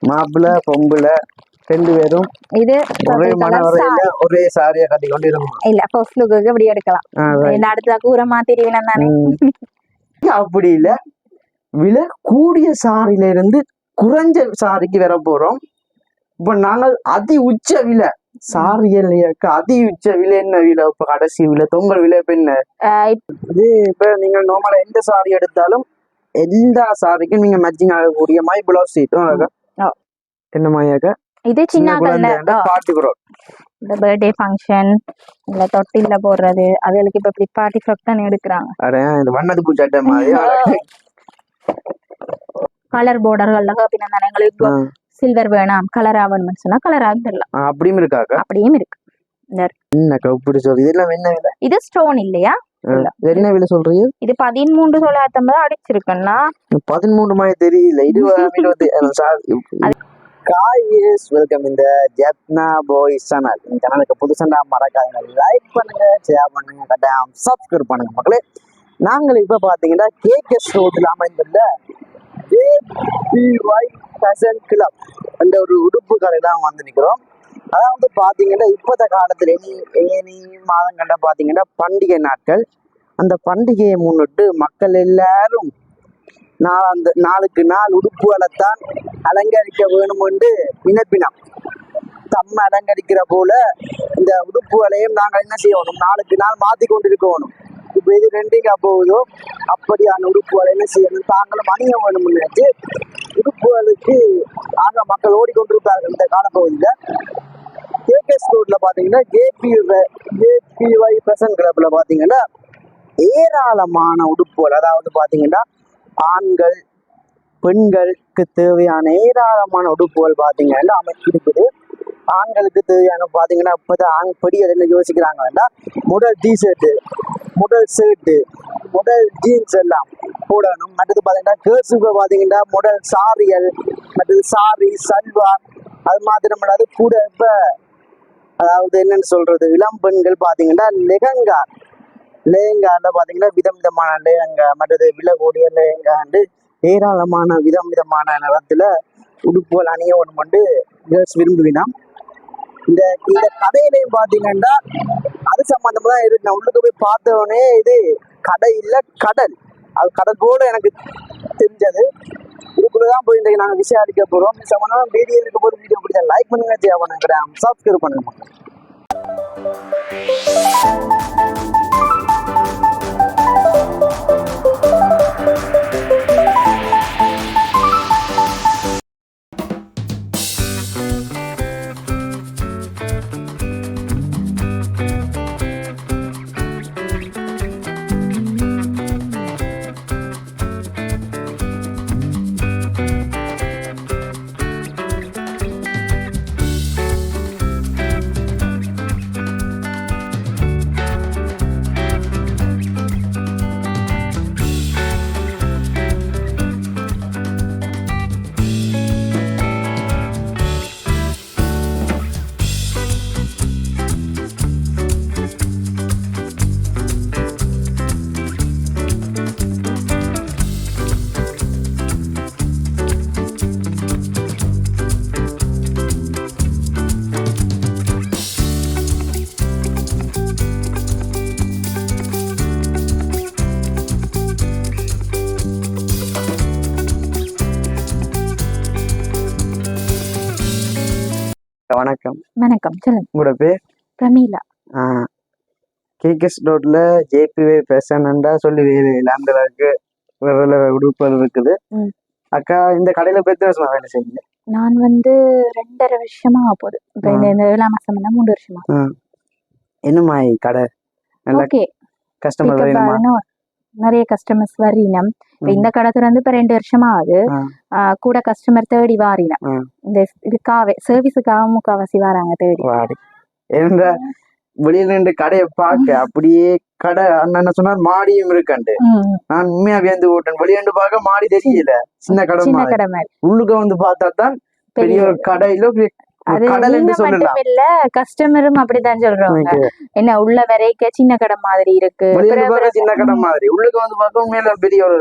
மாப்பிள்ள பொம்புல 2 பேரும் இது ஒரே மனவரையில ஒரே சாரியா கட்டி கொண்டு இருக்கும். இல்ல ஃபர்ஸ்ட் லுக்கு இப்படி எடுக்கலாம். இந்த அடுத்த கூற மாத்திடுவேன் தானே. அப்படி இல்ல, விலை கூடிய சாரியில இருந்து குறைஞ்ச சாரிக்கு வர போறோம். இப்ப நாங்கள் அதி உச்ச விலை சாரியலையாக்க அதி உச்ச விலை என்ன விலை? இப்ப கடைசி விலை தொங்கல் விலை இப்ப என்ன? இது இப்ப நீங்க நார்மலா எந்த சாரி எடுத்தாலும் எல்லா சாரிக்கும் நீங்க மேட்சிங் ஆகக்கூடிய மாதிரி பிளவுஸ் சீட்டும் என்ன மாதிரியாக்க இது சின்ன பாட்டுக்கிறோம். இந்த பர்த்டே ஃபங்க்ஷன் இல்ல தொட்டில போடுறது அதுகளுக்கு இப்ப இப்படி பார்ட்டி ஃப்ராக் தான் எடுக்கிறாங்க. அரே இந்த வண்ணது பூச்சாட்ட மாதிரி கலர் பார்டர்கள்ல பின்ன தானே எங்களுக்கு சில்வர் வேணாம் கலர் ஆகணும்னு சொன்னா கலர் ஆகிடலாம். அப்படியும் இருக்காங்க. அப்படியும் இருக்கு. இப்படி சொல்றது இதெல்லாம் என்ன விலை? இது ஸ்டோன் இல்லையா? என்ன விலை சொல்றீங்க? இது 13,950 அடிச்சிருக்குன்னா 13 மாதிரி தெரியல. 20 வெல்கம் இந்த ஜெப்னா பாய்ஸ் சேனல். இந்த சேனலுக்கு புதுசா மறக்காதீங்க, லைக் பண்ணுங்க, ஷேர் பண்ணுங்க, கட்டாயம் சப்ஸ்கிரைப் பண்ணுங்க மக்களே. நாங்கள் இப்ப பாத்தீங்கன்னா கேகேஎஸ் ரோட்ல அமைந்துள்ள ஜேபிஒய் ஃபேஷன் கிளப் என்ற ஒரு உடுப்பு கடையில வந்து நிக்கிறோம். அதாவது பாத்தீங்கன்னா இப்பத்த காலத்துல இனி மாதங்கள்ல பாத்தீங்கன்னா பண்டிகை நாட்கள். அந்த பண்டிகையை முன்னிட்டு மக்கள் எல்லாரும் அந்த நாளுக்கு நாள் உடுப்புகளைத்தான் அலங்கரிக்க வேணும் என்று நினைப்பினோம். தம்ம அலங்கரிக்கிற போல இந்த உடுப்புகளையும் நாங்கள் என்ன செய்யணும், நாளுக்கு நாள் மாத்தி கொண்டிருக்கணும். இப்ப எது ரெண்டிங்கா போகுதோ அப்படியான உடுப்புகளை என்ன செய்யணும், தாங்களும் அணிய வேணும் நினைச்சு உடுப்புகளுக்கு ஆக மக்கள் ஓடிக்கொண்டிருப்பார்கள். இந்த காலப்பகுதியில கேகேஎஸ் ரோட்ல பாத்தீங்கன்னா ஜேபிஒய் ஃபேஷன் கிளப்ல பாத்தீங்கன்னா ஏராளமான உடுப்புகள், அதாவது பாத்தீங்கன்னா ஆண்கள் பெண்களுக்கு தேவையான ஏராளமான உடுப்புகள் பாத்தீங்கன்னா அமைச்சிருக்குது. ஆண்களுக்கு தேவையான பாத்தீங்கன்னா இப்பதான் ஆண் படி என்ன யோசிக்கிறாங்க வேண்டாம், முதல் டிஷர்ட்டு, முதல் ஷர்ட்டு, முதல் ஜீன்ஸ் எல்லாம் போடணும். மற்றது பாத்தீங்கன்னா கேர்ள்ஸுக்கு பாத்தீங்கன்னா முதல் சாரிகள், மற்றது சாரி சல்வார், அது மாத்திரம் இல்லாது கூட இப்ப அதாவது என்னன்னு சொல்றது, இளம் பெண்கள் பாத்தீங்கன்னா லேங்கால பாத்தீங்கன்னா விதமான லேங்கா, மற்றது விலை கூடிய லேங்காண்டு ஏராளமான விதமான நிறத்துல உடுப்புகள் அணிய ஒன்று கொண்டு கேர்ள்ஸ் விரும்புவினோம். இந்த கடையிலையும் பாத்தீங்கன்னா அது சம்பந்தமா தான் இருக்கு. நான் உள்ளுக்கு போய் பார்த்தவொடனே இது கடை இல்ல கடல், அது கடல் போல எனக்கு தெரிஞ்சது. இதுக்குள்ளதான் போய் இன்றைக்கு நாங்கள் விசாரிக்க போறோம். சம்பந்தமா வீடியோ இருக்க போது வீடியோ பிடிச்சா லைக் பண்ணுங்க, ஷேர் பண்ணுங்க, சப்ஸ்கிரைப் பண்ணுங்க. வணக்கம். வணக்கம், சொல்லுங்க. உங்களோட பேர்? பிரமீளா. கேகேஎஸ் ரோட்ல ஜேபிஒய் ஃபேஷன் சொல்லி லேண்டருக்கு உடுப்புகள் இருக்குது. அக்கா இந்த கடையில போய் எத்தனை வருஷமா வேலை செய்யுங்க? நான் 2.5 வருஷமா போகுது. இப்ப இந்த 7ஆம் மாசம் 3 வருஷமா. என்னமா கடை ஓகே, கஸ்டமர் நிறைய கஸ்டமர்ஸ் வரினம். இந்த கடை திறந்து இப்ப 2 வருஷமா ஆகுது. கூட கஸ்டமர் தேடி வாரினம். இந்த இதுக்காக சர்வீஸுக்காக முக்காவாசி வராங்க தேடி. வெளியில நின்று கடையை பார்க்க அப்படியே கடை அண்ணன் சொன்னார் மாடியும் இருக்கண்டு. நான் உண்மையா வியந்து ஓட்டேன். வெளியண்டு பார்க்க மாடி தெரியல, சின்ன கடை மாதிரி. உள்ளுக்க வந்து பார்த்தா தான் பெரிய ஒரு கடையில இல்ல கஸ்டமரும் அப்படித்தான் சொல்றாங்க. என்ன உள்ள வரைக்க சின்ன கடை மாதிரி இருக்கு, சின்ன கடை மாதிரி. உள்ளுக்கு வந்து பார்க்க உண்மையில பெரிய ஒரு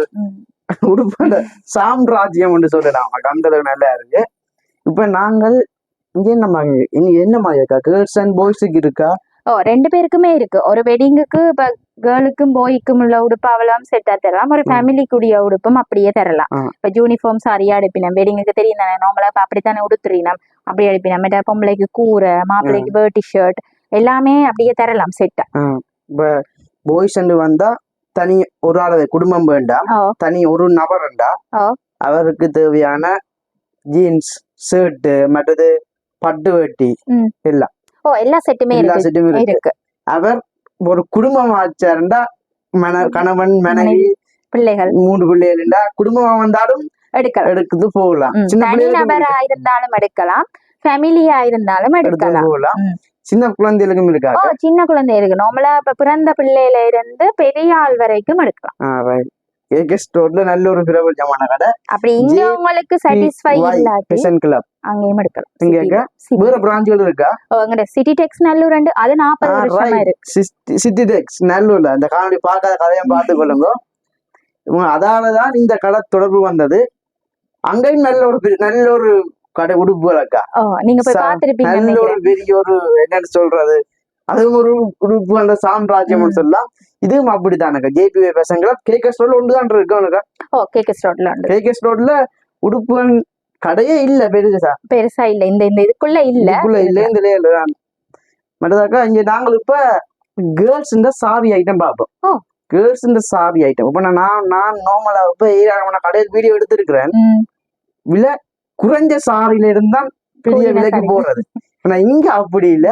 உடுப்பாட சாம்ராஜ்யம் சொல்லலாம். அந்த அளவு நல்லா இருக்கு. இப்ப நாங்கள் இங்க என்ன மாதிரி இனி என்ன மாதிரி இருக்கா கேர்ள்ஸ் அண்ட் பாய்ஸுக்கு இருக்கா ரெண்டு பேருக்குமே இருக்கு. ஒரு வெட்டிங்குக்கு இப்ப கேர்ளுக்கும் பாய்க்கும் உள்ள உடுப்பு அவெல்லாம் செட்டா தரலாம். ஒரு ஃபேமிலிக்குரிய உடுப்பும் அப்படியே தரலாம். இப்ப யூனிஃபார்ம் சாரியா எடுப்பினம். வெட்டிங்குக்கு தெரியும் தானே, நார்மலா இப்ப அப்படித்தானே உடுத்துறீனம், அப்படி எடுப்பினம். மற்ற பொம்பளைக்கு கூரை, மாப்பிள்ளைக்கு வேர்ட்டி ஷர்ட் எல்லாமே அப்படியே தரலாம் செட்டா. இப்ப பாய்ஸ் வந்தா தனி ஒரு ஆளு குடும்பம் வேண்டாம், தனி ஒரு நபர் வேண்டா, அவருக்கு தேவையான ஜீன்ஸ் ஷர்ட் மற்றது பட்டு வேட்டி எல்லாம் எல்லா செட்டுமே இருக்கு. அவர் ஒரு குடும்பம் ஆச்சாருண்டா கணவன் மனைவி பிள்ளைகள் 3 பிள்ளைகள் குடும்பமா வந்தாலும் எடுக்குது போகலாம். நபரா இருந்தாலும் எடுக்கலாம், ஃபேமிலியா இருந்தாலும் எடுக்கலாம். போகலாம். சின்ன குழந்தைகளுக்கும் இருக்கா? சின்ன குழந்தைகளுக்கு நார்மலா இப்ப பிறந்த பிள்ளையில இருந்து பெரிய ஆள் வரைக்கும் எடுக்கலாம். ஏகே ஸ்டோர்ல நல்ல ஒரு பிரபலமான கடை. அப்படி இங்க உங்களுக்கு சாட்டிஸ்ஃபை இல்லாட்டி கிளப் அங்கேயும் எடுக்கலாம். இங்க வேற பிரான்ச்கள் இருக்கா? எங்கட சிட்டி டெக்ஸ் நல்லூர் அது 40 வருஷமா இருக்கு. சிட்டி டெக்ஸ் நல்லூர்ல அந்த காணொளி பார்க்காத கதையும் பார்த்து கொள்ளுங்க. அதாலதான் இந்த கடை தொடர்பு வந்தது. அங்கேயும் நல்ல ஒரு கடை உடுப்புகள் இருக்கா. நீங்க போய் பார்த்திருப்பீங்க. நல்ல ஒரு பெரிய ஒரு என்னன்னு சொல்றது, அதுவும் ஒரு உடுப்பு அந்த சாம்ராஜ்யம் சொல்லலாம். இதுவும் அப்படித்தானுங்க. ஜேபிஏ பசங்கள கேகேஎஸ் ரோட்ல ஒன்றுதான் இருக்கு. கேகேஎஸ் ரோட்ல உடுப்புகள் கடையே இல்ல, பெருசா இல்ல. இந்த இதுக்குள்ள இல்ல. மற்றதாக்கா இங்க நாங்கள் இப்ப கேர்ள்ஸ் சாரி ஐட்டம் பார்ப்போம். கேர்ள்ஸ் சாரி ஐட்டம் இப்ப நான் நார்மலா இப்ப ஏராளமான கடையில் வீடியோ எடுத்திருக்கிறேன். விலை குறைஞ்ச சாரியில இருந்தா பெரிய விலைக்கு போறது. ஆனா இங்க அப்படி இல்ல,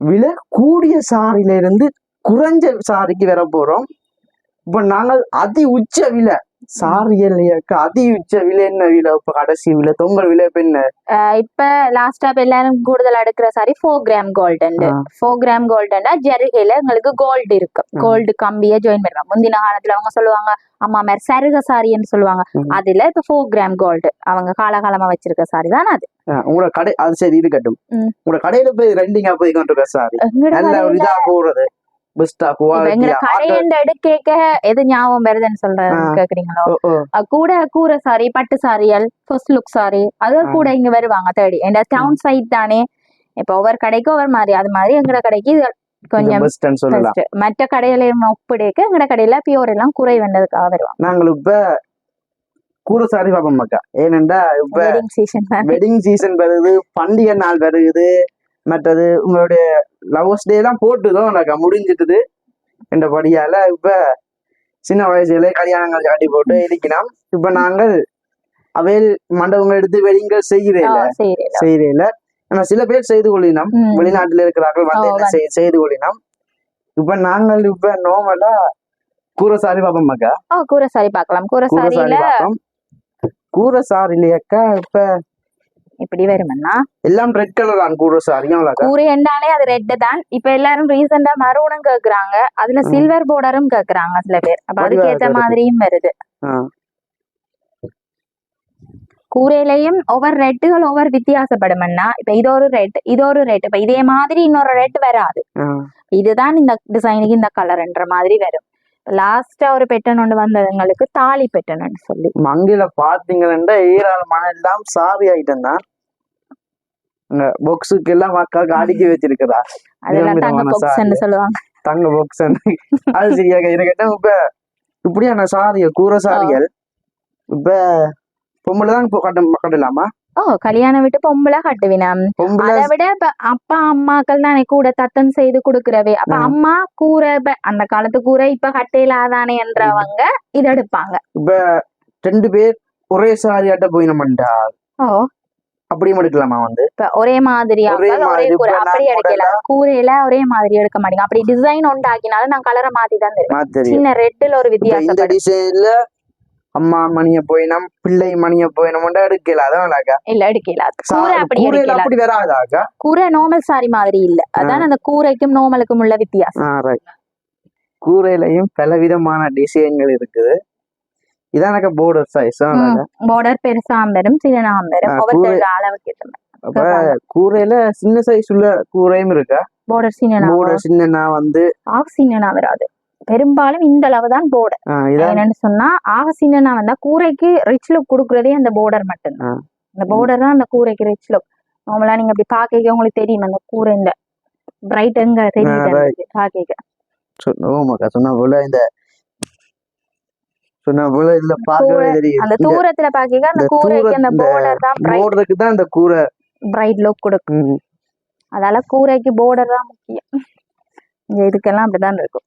விலை கூடிய சாரியில இருந்து குறைஞ்ச சாரிக்கு வர போறோம். இப்ப நாங்கள் அதி உச்ச விலை சாரியல் அதி உச்ச விலை என்ன விலை? இப்ப கடைசி விலை தொங்கல் விலை இப்ப என்ன? இப்ப லாஸ்டா எல்லாரும் கூடுதல் எடுக்கிற சாரி 4 கிராம் கோல்டன். 4 கிராம் கோல்டன்டா ஜரிகையில உங்களுக்கு கோல்டு இருக்கு. கோல்டு கம்பிய ஜாயின் பண்ணுவாங்க. முந்தின காலத்துல அவங்க சொல்லுவாங்க அம்மா மாதிரி சருக சாரின்னு சொல்லுவாங்க. அதுல இப்ப 4 கிராம் கோல்டு அவங்க காலகாலமா வச்சிருக்க சாரி தான் அது. உங்களோட கடை அது சரி இருக்கட்டும். உங்களோட கடையில போய் ரெண்டிங்கா போய் கொண்டு சாரி நல்ல ஒரு இதா போறது. எது ஞாபகம் வருதுன்னு கேக்குறீங்களோ, கூரை சாரி, பட்டு சாரியல், ஃபர்ஸ்ட் லுக் சாரி அது கூட இங்க வருவாங்க தேடி. டவுன் சைட் தானே, இப்ப ஒவ்வொரு கடைக்கும் ஒவ்வொரு மாதிரி. அது மாதிரி எங்கட கடைக்கு கொஞ்சம் மற்ற கடையில ஒப்பிடைக்க எங்கட கடையில பியூர் எல்லாம் குறை வந்ததுக்காக வருவாங்க. நாங்கள் இப்ப கூரை சாரி பாப்போம் மக்கா. ஏனென்றா இப்ப வெட்டிங் சீசன் வருது, பண்டிகை நாள் வருது. மற்றது உங்களுடைய லவர்ஸ் டே எல்லாம் போட்டுதான் முடிஞ்சிட்டுது என்றபடியால இப்ப சின்ன வயசுல கல்யாணங்கள் காட்டி போட்டு இருக்கணும். இப்ப நாங்கள் அவையில் மண்டபங்கள் எடுத்து வெடிங்கள் செய்யறேன். ஆனா சில பேர் செய்து கொள்ளினோம், வெளிநாட்டுல இருக்கிறார்கள் வந்து என்ன செய்து கொள்ளினோம். இப்ப நாங்கள் இப்ப நார்மலா கூரை சாரி பார்ப்போம் மக்கா. கூரை சாரி பார்க்கலாம். கூரை சாரிலையக்கா இப்ப இப்படி வருமன்னா எல்லாம் ரெட் கலர் தான் கூரை சாரி. கூரை என்றாலே அது ரெட் தான். இப்ப எல்லாரும் ரீசெண்டா மரூனும் கேக்குறாங்க, அதுல சில்வர் பார்டரும் கேக்குறாங்க சில பேர். அப்ப அதுக்கேற்ற மாதிரியும் வருது. கூரையிலையும் ஒவ்வொரு ரெட்டுகள் ஒவ்வொரு வித்தியாசப்படும்னா, இப்ப இது ஒரு ரெட், இப்ப இதே மாதிரி இன்னொரு ரெட் வராது. இதுதான் இந்த டிசைனுக்கு இந்த கலர்ன்ற மாதிரி வரும். லாஸ்டா ஒரு பெட்டன் ஒன்று வந்ததுங்களுக்கு தாலி பெட்டன் சொல்லி மங்கில பாத்தீங்கன்னா ஏராளமான எல்லாம் சாரி ஐட்டம் தான். பாக்ஸுக்கு எல்லாம் மக்களுக்கு அடுக்கி வச்சிருக்கிறா. அதெல்லாம் தங்க பாக்ஸ் சொல்லுவாங்க. தங்க பாக்ஸ் அது சரியாக இருக்கட்டும். இப்ப இப்படியான சாரிகள் கூரை சாரிகள் இப்ப பொம்பளைதான் கட்டலாமா? கல்யாணம் விட்டு பொம்பளை கட்டுவினா. அதை விட இப்ப அப்பா அம்மாக்கள் தானே கூட தத்தம் செய்து கொடுக்கறவே. அப்ப அம்மா கூரை அந்த காலத்து கூரை இப்ப கட்டையிலாதானே என்றவங்க இதை எடுப்பாங்க. இப்ப 2 பேர் ஒரே சாரி ஆட்ட போயினோம்டா, அப்படியும் எடுக்கலாமா? இப்ப ஒரே மாதிரியா ஒரே கூரை அப்படி எடுக்கலாம். கூரையில ஒரே மாதிரி எடுக்க மாட்டீங்க. அப்படி டிசைன் உண்டாக்கினாலும் நான் கலரை மாத்தி தான் தருவேன். சின்ன ரெட்டுல ஒரு வித்தியாசம். இந்த டிசைன்ல அம்மா மணிய போயினம், பிள்ளை மணிய போயினம் எடுக்கல. அதான் இல்ல எடுக்கல. கூரை அப்படி வராதாக்கா? கூரை நார்மல் சாரி மாதிரி இல்ல. அதான் அந்த கூரைக்கும் நார்மலுக்கும் உள்ள வித்தியாசம். கூரையிலையும் பலவிதமான டிசைன்கள் இருக்குது. இதானக்கா பார்டர் சைஸ். பார்டர் பெருசாம் வரும், சின்னனாம் வரும். ஒவ்வொரு அளவுக்கு ஏத்த கூரையில சின்ன சைஸ் உள்ள கூரையும் இருக்கா? பார்டர் சின்னனா வந்து சின்னனா வராது. பெரும்பாலும் இந்த அளவு தான் பார்டர். என்னன்னு சொன்னா சின்னனா வந்தா கூரைக்கு ரிச் லுக் கொடுக்கறதே அந்த பார்டர் மட்டும்தான். இந்த border தான் அந்த கூரைக்கு ரிச் லுக். நார்மலா நீங்க அப்படி பாக்க உங்களுக்கு தெரியும் அந்த கூரை இந்த பிரைட் எங்க தெரியுது பாக்க. ஓமாக்கா சொன்ன போல இதுல பார்க்கவே தெரியும். அந்த தூரத்துல பாக்க அந்த கூரைக்கு அந்த border தான் borderக்கு தான் அந்த கூரை பிரைட் லுக் கொடுக்கும். அதால கூரைக்கு border தான் முக்கியம். இதுக்கெல்லாம் அப்படிதான் இருக்கும்.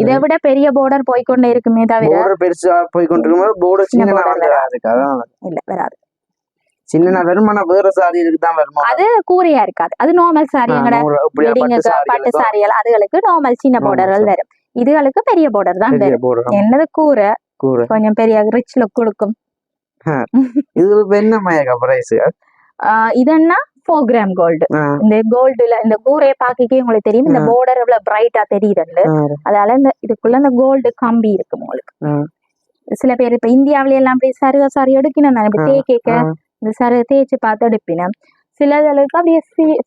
இதை விட பெரிய border போய்கொண்டே இருக்குமே தவிர border பெருசா போய்கொண்டிருக்கும் border சின்னதா இல்ல வராது. சின்ன வெறுமனா வேற சாரி இருக்குதான் வருமா? அது கூரையா இருக்காது. அது நார்மல் சாரி எங்கட வெட்டிங்க்கு பட்டு சாரிகள் அதுகளுக்கு நார்மல் சின்ன borderகள் வரும். இதுகளுக்கு பெரிய border தான் வரும். என்னது கூரை கொஞ்சம் பெரிய ரிச் லுக் கொடுக்கும். இது என்ன மயக்க பிரைஸ்? இதன்னா 4 gram gold. இந்த கோல்டுல இந்த கூரையை பாக்கிக்கே உங்களுக்கு தெரியும் இந்த border எவ்வளவு பிரைட்டா தெரியுது. அதனால இந்த இதுக்குள்ள இந்த கோல்டு கம்பி இருக்கும் உங்களுக்கு. சில பேர் இப்ப இந்தியாவில எல்லாம் அப்படி சருக சாரி எடுக்கணும் நான் இப்படி தேய்க்க இந்த சரு தேய்ச்சி பார்த்து எடுப்பினேன். சிலதுக்கு அப்படியே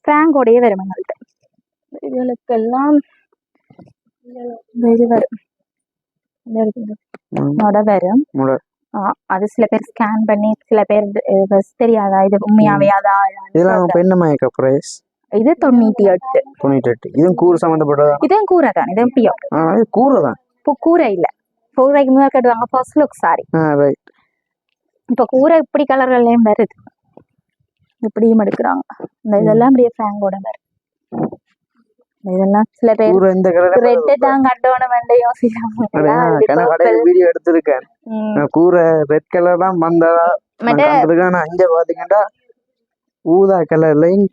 ஃப்ராங்கோடையே வரும் எங்கள்கிட்ட. இதுகளுக்கெல்லாம் இது வரும் வரும். அது சில பேர் ஸ்கேன் பண்ணி சில பேர் தெரியாதா இது உண்மையாவே அதான். இது 98. இதுவும் கூரை சம்பந்தப்பட்டதா? இதுவும் கூரை தான். இதுவும் பியோர் கூரை தான். இப்போ கூரை இல்ல கூரைக்கு முதல் கட்டுவாங்க ஃபர்ஸ்ட் லுக் சாரி. இப்ப கூரை இப்படி கலர்கள்லயும் வருது இப்படியும் எடுக்கிறாங்க. இந்த இதெல்லாம் அப்படியே ஃப்ராங்கோட வரும். இதெல்லாம் சில பேர் ரெட் தான் கட்டணும் வீடியோ எடுத்திருக்கேன். கூரை ரெட் கலர் தான் வந்ததா அங்க பாத்தீங்கன்னா ஊதா கலர்லயும்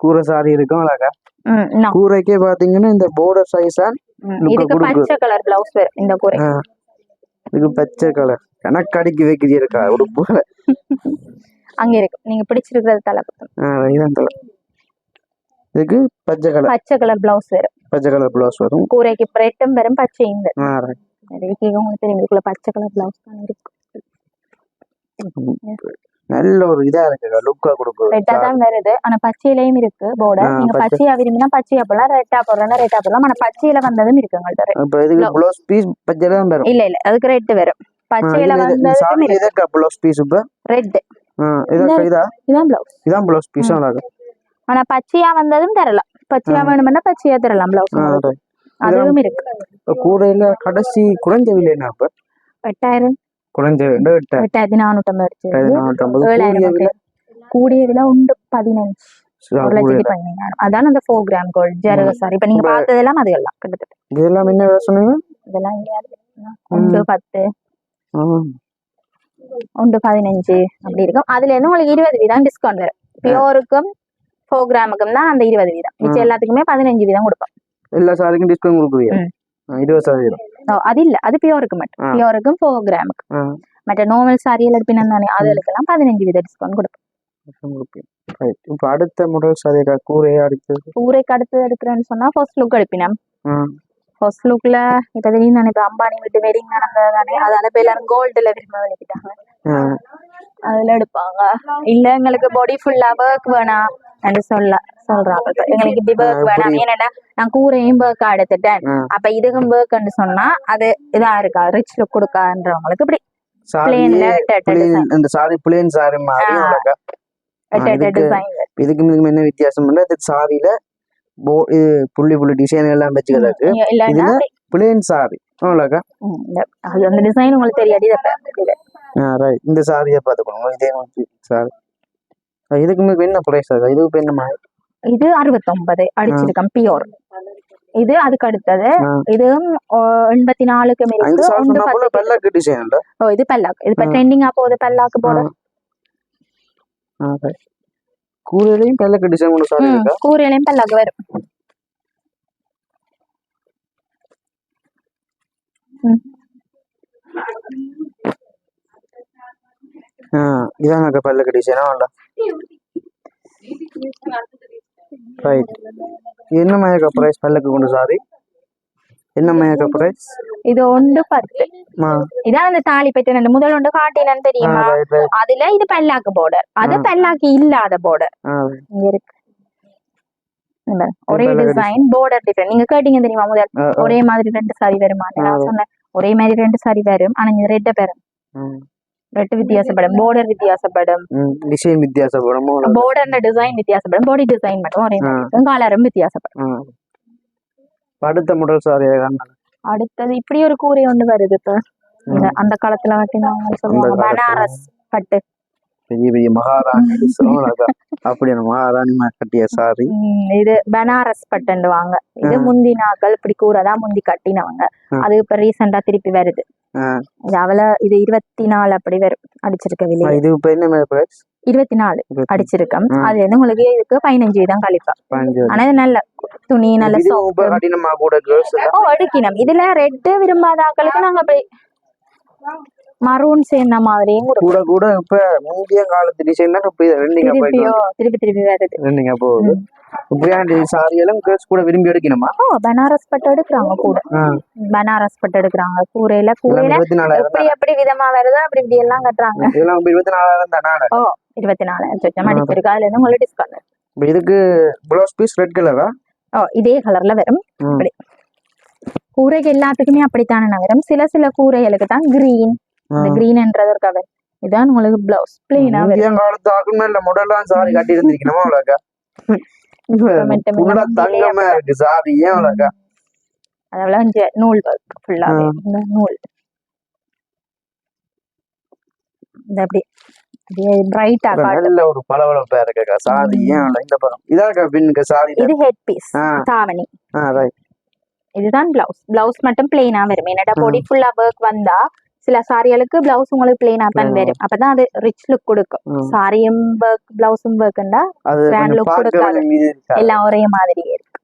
கூரை சாரி இருக்கும். அழகா கூரைக்கே பாத்தீங்கன்னா இந்த border சைஸ் பச்சை கலர் பிளவுஸ் வரும். இந்த கூரை இதுக்கு பச்சை கலர் கணக்கடிக்கு வைக்கிறீருக்கா உடுப்பு அங்க இருக்கு. நீங்க பிடிச்சிருக்கிறது தலை இதுக்கு பச்சை கலர் பிளவுஸ் வரும். பச்சை கலர் பிளவுஸ் வரும். கூரைக்கு ரெட்டும் வரும் பச்சையும் வரும். உங்களுக்கு தெரியும் இதுக்குள்ள பச்சை கலர் பிளவுஸ் தான் இருக்கு. நல்ல ஒரு இதா இருக்கு லுக்கா கொடுக்கும். ரெட்டா தான் வருது. ஆனா பச்சையிலயும் இருக்கு border. நீங்க பச்சையா விரும்பினா பச்சையா போடலாம். ரெட்டா போடலாம் ரெட்டா போடலாம். ஆனா பச்சையில வந்ததும் இருக்கு உங்கள்ட்ட. இப்ப இதுக்கு ப்ளவுஸ் பீஸ் பச்சையில தான் வரும். இல்ல அதுக்கு ரெட் வரும். பச்சையில வந்ததும் இருக்கு. இதுக்கு ப்ளவுஸ் பீஸ் இப்ப ரெட். இதான் ப்ளவுஸ் பீஸ் ஆகும். ஆனா பச்சையா வந்ததும் தரலாம். பச்சையா வேணும்னா பச்சையா தரலாம் ப்ளவுஸ். அதுவும் இருக்கு. இப்ப கூரையில கடைசி குறைஞ்ச விலை என்ன? இப்ப 8000 குறைஞ்ச 8450. கூடிய விலை உண்டு 15 பண்ணீங்க. அதான் அந்த 4 கிராம் கோல்ட் ஜருக சாரி. இப்ப நீங்க பார்த்ததெல்லாம் அது எல்லாம் கிட்டத்தட்ட இதெல்லாம் என்ன சொன்னீங்க? இதெல்லாம் உண்டு 10 உண்டு 15 அப்படி இருக்கும். அதுல இருந்து உங்களுக்கு 20% டிஸ்கவுண்ட் வரும். பியோருக்கும் 4 கிராமுக்கும் தான் அந்த 20%. மிச்சம் எல்லாத்துக்குமே 15% கொடுப்போம். எல்லா சாரிக்கும் டிஸ்கவுண்ட் கொடுக்குறீங்க? 20%. அது இல்ல அது பியோருக்கு மட்டும். பியோருக்கும் 4 கிராமுக்கு. மற்ற நார்மல் சாரியில் எடுப்பினா அதுகளுக்கெல்லாம் 15% டிஸ்கவுண்ட் கொடுப்போம். இப்ப அடுத்த மாடல் சாரி கூரைக்கு அடுத்தது எடுக்கிறேன்னு சொன்னா ஃபர்ஸ்ட் லுக் எடுப்பினோம். ஃபர்ஸ்ட் லுக்ல இப்ப தெரியும் தானே இப்ப அம்பானி வீட்டு வெட்டிங் நடந்தது தானே. அதனால இப்ப எல்லாரும் கோல்டுல விரும்ப வெளிக்கிட்டாங்க. அதுல எடுப்பாங்க. இல்ல எங்களுக்கு பாடி ஃபுல்லா ஒர்க் வேணாம் என்று சொல்றாங்க. எங்களுக்கு இப்படி ஒர்க் வேணாம். ஏன்னா நான் கூரையும் ஒர்க்கா எடுத்துட்டேன். அப்ப இதுக்கும் ஒர்க்ன்னு சொன்னா அது இதா இருக்கா ரிச் லுக் கொடுக்கான்றவங்களுக்கு இப்படி இதுக்கு என்ன வித்தியாசம் சாரியில புள்ளி புள்ளி டிசைன் எல்லாம் வச்சுக்கிறதுக்கு பிளேன் சாரி அந்த டிசைன் உங்களுக்கு தெரியாது. இந்த சாரியை பார்த்துக்கணும். இதே சாரி இதுக்கு என்ன பிரைஸ் ஆகுது? இதுக்கு என்ன மாதிரி? இது 69 அடிச்சிருக்கேன் பியோர். இது அதுக்கு அடுத்தது இது 84க்கு பல்லாக்கு டிசைன். இது பல்லாக்கு. இது இப்ப ட்ரெண்டிங்கா போகுது பல்லாக்கு போட. கூரையிலையும் பல்லாக்கு டிசைன் ஒன்று சாரி இருக்கா? கூரையிலையும் பல்லாக்கு வரும். இதாங்க பல்லாக்கு டிசைனா? ரைட். என்ன மயக்க பிரைஸ் பல்லக்கு கொண்டு சாரி? என்ன மயக்க பிரைஸ்? இது 110. இதான் அந்த தாலி பெட்டு முதல் ஒன்று காட்டினு தெரியுமா? அதுல இது பல்லாக்கு border. அது பல்லாக்கு இல்லாத border. இங்க இருக்கு ஒரே டிசைன் border டிஃபரண்ட். நீங்க கேட்டீங்க தெரியுமா முதல் ஒரே மாதிரி 2 சாரி வருமா? நான் சொன்னேன் ஒரே மாதிரி 2 சாரி வரும். ஆனா இது ரெட் வரும். ரெட் வித்தியாசப்படும், border வித்தியாசப்படும், டிசைன் வித்தியாசப்படும், border டிசைன் வித்தியாசப்படும், body டிசைன் மட்டும் ஒரே மாதிரி இருக்கும், கலரும் வித்தியாசப்படும். அடுத்த மாடல் சாரி அடுத்தது இப்படி ஒரு கூரை ஒன்று வருது. இப்ப அந்த காலத்துல கட்டினவங்க சொல்லுவாங்க பனாரஸ் பட்டு, பெரிய பெரிய மகாராணி அப்படியான மகாராணி கட்டிய சாரி. இது பனாரஸ் பட்டுவாங்க. இது முந்தி நாட்கள் இப்படி கூரைதான் முந்தி கட்டினவங்க. அது இப்ப ரீசெண்டா திருப்பி வருது. இது 24 அப்படி வரும் அடிச்சிருக்க. இது இப்ப என்ன 24 அடிச்சிருக்கேன். அதுல இருந்து உங்களுக்கு இதுக்கு 15 தான் கழிப்பேன். ஆனா இது நல்ல துணி, நல்ல அடிக்கணும். இதுல ரெட் விரும்பாத ஆக்களுக்கு நாங்க அப்படி மரூன் சேர்ந்த மாதிரியும் கூட கூட இப்ப முந்தைய காலத்து டிசைன் தான் திருப்பி வருது. சாரி எல்லாம் கூட விரும்பி எடுக்கணுமா? பனாரஸ் பட்டு எடுக்கிறாங்க கூட. பனாரஸ் பட்டு எடுக்கிறாங்க கூரையில. எப்படி எப்படி விதமா வருதோ அப்படி இப்படி எல்லாம் கட்டுறாங்க. 24,000 தானே? 24,000 அடிச்சிருக்கு. அதுல இருந்து உங்களுக்கு டிஸ்கவுண்ட். இதுக்கு ப்ளவுஸ் பீஸ் ரெட் கலரா? இதே கலர்ல வரும். கூரைக்கு எல்லாத்துக்குமே அப்படித்தானே வரும். சில சில கூரைகளுக்கு தான் கிரீன், இந்த கிரீன்ன்றது ஒரு கவர். இதான் உங்களுக்கு பிளவுஸ் பிளெயினா வரும். சாரி கட்டி இருந்திருக்கணுமா? தங்கமா இருக்கு சாரி. ஏன் அவ்வளோக்கா? அதெல்லாம் நூல் ஃபுல்லாவே இந்த நூல் இந்த அப்படி பிரைட்டா நல்ல ஒரு பளபளப்பா இருக்கா சாரி. ஏன் இந்த படம் இதாக்கா பின்னுக்கு சாரி. இது ஹெட் பீஸ் தாவணி. இதுதான் பிளவுஸ். பிளவுஸ் மட்டும் பிளெயினா வரும். என்னடா பாடி ஃபுல்லா ஒர்க் வந்தா சில சாரிகளுக்கு பிளவுஸ் உங்களுக்கு பிளெயினா தான் வரும். அப்பதான் அது ரிச் லுக் கொடுக்கும். சாரியும் ஒர்க் பிளவுஸும் ஒர்க்ண்டா கிராண்ட் லுக் கொடுக்காது. எல்லாம் ஒரே மாதிரியே இருக்கு.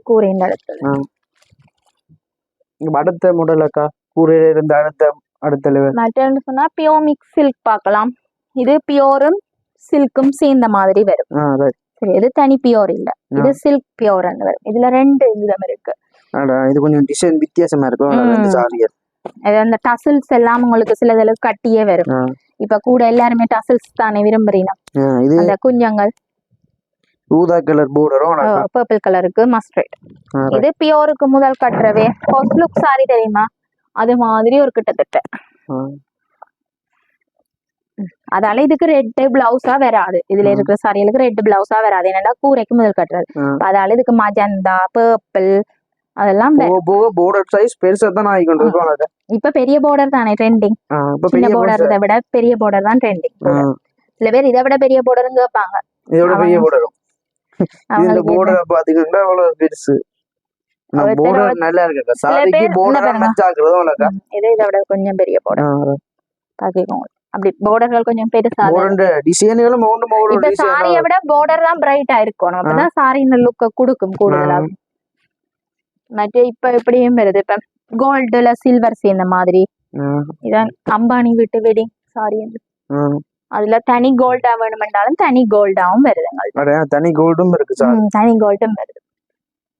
கூரையின் அடுத்த மாடலக்கா கூரையில இருந்து அடுத்த லெவல் மட்டன்னு சொன்னா பியோர் மிக்ஸ் சில்க் பார்க்கலாம். இது பியோரும் சில்க்கும் சேர்ந்த மாதிரி வரும். சரி, இது தனி பியோர் இல்ல, இது சில்க் பியோர் வரும். இதுல 2 விதம் இருக்கு. இது கொஞ்சம் டிசைன் வித்தியாசமா இருக்கும். அந்த டசில்ஸ் எல்லாம் உங்களுக்கு சிலதளவுக்கு கட்டியே வரும். இப்ப கூட எல்லாருமே டசில்ஸ் தானே விரும்புறீங்க. அந்த குஞ்சங்கள் ஊதா கலர் border-ம் பர்பிள் கலருக்கு மஸ்டர்ட். இது பியோருக்கு முதல் கட்டுறவே ஃபர்ஸ்ட் லுக் சாரி தெரியுமா? அது மாதிரி ஒரு கிட்டத்தட்ட. அதால இதுக்கு ரெட் பிளவுஸா வராது. இதுல இருக்கிற சாரிகளுக்கு ரெட் பிளவுஸா வராது. என்னன்னா கூரைக்கு முதல் கட்டுறது. அதால இதுக்கு மஜந்தா, பர்பிள் அதெல்லாம் border size பெருசா தான் ஆயிட்டு இருக்கு. இப்ப பெரிய border தானே ட்ரெண்டிங். சின்ன border விட பெரிய border தான் ட்ரெண்டிங். சில பேர் இதை விட பெரிய borderன்னு கேட்பாங்க. இதோட பெரிய border. இந்த border பாத்தீங்கன்னா அவ்வளவு பெருசு. border நல்லா இருக்கு. சாரிக்கு border மேட்ச் ஆகுறது அவ்வளவுக்கா. இதை விட கொஞ்சம் பெரிய border. பாக்கிக்கோங்க. அப்படி borderகள் கொஞ்சம் பெருசா. border டிசைன்களும் இப்ப சாரியை விட border தான் பிரைட்டா இருக்கும். அப்பதான் சாரியின் லுக் கொடுக்கும் கூடுதலா. மற்ற இப்ப எப்படியும் வருது. இப்ப கோல்டுல சில்வர் சேர்ந்த மாதிரி. இதான் அம்பானி வீட்டு வெட்டிங் சாரி. அதுல தனி கோல்டா வேணுமென்றாலும் தனி கோல்டாவும் வருதுங்க. தனி கோல்டும் இருக்கு. தனி கோல்டும் வருது.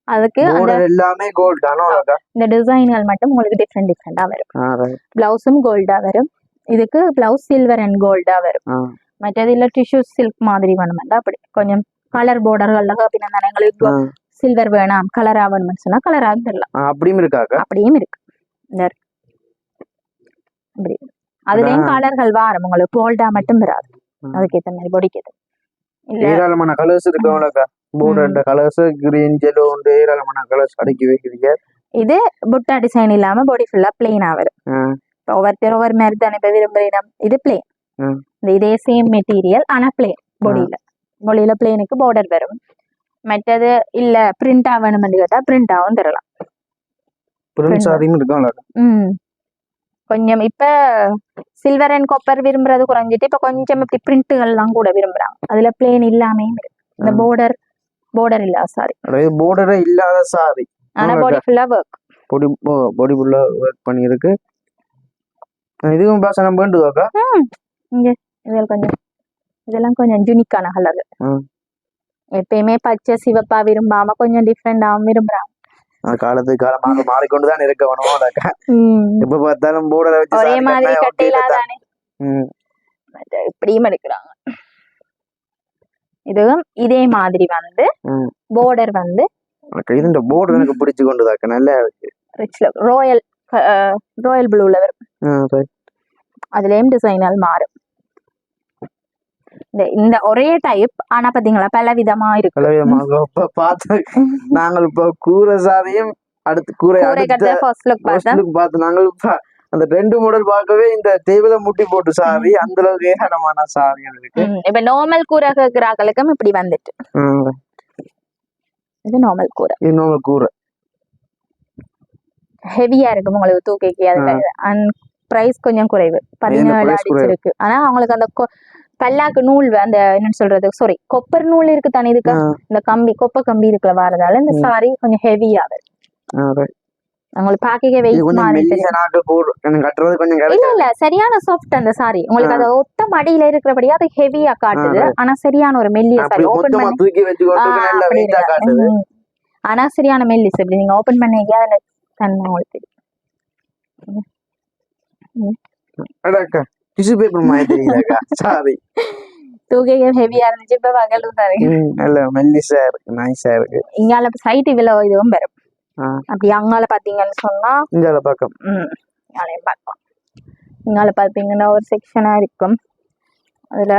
அதுக்கு எல்லாமே கோல்ட் தானோ? இந்த டிசைன்கள் மட்டும் உங்களுக்கு டிஃபரெண்ட் டிஃபரெண்டா வரும். பிளவுஸும் கோல்டா வரும். இதுக்கு பிளவுஸ் சில்வர் அண்ட் கோல்டா வரும். மற்றது இல்ல டிஷ்யூ சில்க் மாதிரி வேணுமெண்டா அப்படி கொஞ்சம் கலர் borderகள்ல அப்படின்னா எங்களுக்கு சில்வர் வேணாம் கலரா வேணும்னு சொன்னா கலரா தரலாம். அப்படியும் இருக்காங்க. அப்படியும் இருக்கு. அதுலயும் கலர்கள் வரும். உங்களுக்கு கோல்டா மட்டும் வராது. அதுக்கேற்ற மாதிரி பொடிக்கிறது ஏராளமான கலர்ஸ் இருக்கு. border கலர்ஸ் கிரீன் yellow ஏராளமான கலர்ஸ் அடக்கி வைக்கிறீங்க. இது புட்டா டிசைன் இல்லாம பாடி ஃபுல்லா பிளெயினா வரும். ஒவ்வொருத்தர் ஒவ்வொரு மாதிரி தானே இப்ப விரும்புறீங்க. இது பிளெயின். இதே சேம் மெட்டீரியல் ஆனா பிளெயின். பொடியில பிளெயினுக்கு border வரும். மற்றது இல்ல பிரிண்டா வேணும்னு கேட்டா பிரிண்டாவும் தரலாம். கொஞ்சம் இப்ப சில்வர் அண்ட் காப்பர் விரும்புறது குறைஞ்சிட்டு இப்ப கொஞ்சம் இப்படி பிரிண்ட்கள் எல்லாம் கூட விரும்புறாங்க. அதுல பிளெயின் இல்லாமையும் இருக்கு. இந்த border இல்ல சாரி. border இல்லாத சாரி. ஆனா பாடி ஃபுல்லா ஒர்க். பாடி ஃபுல்லா ஒர்க் பண்ணி இருக்கு. இதுவும் பாசனம் வேண்டுவாக்கா. இதெல்லாம் கொஞ்சம் யூனிக்கான கலர். எப்பயுமே பச்சை சிவப்பா விரும்பாம கொஞ்சம் டிஃப்ரெண்டாவும் விரும்புறாங்க. காலத்துக்கு காலமாக மாறிக்கொண்டுதான் இருக்க வேணும். எப்ப பார்த்தாலும் border வச்சு ஒரே மாதிரி கட்டையிலாதானே இப்படியும் எடுக்கிறாங்க. இதுவும் இதே மாதிரி வந்து border வந்து இந்த border எனக்கு பிடிச்சு கொண்டுதாக்க நல்லா இருக்கு. ரிச் லுக் ராயல் ப்ளூல வரும். ரைட். அதுலயும் டிசைனல் மாறும். இந்த ஒரே டைப் ஆனா பாத்தீங்களா பல விதமா இருக்கு. பலவிதமாக இப்ப பார்த்து நாங்கள் இப்ப கூரை சாரியும் அடுத்து கூரை அடுத்த ஃபர்ஸ்ட் லுக் பார்த்து நாங்கள் இப்ப அந்த 2 மாடல் பார்க்கவே இந்த டேபிள முட்டி போட்டு சாரி அந்த அளவுக்கு ஏகனமான சாரிகள் இருக்கு. இப்ப நார்மல் கூரை கேக்குறாங்களுக்கும் இப்படி வந்துட்டு இது நார்மல் கூரை. இது நார்மல் கூரை ஹெவியா இருக்கும் உங்களுக்கு தூக்கிக்கு. அது அண்ட் பிரைஸ் கொஞ்சம் குறைவு 17 அடிச்சிருக்கு. ஆனா அவங்களுக்கு அந்த பல்லாக்கு நூல் அந்த என்ன சொல்றது சாரி கொப்பர் நூல் இருக்கு தானே இதுக்கு இந்த கம்பி கொப்ப கம்பி இருக்குல வரதால இந்த சாரி கொஞ்சம் ஹெவியா வருது. உங்களுக்கு பாக்கிக்க வெயிட் மாதிரி இல்ல சரியான சாஃப்ட் அந்த சாரி. உங்களுக்கு அது ஒத்த மடியில இருக்கிறபடியா அது ஹெவியா காட்டுது. ஆனா சரியான ஒரு மெல்லிய சாரி ஓபன் பண்ணி ஆனா சரியான மெல்லிஸ் இப்படி நீங்க ஓபன் பண்ணீங்க அதுல தன்மை உங்களுக்கு டிஷ்யூ பேப்பர் மாதிரி தெரியுதாக்கா சாரி தூக்கிக்க ஹெவியா இருந்துச்சு. இப்ப பகல் நல்ல மெல்லிஸா இருக்கு நைஸா இருக்கு. இங்கால சைட் இவ்வளவு இதுவும் வரும். அப்படி அங்கால பாத்தீங்கன்னு சொன்னா இங்கால பக்கம் பார்க்கலாம். இங்கால பாத்தீங்கன்னா ஒரு செக்ஷனா இருக்கும். அதுல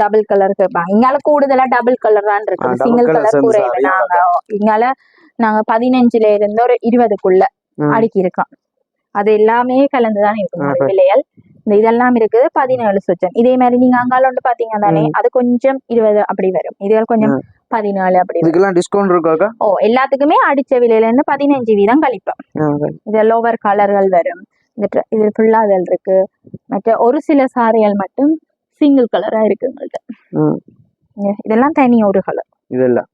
டபுள் கலர் கேட்பாங்க. இங்கால கூடுதலா டபுள் கலர் தான் இருக்கு. சிங்கிள் கலர் குறைவு. இங்கால நாங்க 15ல இருந்து ஒரு 20க்குள்ள அடுக்கி இருக்கோம். அது எல்லாமே கலந்துதான் இருக்கும் விலைகள். இந்த இதெல்லாம் இருக்குது 17 சொச்சம். இதே மாதிரி நீங்க அங்கால ஒன்று பாத்தீங்க தானே அது கொஞ்சம் 20 அப்படி வரும். இதுகள் கொஞ்சம் 14 அப்படி. இதுக்கெல்லாம் டிஸ்கவுண்ட் இருக்காக்கா? ஓ எல்லாத்துக்குமே அடிச்ச விலையில இருந்து 15 வீதம் கழிப்போம். இது லோவர் கலர்கள் வரும். இது ஃபுல்லா அதில் இருக்கு. மற்ற ஒரு சில சாரிகள் மட்டும் சிங்கிள் கலரா இருக்கு உங்கள்ட்ட. இதெல்லாம் தனி ஒரு கலர். இதெல்லாம்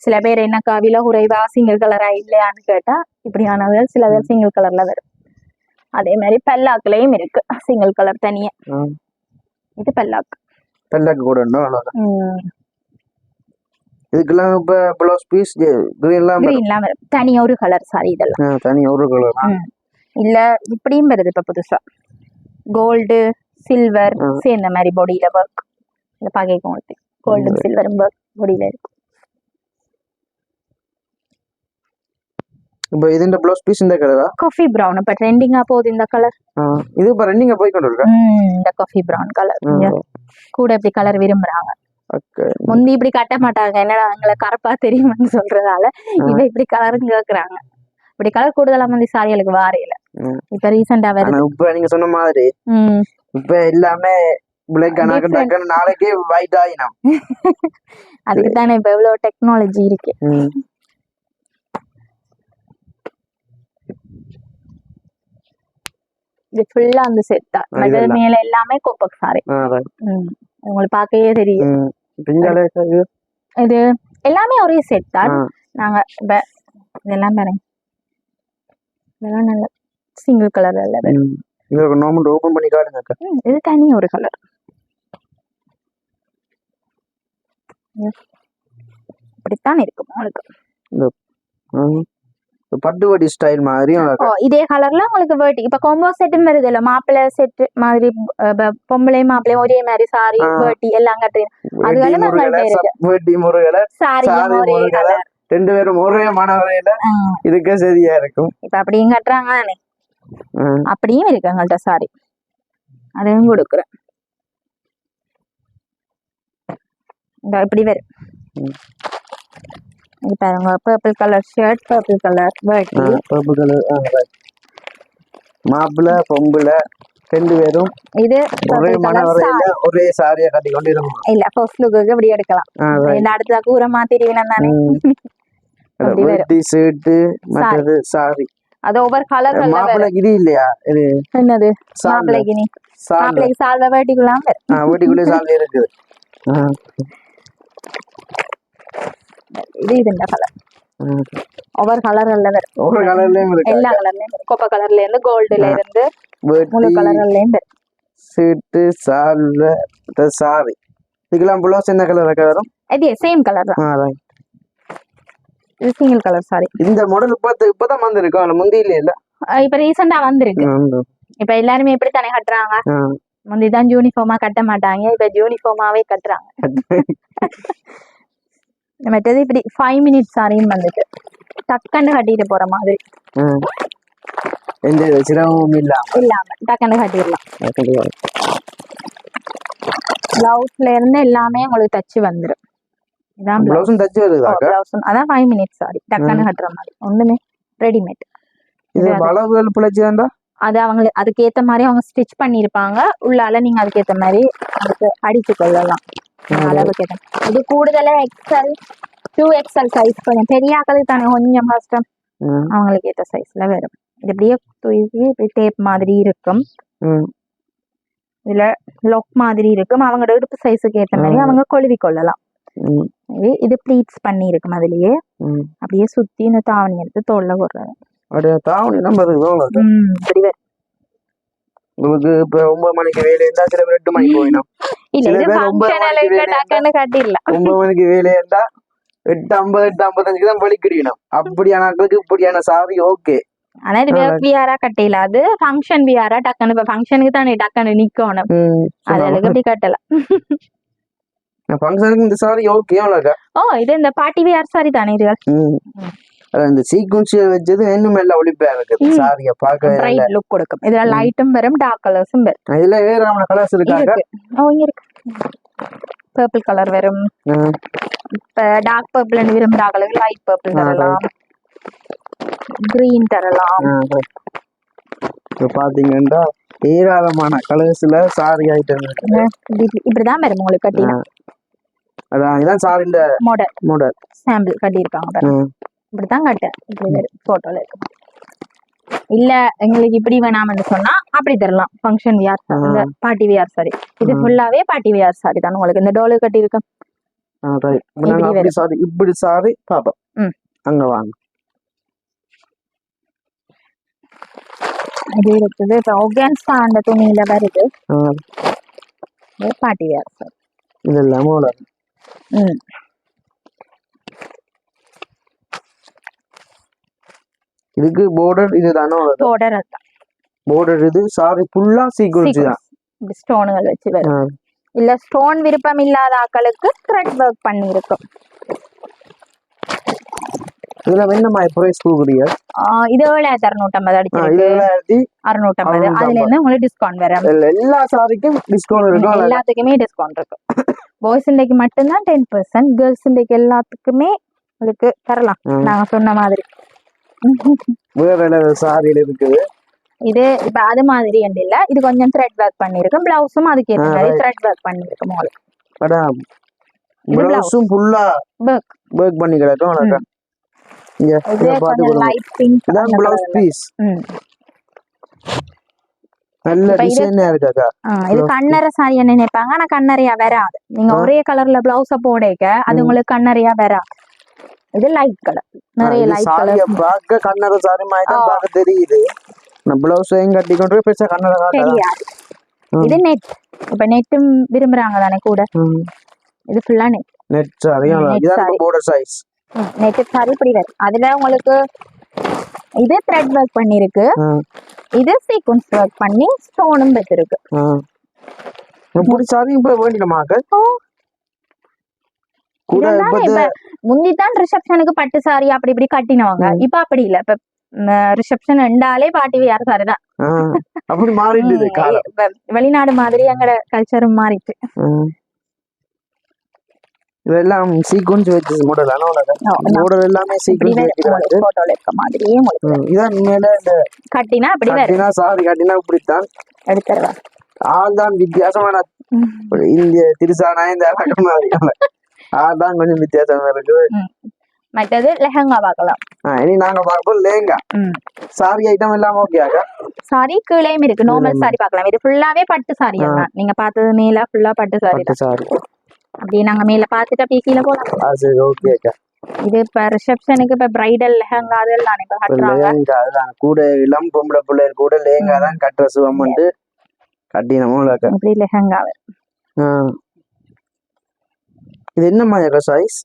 சில பேர் என்னக்கா விலை குறைவா சிங்கிள் கலரா இல்லையான்னு கேட்டா இப்படியானவர்கள் சில சிங்கிள் கலர்ல வரும். அதே மாதிரி பல்லாக்குலயும் இருக்கு சிங்கிள் கலர் தனியா. இது பல்லாக்கு கூட இதுக்கெல்லாம் இப்ப ப்ளவுஸ் பீஸ் கிரீன்லாம் வரும். தனி ஒரு கலர் சாரி இதெல்லாம் தனி ஒரு கலர் இல்ல இப்படியும் வருது இப்ப புதுசா கோல்டு சில்வர் சேர்ந்த மாதிரி பாடியில ஒர்க். இந்த பாக்கைக்கும் கோல்டும் சில்வரும் ஒர்க் பாடியில இருக்கு. இப்போ இதுஇந்த ப்ளவுஸ் பீஸ் இந்த கலரா காஃபி பிரவுன் இப்ப ட்ரெண்டிங்கா போகுது இந்த கலர். இது இப்ப ட்ரெண்டிங்கா போய் கொண்டு இருக்கா இந்த காஃபி பிரவுன் கலர். கூட இப்படி கலர் விரும்புறாங்க. முந்தி இப்படி கட்ட மாட்டாங்க. என்னடா எங்களை கருப்பா தெரியுமான்னு சொல்றதால இப்ப இப்படி கலரும் கேக்குறாங்க. இப்படி கலர் கூடுதலா முந்தி சாரிகளுக்கு வாரையில இப்ப ரீசெண்டா வருது. இப்ப நீங்க சொன்ன மாதிரி இப்ப எல்லாமே நாளைக்கே ஒயிட் ஆயிடும். அதுக்கு தானே இப்ப எவ்வளவு டெக்னாலஜி இருக்கு. இது ஃபுல்லா அந்த செட் தான். மேல எல்லாமே கோப்பக் சாரி. உங்களுக்கு பார்க்கவே தெரியும். இது எல்லாமே ஒரே செட் தான். நாங்க இதெல்லாம் பாருங்க இதெல்லாம் நல்ல சிங்கிள் கலர்ல இல்ல. இது நார்மல் ஓபன் பண்ணி காட்டுங்க. இது தனி ஒரு கலர். இப்படித்தான் இருக்கும் உங்களுக்கு. பட்டுவடி ஸ்டைல் மாதிரி இதே கலர்ல உங்களுக்கு வேட்டி இப்ப காம்போ செட்டும் வருது இல்ல. மாப்பிள்ளை செட் மாதிரி பொம்பளை மாப்பிள்ளை ஒரே மாதிரி சாரி வேட்டி எல்லாம் கட்டுறீங்க. சாரி ரெண்டு பேரும் ஒரே மாணவரையில இருக்க சரியா இருக்கும். இப்ப அப்படியும் கட்டுறாங்க தானே அப்படியும் இருக்கு எங்கள்கிட்ட சாரி. அதையும் கொடுக்குறேன். இப்படி வரும். பாருங்க purple colour shirt purple colour வேட்டி பர்பிள் கலர் மாப்பிள்ளை பொம்பளை ரெண்டு பேரும் இது ஒரே மனவரையில ஒரே சாரியா கட்டி கொண்டு இருக்கும். இல்ல ஃபர்ஸ்ட் லுக்கு இப்படி எடுக்கலாம். இந்த அடுத்த கூரை மாத்திடுவீங்க தானே. வேட்டி ஷர்ட் மற்றது சாரி அது ஒவ்வொரு கலர் மாப்பிள்ளைக்கு இது இல்லையா இது என்னது மாப்பிள்ளைக்கு நீ மாப்பிள்ளைக்கு சால்வை வேட்டிக்குலாம் வேட்டிக்குள்ளே சால்வை இருக்குது. இது இந்த கலர் ஒவ்வொரு கலர்ல வரும். ஒவ்வொரு கலர்லயும் இருக்கு. எல்லா கலர்லயும் கொப்பை கலர்ல இருந்து கோல்டுல இருந்து முழு கலர்ல இருந்து ஷர்ட் சால்வை சாரி இதுக்கெல்லாம் ப்ளவுஸ் என்ன கலர் வரும்? இதே சேம் கலர் தான். இது சிங்கிள் கலர் சாரி. இந்த மாடல் இப்பதான் வந்திருக்கு. அதுல முந்தி இல்ல இப்ப ரீசெண்டா வந்திருக்கு. இப்ப எல்லாருமே எப்படி தானே கட்டுறாங்க. முந்திதான் யூனிஃபார்மா கட்ட மாட்டாங்க. இப்ப யூனிஃபார்மாவே கட்டுறாங்க. மற்றது இப்படி 5 மினிட்ஸ் சாரியும் வந்துட்டு டக்குன்னு கட்டிட்டு போற மாதிரி. எந்த சிரமமும் இல்லாம டக்குன்னு கட்டிடலாம். பிளவுஸ்ல இருந்து எல்லாமே உங்களுக்கு தச்சு வந்துடும். இதான் பிளவுஸும் தச்சு வருதாக்கா? பிளவுஸும் அதான் 5 minutes சாரி டக்குன்னு கட்டுற மாதிரி ஒண்ணுமே ரெடிமேட். இது அளவுகள் பிழைச்சுதான்டா? அது அவங்களுக்கு அதுக்கேத்த மாதிரி அவங்க ஸ்டிச் பண்ணிருப்பாங்க. உள்ளால நீங்க அதுக்கேத்த மாதிரி அதுக்கு அடிச்சு கொள்ளலாம் அளவுக்கு ஏத்த. இது கூடுதலா XL 2XL சைஸ் கொஞ்சம் பெரிய ஆக்களுக்கு தானே கொஞ்சம் கஷ்டம். அவங்களுக்கு ஏத்த சைஸ்ல வரும். இது அப்படியே தூக்கி டேப் மாதிரி இருக்கும். இதுல லொக் மாதிரி இருக்கும். அவங்களோட இடுப்பு சைஸுக்கு ஏத்த மாதிரி அவங்க கொழுவி கொள்ளலாம். இது ப்ளீட்ஸ் பண்ணி இருக்கும். அதுலயே அப்படியே சுத்தி இந்த தாவணி எடுத்து தோல்ல போடுறாங்க. தாவணி உங்களுக்கு இப்ப 9 மணிக்கு வேலை இருந்தா சில பேர் 8 மணிக்கு போயிடும். இல்ல இது ஃபங்க்ஷனலுக்கு கட்டிடலாம். 9 மணிக்கு வேலை இருந்தா 8:50 8:55 தான் வலிக்கிடணும். அப்படியான ஆட்களுக்கு இப்படியான சாரி ஓகே. ஆனா இது வியாரா கட்டில. அது ஃபங்க்ஷன் வியாரா டக்குன்னு இப்ப ஃபங்க்ஷனுக்கு தானே டக்குன்னு நிக்கணும். அதற்கு இப்படி கட்டலாம். ஃபங்க்ஷனுக்கு இந்த சாரி ஓகே அவ்வளவுக்கா? இது இந்த பார்ட்டி வியர் சாரி தானே இது. இந்த சீக்வென்ஸ் வச்சது இன்னும் நல்ல ஒளிப்பா இருக்கு. சாரிய பார்க்க பிரைட் லுக் கொடுக்கும். இதுல லைட்டும் வரும் டார்க் கலர்ஸும் வரும். இதுல வேற கலர்ஸ் இருக்காங்க. இங்க இருக்கு. பர்பிள் கலர் வரும். இப்ப டார்க் பர்பிள் விரும்புறாங்களுக்கு லைட் பர்பிள் தரலாம். கிரீன் தரலாம். இப்ப பாத்தீங்கன்னா ஏராளமான கலர்ஸ்ல சாரி ஐட்டம் இருக்கு. இப்படிதான் வரும் உங்களுக்கு கட்டினா. அதான் இதான் சாரியோட மாடல் சாம்பிள் கட்டி இருக்காங்க. இப்படிதான் கட்டேன். இப்படி வரும் போட்டோல இருக்கு. இல்ல எங்களுக்கு இப்படி வேணாம்னு சொன்னா அப்படி தரலாம். ஃபங்க்ஷன் வியர் இந்த பார்ட்டி வியர் சாரி. இது ஃபுல்லாவே பார்ட்டி வியர் சாரி தான் உங்களுக்கு. இந்த டோலு கட்டி இருக்கு. இப்படி சாரி பாப்போம். அங்க வாங்க. இது இருக்குது. இப்ப ஆர்கான்ஸா அந்த துணியில வருது. Party wear sorry. இதெல்லாம் மாடல். இதுக்கு border இதுதானோ? border அதான். border இது சாரி ஃபுல்லா சீக்வென்ஸ் தான். ஸ்டோன்கள் வச்சு வரும். இல்ல ஸ்டோன் விருப்பம் இல்லாத ஆட்களுக்கு த்ரெட் வர்க் பண்ணி இருக்கும். இதுல என்ன மாதிரி பிரைஸ் கொடுக்குறீங்க? இது 7650 அடிச்சிருக்கு. 7650. அதுல இருந்து உங்களுக்கு டிஸ்கவுண்ட் வரும். எல்லா சாரிக்கும் டிஸ்கவுண்ட் இருக்கு. எல்லாத்துக்குமே டிஸ்கவுண்ட் இருக்கு. பாய்ஸ் இன்றைக்கு மட்டும்தான் 10%. கேர்ள்ஸ் இன்றைக்கு எல்லாத்துக்குமே உங்களுக்கு தரலாம். நாங்க சொன்ன மாதிரி வேற சாரியில இருக்குது. இது இப்ப அது மாதிரி இல்ல. இது கொஞ்சம் த்ரெட் வர்க் பண்ணிருக்கும். பிளவுஸும் அதுக்கு ஏத்த மாதிரி த்ரெட் வர்க் பண்ணிருக்கும். உங்களுக்கு மேடம் பிளவுஸும் ஃபுல்லா வர்க் பண்ணி கிடக்கும். இங்க பாத்து லைட் பிங்க் தான் பிளவுஸ் பீஸ். நல்ல டிசைனா இருக்கா. இது கண்ணர சாரி என்ன நினைப்பாங்க. ஆனா கண்ணரையா வராது. நீங்க ஒரே கலர்ல பிளவுஸ போடேக்க அது உங்களுக்கு கண்ணரையா வராது. இது லைட் கலர். நிறைய லைட் கலர். பாக்க கண்ணர சாரி மாதிரி தான் பாக்க தெரியுது. நான் பிளவுஸ் எங்க கட்டி கொண்டு போய் பெருசா கண்ணர காட்டல. இது நெட். இப்ப நெட்டும் விரும்புறாங்க தானே கூட. இது ஃபுல்லா நெட் சாரி. இதான் border சைஸ். நெட் சாரி இப்படி வரும். அதுல உங்களுக்கு இது த்ரெட் வர்க் பண்ணிருக்கு. இது சீக்வென்ஸ் வர்க் பண்ணி ஸ்டோனும் வச்சிருக்கு. இப்படி சாரி இப்ப வேண்டியமாக்க கூட முந்திதான் ரிசப்ஷனுக்கு பட்டு சாரி அப்படி இப்படி கட்டினவங்க. இப்ப அப்படி இல்ல. இப்ப ரிசப்ஷன் ரெண்டாலே பார்ட்டி வியர் சாரி தான். அப்படி மாறிடுது காலம். வெளிநாடு மாதிரி எங்கட கல்ச்சரும் மாறிட்டு. இதெல்லாம் சீக்வென்ஸ் வச்சு மாடல். மாடல் எல்லாமே சீக்வென்ஸ் வச்சுக்கிறாங்க. போட்டோல இருக்க மாதிரியே இதான் மேல இந்த கட்டினா அப்படி கட்டினா சாரி கட்டினா இப்படித்தான் எடுத்துறவா. ஆள் தான் வித்தியாசமான இந்திய திருசானா இந்த ரகம் மாதிரி. ஆள் தான் கொஞ்சம் வித்தியாசமா இருக்குது. மற்றது லெஹங்கா பார்க்கலாம். இனி நாங்க பார்ப்போம் லெஹங்கா. சாரி ஐட்டம் எல்லாம் ஓகேங்க. சாரி கீழேயும் இருக்கு. நார்மல் சாரி பார்க்கலாம். இது ஃபுல்லாவே பட்டு சாரி தான். நீங்க பார்த்தது மேல ஃபுல்லா பட்டு சாரி தான். அப்படியே நாங்க மேல பாத்துட்டு அப்படியே கீழே போலாம். சரி ஓகேக்கா. இது இப்ப ரிசப்ஷனுக்கு இப்ப பிரைடல் லெஹங்கா அதெல்லாம் இப்ப கட்டுறாங்க. கூட இளம் பொம்பளை பிள்ளைகள் கூட லெஹங்கா தான் கட்டுற சுவமண்டு கட்டினமும் இப்படி லெஹங்கா. இது என்ன மாதிரி சைஸ்?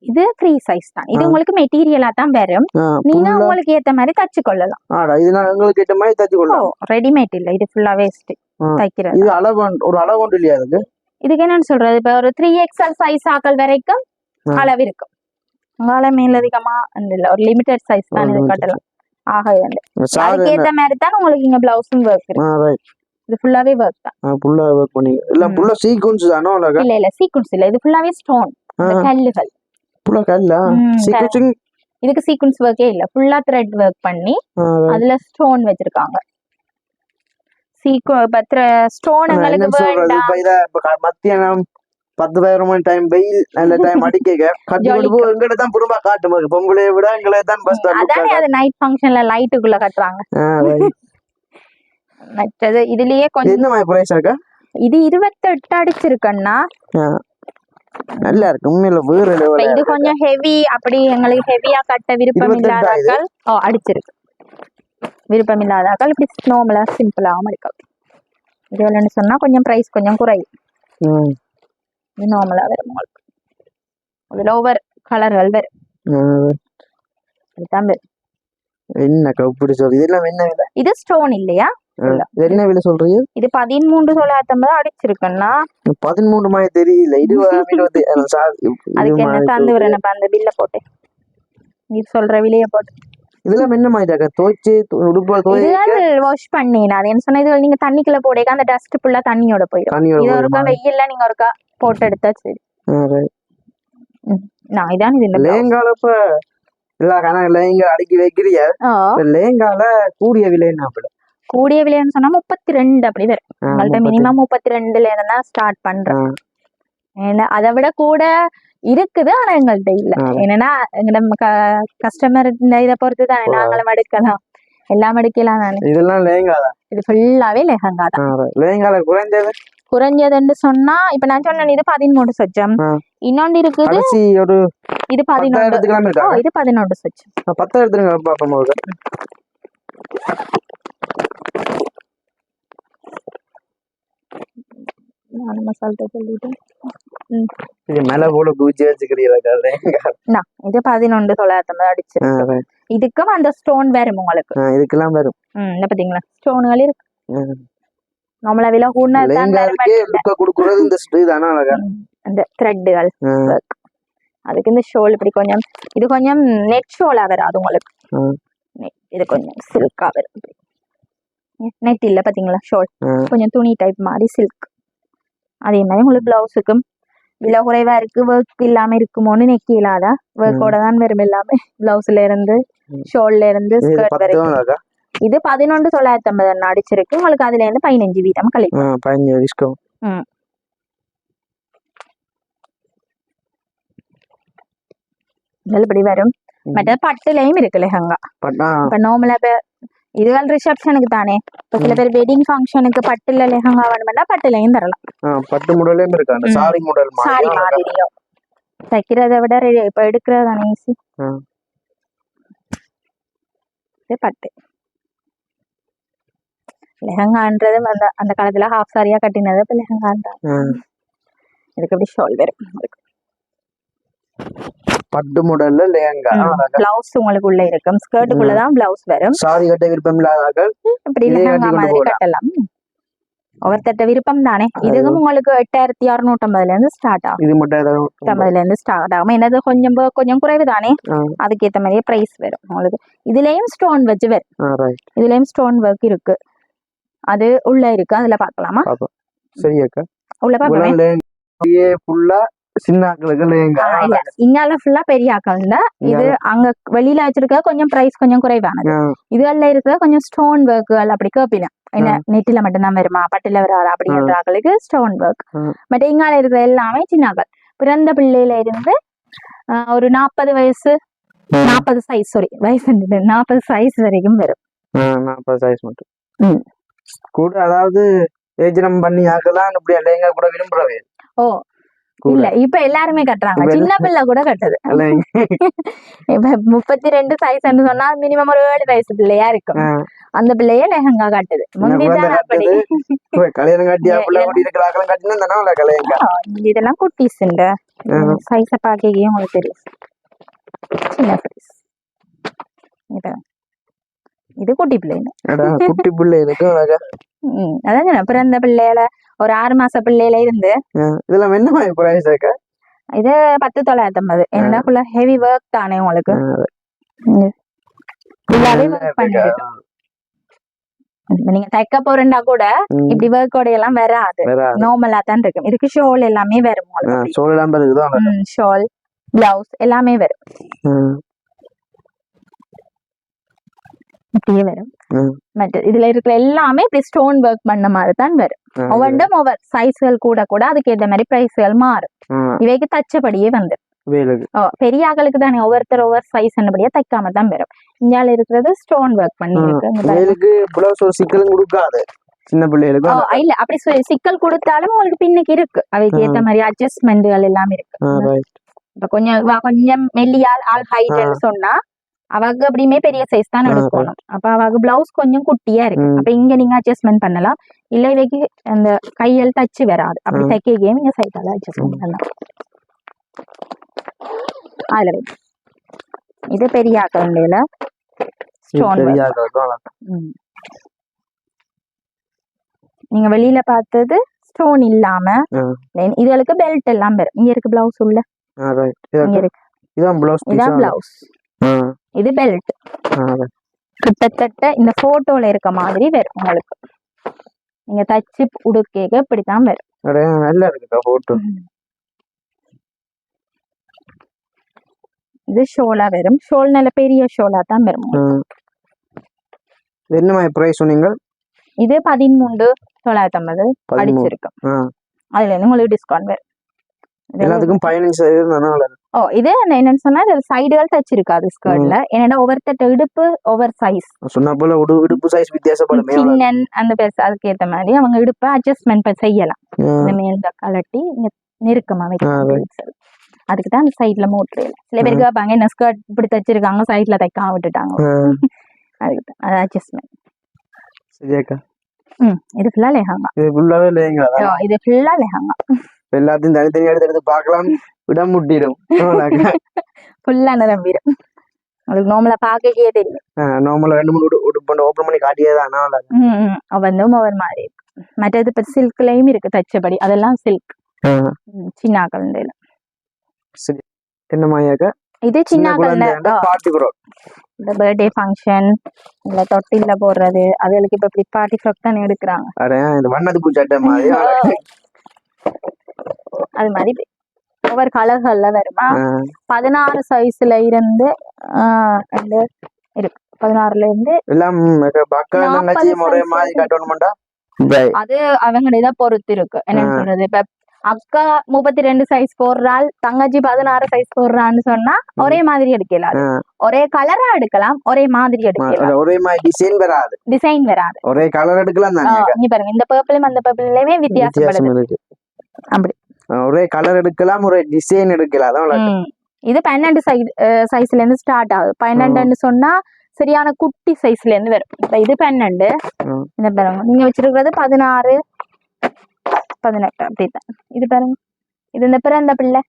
இது ஃப்ரீ சைஸ் தான். இது உங்களுக்கு மெட்டீரியலா தான் வரும். நீங்க உங்களுக்கு ஏத்த மாதிரி தச்சு கொள்ளலாம். இது நான் உங்களுக்கு ஏத்த மாதிரி தச்சு கொள்ளலாம். ரெடிமேட் இல்ல. இது ஃபுல்லா வேஸ்ட் தைக்கிறது. இது அளவு ஒரு அளவு ஒன்று இல்லையா அதுக்கு? இதுக்கு என்னன்னு சொல்றது, இப்ப ஒரு 3XL சைஸ் ஆக்கள் வரைக்கும் அளவு இருக்கும். உங்களால மேலதிகமா இல்ல. ஒரு லிமிடெட் சைஸ் தான் இது கட்டலாம். ஆக வந்து அதுக்கேத்த மாதிரி தான் உங்களுக்கு இங்க பிளவுஸும் ஒர்க் இருக்கு. இது ஃபுல்லாவே ஒர்க் தான். ஃபுல்லா ஒர்க் பண்ணி எல்லாம் ஃபுல்லா சீக்வென்ஸ் தானோ? இல்ல சீக்வென்ஸ் இல்ல, இது ஃபுல்லாவே ஸ்டோன், கல்லுகள் ஃபுல்லா கல்லா? சீக்வென்சிங் இதுக்கு சீக்வென்ஸ் ஒர்க்கே இல்ல, ஃபுல்லா த்ரெட் ஒர்க் பண்ணி அதுல ஸ்டோன் வச்சிருக்காங்க. ஸ்டோன் உங்களுக்கு வேண்டாம். மத்தியானம் 10 டைம் வெயில் நல்ல டைம் அடிக்க கட்டி கொண்டு போ எங்கட தான் புறமா காட்டுமா பொம்பளைய விட எங்களை தான் பஸ் தான். அதானே அது நைட் ஃபங்க்ஷன்ல லைட்டுக்குள்ள கட்டுறாங்க. மற்றது இதுலயே கொஞ்சம் என்ன மாதிரி பிரைஸ் இருக்கா? இது 28 அடிச்சிருக்கன்னா நல்லா இருக்கு உண்மையில வேற லெவல். இது கொஞ்சம் ஹெவி, அப்படி எங்களுக்கு ஹெவியா கட்ட விருப்பம் இல்லாதாக்கள் அடிச்சிருக்கு. விருப்பம் இல்லாதாக்கள் இப்படி நார்மலா சிம்பிளாவும் இருக்கலாம். இது இல்லைன்னு சொன்னா கொஞ்சம் பிரைஸ் கொஞ்சம் குறையும். இது நார்மலா வரும் உங்களுக்கு. இதுல ஒவ்வொரு கலர்கள் வரும். இதுதான் வரும். என்ன கப்படி சொல்லு இதெல்லாம் என்ன விலை? இது ஸ்டோன் இல்லையா? என்ன விலை சொல்றீங்க? இது 13,950 அடிச்சிருக்கன்னா 13 மாதிரி தெரியல. 20 அதுக்கு என்ன தந்து வரேன் அந்த பில்ல போட்டு நீ சொல்ற விலைய போட்டு. இதெல்லாம் என்ன மாதிரி துவைச்சு வாஷ் பண்ணினா அது என்ன சொன்னா, இது நீங்க தண்ணிக்குள்ள போடேக்க அந்த டஸ்ட் ஃபுல்லா தண்ணியோட போயிடும். இது ஒருக்கா வெயில்ல நீங்க ஒருக்கா போட்டு எடுத்தா சரி. நான் இதான் இது லேங்காலப்ப எல்லா கணக்கு லேங்க அடுக்கி வைக்கிறியா? லேங்கால கூடிய விலை என்ன? கூடிய விலைன்னு சொன்னா 32 அப்படி வரும். உங்கள்ட்ட மினிமம் 32ல இருந்தா ஸ்டார்ட் பண்றேன். ஏன்னா அதை விட கூட இருக்குது, ஆனா எங்கள்கிட்ட இல்ல. என்னன்னா எங்க கஸ்டமர் இதை பொறுத்து தானே நாங்களும் எடுக்கலாம், எல்லாம் எடுக்கலாம் தானே. இதெல்லாம் லேங்காதான், இது ஃபுல்லாவே லெஹங்கா தான். லேங்கால குறைஞ்சதுன்னு சொன்னா இப்ப நான் சொன்னேன் இது 13 சொச்சம். இன்னொன்று இருக்குது இது 11. இது 11 சொச்சம். 10 எடுத்துங்க பாப்போம். இது மேல போல பூச்சி வச்சுக்கிறீங்களா? இது 11,950 அடிச்சு. இதுக்கும் அந்த ஸ்டோன் வரும் உங்களுக்கு. இதுக்கெல்லாம் வரும். பாத்தீங்களா ஸ்டோன்கள் இருக்கு. நம்மள விலை கொடுக்கறது இந்த இதுதானா அந்த த்ரெட்டுகள். அதுக்கு இந்த ஷோல் இப்படி கொஞ்சம் இது கொஞ்சம் நெட் ஷோலா வராது உங்களுக்கு. இது கொஞ்சம் சில்கா வரும். நெட் இல்ல பாத்தீங்களா ஷோல் கொஞ்சம் துணி டைப் மாதிரி சில்க். அதே மாதிரி உங்களுக்கு பிளவுஸுக்கும் விலை குறைவா இருக்கு, ஒர்க் இல்லாம இருக்குமோன்னு நெக்கி இல்லாத ஒர்க்கோட தான் வரும் எல்லாமே. பிளவுஸ்ல இருந்து ஷோல்ல இருந்து ஸ்கர்ட் வரைக்கும். இது 11,950 அடிச்சிருக்கு உங்களுக்கு. அதுல இருந்து 15% கழிக்கும். இப்படி வரும். மற்ற பட்டுலயும் இருக்கு லெஹங்கா. இப்ப நார்மலா இதுகள் ரிசப்ஷனுக்கு தானே. இப்ப சில பேர் வெட்டிங் ஃபங்க்ஷனுக்கு பட்டுல லெஹங்கா வேணும்னா பட்டுலயும் தரலாம். பட்டு மாடலும் இருக்கு. அந்த சாரி மாடல் சாரி மாதிரியோ தைக்கிறத விட இப்ப எடுக்கிறது தானே ஈஸி. பட்டு லெஹங்கான்றது அந்த காலத்துல ஹாஃப் சாரியா கட்டினது இப்ப லெஹங்கான்றாங்க. இதுக்கு எப்படி ஷால் வரும். பட்டு மாடல்ல லெஹங்கா பிளவுஸ் உங்களுக்கு உள்ள இருக்கும். ஸ்கர்ட்டுக்குள்ள தான் பிளவுஸ் வரும். சாரி கட்ட விருப்பம் இல்லாதவர்கள் இப்படி லெஹங்கா மாதிரி கட்டலாம். ஒவ்வொருத்தட்ட விருப்பம் தானே. இதுக்கும் உங்களுக்கு 8,650 இருந்து ஸ்டார்ட் ஆகும். இது மட்டும் 8,650 இருந்து ஸ்டார்ட் ஆகும். என்னது கொஞ்சம் கொஞ்சம் குறைவு தானே, அதுக்கேற்ற மாதிரியே பிரைஸ் வரும் உங்களுக்கு. இதுலயும் ஸ்டோன் வச்சு வரும். இதுலயும் ஸ்டோன் ஒர்க் இருக்கு. அது உள்ள இருக்கு, அதுல பாக்கலாமா? சரியாக்கா உள்ள பாக்கலாம். இங்கால ஃபுல்லா பெரிய ஆக்கள். இது அங்க வெளியில வச்சிருக்க கொஞ்சம் பிரைஸ் கொஞ்சம் குறைவானது. இதுல இருக்கிற கொஞ்சம் ஸ்டோன் ஒர்க்குகள் அப்படி கேப்பினா என்ன நெட்டில மட்டும்தான் வருமா பட்டுல வராது அப்படின்ற ஆக்களுக்கு ஸ்டோன் ஒர்க். பட் இங்கால இருக்கிற எல்லாமே சின்னாக்கள். பிறந்த பிள்ளையில இருந்து ஒரு 40 வயசு 40 சைஸ் வயசு 40 சைஸ் வரைக்கும் வரும். 40 சைஸ் மட்டும் கூட. அதாவது ஏஜ்ரம் பண்ணி ஆக்கலாம் இப்படி லெஹங்கா கூட விரும்புறவே. இல்ல இப்ப எல்லாருமே கட்டுறாங்க. சின்ன பிள்ளை கூட கட்டுது. இப்ப 32 சைஸ் சொன்னா மினிமம் ஒரு 7 வயசு பிள்ளையா இருக்கும். அந்த பிள்ளைய லெஹங்கா கட்டுது. இதெல்லாம் குட்டீஸ் சைஸ பாக்கவே உங்களுக்கு தெரியும். சின்ன சைஸ். இது குட்டி பிள்ளை. குட்டி பிள்ளை அதான் பிறந்த பிள்ளையில ஒரு 6 மாச பிள்ளையில இருந்து. இதெல்லாம் என்ன மாதிரி பிரைஸ் இருக்கா? இது 10,950. என்ன ஹெவி ஒர்க் தானே உங்களுக்கு. ஃபுல்லாவே ஒர்க் பண்ணிருக்கு. நீங்க தைக்க போறேன்னா கூட இப்படி ஒர்க்கோட எல்லாம் வராது, நார்மலா தான் இருக்கும். இதுக்கு ஷோல் எல்லாமே வரும், ஷால் பிளவுஸ் எல்லாமே வரும், இப்படியே வரும். மற்ற இதுல இருக்கிற எல்லாமே இப்படி ஸ்டோன் ஒர்க் பண்ண மாதிரி தான் வரும். ஒவ்வொன்றும் ஒவ்வொரு சைஸ்கள் கூட கூட அதுக்கு ஏற்ற மாதிரி பிரைஸ்கள் மாறும். இவைக்கு தச்சபடியே வந்து பெரிய ஆக்களுக்கு தானே ஒவ்வொருத்தர் ஒவ்வொரு சைஸ் படியா தைக்காம தான் வரும். இந்தியால இருக்கிறது ஸ்டோன் ஒர்க் பண்ணி சின்ன பிள்ளைகளுக்கு இல்ல அப்படி சிக்கல் கொடுத்தாலும் உங்களுக்கு பின்னுக்கு இருக்கு, அவைக்கு ஏத்த மாதிரி அட்ஜஸ்ட்மெண்ட்கள் எல்லாம் இருக்கு. இப்ப கொஞ்சம் மெல்லியால் ஆல் ஹைட்னு சொன்னா அவங்க அப்படியுமே பெரிய சைஸ் தான் எடுக்கணும். அப்ப அவங்க பிளவுஸ் கொஞ்சம் குட்டியா இருக்கு, அப்ப இங்க நீங்க அட்ஜஸ்ட்மெண்ட் பண்ணலாம். இல்ல இவைக்கு அந்த கையல் தச்சு வராது, அப்படி தைக்க நீங்க சைட்டால அட்ஜஸ்ட்மெண்ட் பண்ணலாம். அதுல இது பெரிய ஆக்கல ஸ்டோன். நீங்க வெளியில பார்த்தது ஸ்டோன் இல்லாம இதுகளுக்கு பெல்ட் எல்லாம் வரும். இங்க இருக்கு பிளவுஸ் உள்ள, இங்க இருக்கு இதான் பிளவுஸ், இது பெல்ட். கிட்டத்தட்ட இந்த போட்டோல இருக்க மாதிரி வரும் உங்களுக்கு. நீங்க தச்சு உடுக்க இப்படித்தான் வரும். நல்லா இருக்கு போட்டோ. இது ஷோலா வரும், ஷோல் நல்ல பெரிய ஷோலா தான் வரும். என்ன மாதிரி பிரைஸ் சொன்னீங்க? இது 13,950 அடிச்சிருக்கு. அதுல இருந்து உங்களுக்கு டிஸ்கவுண்ட் வரும். எல்லாத்துக்கும் 15%. இது என்னன்னு சொன்னா சைடுகள் தச்சிருக்காது ஸ்கர்ட்ல. ஏன்னா ஒவ்வொருத்தட்ட இடுப்பு ஒவ்வொரு சைஸ் சொன்ன போல இடுப்பு சைஸ் வித்தியாசப்படும். சின்ன அந்த பெருசு அதுக்கு ஏத்த மாதிரி அவங்க இடுப்பை அட்ஜஸ்ட்மெண்ட் செய்யலாம். இந்த மேல் கலட்டி நெருக்கமா வைக்கலாம். அதுக்கு தான் அந்த சைட்ல மோட்ரு. சில பேருக்கு கேட்பாங்க என்ன ஸ்கர்ட் இப்படி தச்சிருக்காங்க சைட்ல தைக்காம விட்டுட்டாங்க, அதுக்கு தான் அது அட்ஜஸ்ட்மெண்ட். சரியாக்கா. இது ஃபுல்லா லெஹங்கா. இது ஃபுல்லா லெஹங்கா. எல்லாத்தையும் தனித்தனியா எடுத்து பார்க்கலாம், இடம் முட்டிடும். ஃபுல்லா நிரம்பிடும். உங்களுக்கு நார்மலா பாக்கவே தெரியும். நார்மலா 2-3 உடுப்பு ஓபன் பண்ணி காட்டியதான் ஒவ்வொரு மாதிரி இருக்கு. மற்றது இப்ப சில்க்லயும் இருக்கு தச்சபடி, அதெல்லாம் சில்க் சின்ன கலந்தையில. சரி, என்ன மாயாக்கா? இது சின்ன கலந்த பார்ட்டி ப்ரோ, இந்த பர்த்டே ஃபங்க்ஷன் இல்ல தொட்டில போடுறது அதுகளுக்கு இப்ப இப்படி பார்ட்டி ஃப்ராக் தான் எடுக்கிறாங்க. இந்த வண்ணத்து பூச்சாட்ட மாதிரி அது மாதிரி ஒவ்வொரு கலர்கள்ல வருமா. 16 சைஸ்ல இருந்து இருக்கு, 16ல இருந்து எல்லாம் அது அவங்கள பொறுத்து இருக்கு. என்ன சொல்றது, இப்ப அக்கா 32 சைஸ் போடுறாள், தங்கச்சி 16 சைஸ் போடுறான்னு சொன்னா ஒரே மாதிரி எடுக்கலாம், ஒரே கலரா எடுக்கலாம், ஒரே மாதிரி எடுக்கலாம், ஒரே மாதிரி டிசைன் வராது, ஒரே கலர் எடுக்கலாம். நீ பாருங்க இந்த பர்பிளும் அந்த பர்பிள்லயுமே வித்தியாசப்படுது. அப்படி ஒரே கலர் எடுக்கலாம், ஒரே டிசைன் எடுக்கலாம். இது 12 சைஸ்ல இருந்து ஸ்டார்ட் ஆகுது. 12ன்னு சொன்னா சரியான குட்டி சைஸ்ல இருந்து வரும். இது 12. இந்த பாருங்க நீங்க வச்சிருக்கிறது 16 18 அப்படித்தான். இது பாருங்க, இது இந்த பிறந்த பிள்ளை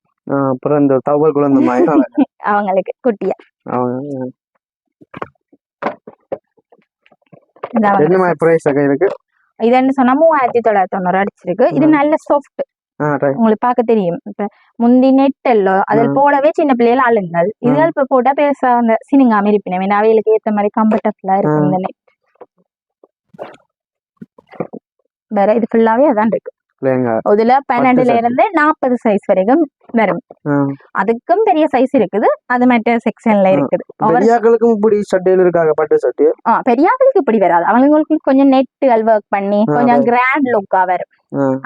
அவங்களுக்கு குட்டியா. இதுன்னு சொன்னா 3990 அடிச்சிருக்கு. இது நல்ல சாஃப்ட், உங்களுக்கு பார்க்க தெரியும். இப்ப முந்தி நெட் எல்லாம் அதில் போடவே சின்ன பிள்ளைகள் ஆளுங்கள், இதெல்லாம் இப்ப போட்டா பேச அந்த சினிங்காம இருப்பினேன், அவைகளுக்கு ஏத்த மாதிரி கம்ஃபர்டபுளா இருக்கு இந்த நெட். வேற இது ஃபுல்லாவே அதான் இருக்கு. இதுல 12ல இருந்து 40 சைஸ் வரைக்கும் வரும். அதுக்கும் பெரிய சைஸ் இருக்குது, அது மற்ற செக்ஷன்ல இருக்குது. பெரியாக்களுக்கும் இப்படி சட்டையில இருக்காங்க, பட்டு சட்டை. பெரியாக்களுக்கு இப்படி வராது, அவங்களுக்கு கொஞ்சம் நெட்டுகள் ஒர்க் பண்ணி கொஞ்சம் கிராண்ட் லுக்கா வரும்.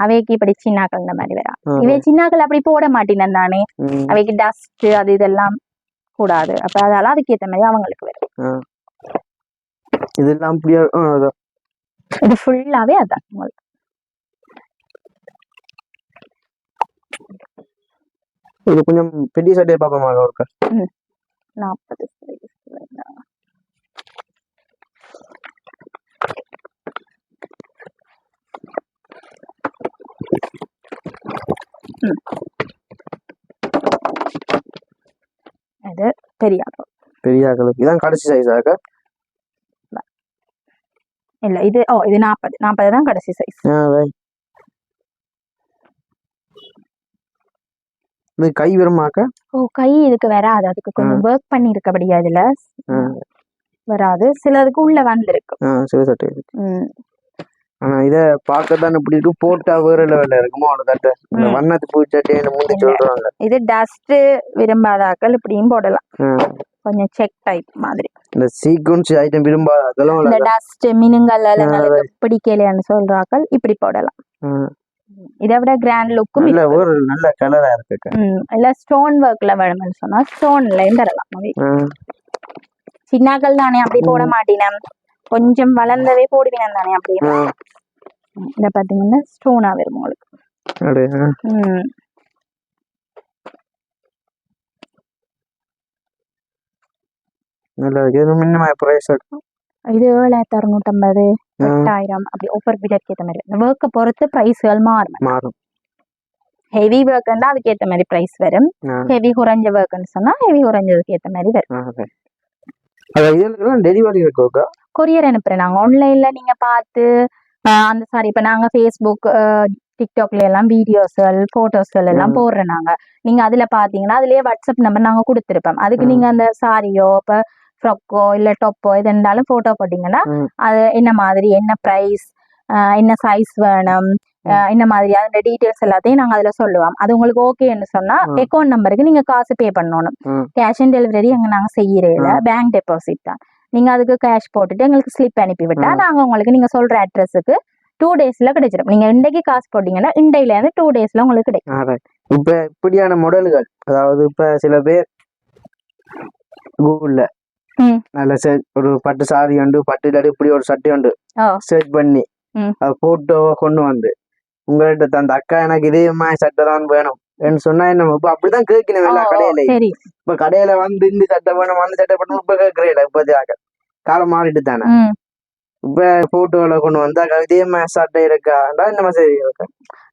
அவைக்கு இப்படி சின்னாக்கள் இந்த மாதிரி வரா. இவை சின்னாக்கள் அப்படி போட மாட்டேன் தானே, அவைக்கு டஸ்ட் அது இதெல்லாம் கூடாது. அப்ப அதெல்லாம் அதுக்கு ஏத்த மாதிரி அவங்களுக்கு வரும். இதெல்லாம் இது ஃபுல்லாவே அதான் உங்களுக்கு. இது கொஞ்சம் பெரிய சட்டையை பாப்போமா ஒருக்கா? 40 இது பெரியாக்களுக்கு இதான் கடைசி சைஸாக்கா? இல்ல இது இது 40 தான் கடைசி சைஸ். இது கை வருமாக்கா? கை இதுக்கு வராது, அதுக்கு கொஞ்சம் ஒர்க் பண்ணி இருக்கபடியா இதுல வராது, சிலதுக்கு உள்ள வந்திருக்கு. சில சட்டை இருக்கு. ம். ஆனா இத பார்க்கத்தான் இப்படி இருக்கு, போட்டா வேற லெவல்ல இருக்குமோ அவ்வளவு தட்டை. இந்த வண்ணத்து பூச்சட்டை முந்தி சொல்றாங்க. இது டஸ்ட் விரும்பாதாக்கள் இப்படியும் போடலாம். கொஞ்சம் செக் டைப் மாதிரி. இந்த சீக்வன்ஸ் ஐட்டம் விரும்பாதாக்களும் இந்த டஸ்ட் மினுங்கல் எங்களுக்கு பிடிக்கலையான்னு சொல்றாக்கள் இப்படி போடலாம். இதை விட கிராண்ட் லுக்கும் நல்ல ஒரு நல்ல கலரா இருக்கு. இல்ல ஸ்டோன் ஒர்க்ல வேணும்னு சொன்னா ஸ்டோன்லயும் தரலாம். சின்னாக்கள் தானே அப்படி போட மாட்டேன், கொஞ்சம் வளர்ந்தவே போடுவேன் தானே அப்படி. இத பாத்தீங்கன்னா ஸ்டோனா வரும் உங்களுக்கு. நல்ல இது மினிமம் பிரைஸ் இது 7650 8000 அப்படி ஆஃபர் விலைக்கு ஏத்த மாதிரி. ஒர்க்க பொறுத்து பிரைஸ்கள் மாறும். ஹெவி ஒர்க்னா அதுக்கு ஏத்த மாதிரி பிரைஸ் வரும். ஹெவி குறைஞ்ச ஒர்க்னு சொன்னா ஹெவி குறைஞ்சதுக்கு ஏத்த மாதிரி வரும். டெலிவரி இருக்கோக்கா? கொரியர் அனுப்புறேன் நாங்க. ஆன்லைன்ல நீங்க பார்த்து அந்த சாரி இப்ப நாங்க ஃபேஸ்புக் டிக்டாக்ல எல்லாம் வீடியோஸ்கள் போட்டோஸ்கள் எல்லாம் போடுறோம் நாங்க. நீங்க அதுல பாத்தீங்கன்னா அதுலயே வாட்ஸ்அப் நம்பர் நாங்க கொடுத்துருப்போம். அதுக்கு நீங்க அந்த சாரியோ இப்ப ஃப்ராக்கோ இல்ல டாப்போ இது இருந்தாலும் போட்டோ போட்டீங்கன்னா அது என்ன மாதிரி, என்ன பிரைஸ், என்ன சைஸ் வேணும், என்ன மாதிரி அந்த டீடைல்ஸ் எல்லாத்தையும் நாங்க அதுல சொல்லுவோம். அது உங்களுக்கு ஓகேன்னு சொன்னா அக்கௌண்ட் நம்பருக்கு நீங்க காசு பே பண்ணணும். கேஷ் ஆன் டெலிவரி அங்க நாங்க செய்யறதுல பேங்க் டெபாசிட் தான். நீங்க அதுக்கு கேஷ் போட்டுட்டு எங்களுக்கு ஸ்லிப் அனுப்பி விட்டா நாங்க உங்களுக்கு நீங்க சொல்ற அட்ரஸுக்கு 2 daysல கிடைச்சிடும். நீங்க இன்றைக்கு காசு போட்டீங்கன்னா இன்றையில இருந்து 2 daysல உங்களுக்கு கிடைக்கும். இப்ப இப்படியான மாடல்கள், அதாவது இப்ப சில பேர் கூகுள்ல நல்ல ஒரு பட்டு சாரி உண்டு, பட்டு இல்லாட்டி இப்படி ஒரு சட்டை உண்டு சர்ச் பண்ணி போட்டோவை கொண்டு வந்து உங்கள்கிட்ட அந்த அக்கா எனக்கு இதே மாதிரி சட்டை தான் வேணும் சொன்னா என்ன இப்ப அப்படிதான் கேட்கணும் எல்லா கடையில. இப்ப கடையில வந்து இந்த சட்டை வேணும் அந்த சட்டை பண்ணணும் இப்ப கேட்கறேன். இப்ப காலம் மாறிட்டு தானே. இப்ப போட்டோல கொண்டு வந்தா இதே மாதிரி சட்டை இருக்காண்டா இந்த மாதிரி இருக்கா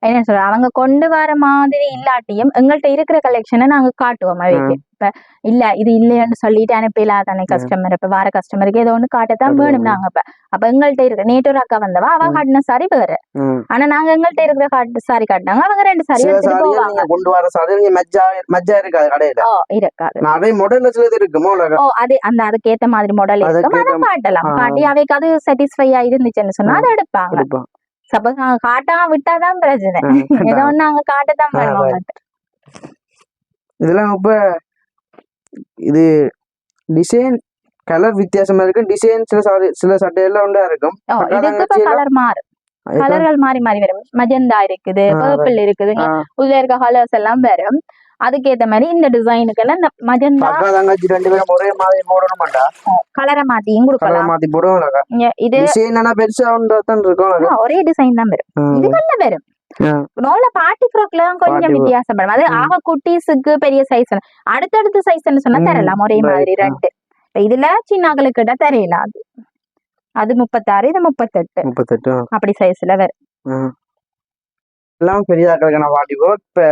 என்ன சொல்ற, அவங்க கொண்டு வர மாதிரி இல்லாட்டியும் எங்கள்கிட்ட இருக்கிற கலெக்ஷனை நாங்க காட்டுவோம் அவைக்கு. இப்ப இல்ல இது இல்லைன்னு சொல்லிட்டு அனுப்பிலா தானே கஸ்டமர். இப்ப வர கஸ்டமருக்கு ஏதோ ஒண்ணு காட்டத்தான் வேணும் நாங்க. அப்ப எங்கள்கிட்ட இருக்க நேற்று ஒரு அக்கா வந்தவா, அவ காட்டின சாரி வேற. ஆனா நாங்க எங்கள்கிட்ட இருக்கிற சாரி காட்டினாங்க, அவங்க 2 சாரி எடுத்துட்டு போவாங்க. கொண்டு வர சாரி மஜ்ஜா இருக்காது கடையில. இருக்காது. அதே மாடல்ல சிலது இருக்குமோ. அதே அந்த அதுக்கேத்த மாதிரி மாடல் இருக்கும், அதை காட்டலாம். காட்டி அவைக்கு அது சாட்டிஸ்ஃபையா இருந்துச்சுன்னு சொன்னா அதை எடுப்பாங்க. சப்போஸ் நாங்க காட்டாம விட்டாதான் பிரச்சனை. ஏதோ ஒண்ணு நாங்க காட்டத்தான் பண்ணுவோம். இதெல்லாம் இப்ப இது டிசைன் கலர் வித்தியாசமா இருக்கு. டிசைன் சில சட்டையெல்லாம் உண்டா இருக்கும். இதுக்கு கலர் மாறும், கலர்கள் மாறி மாறி வரும். மஜந்தா இருக்குது, பர்பிள் இருக்குது, உள்ள இருக்க கலர்ஸ் எல்லாம் வரும். அதுக்கேத்த மாதிரி இந்த டிசைனுக்கு எல்லாம் இந்த மஜந்தா தங்கச்சி 2 பேரும் ஒரே மாதிரி போடணுமாடா, கலரை மாத்தியும் கொடுக்கலாம். மாத்தி போடுவாங்க. இது டிசைன் பெருசா இருக்கும், ஒரே டிசைன் தான் வரும். இது நல்ல வரும். நோல பார்ட்டி ஃப்ராக்ல தான் கொஞ்சம் வித்தியாசப்படும். அது ஆக குட்டீஸுக்கு பெரிய சைஸ், அடுத்தடுத்த சைஸ்ன்னு சொன்னா தரலாம் ஒரே மாதிரி 2. இதுல சின்னங்களுக்கு கிட்ட தெரியல. அது 36, இது 38 அப்படி சைஸ்ல வரும். எல்லாம் பெரிய பார்ட்டி ஃப்ராக். இப்ப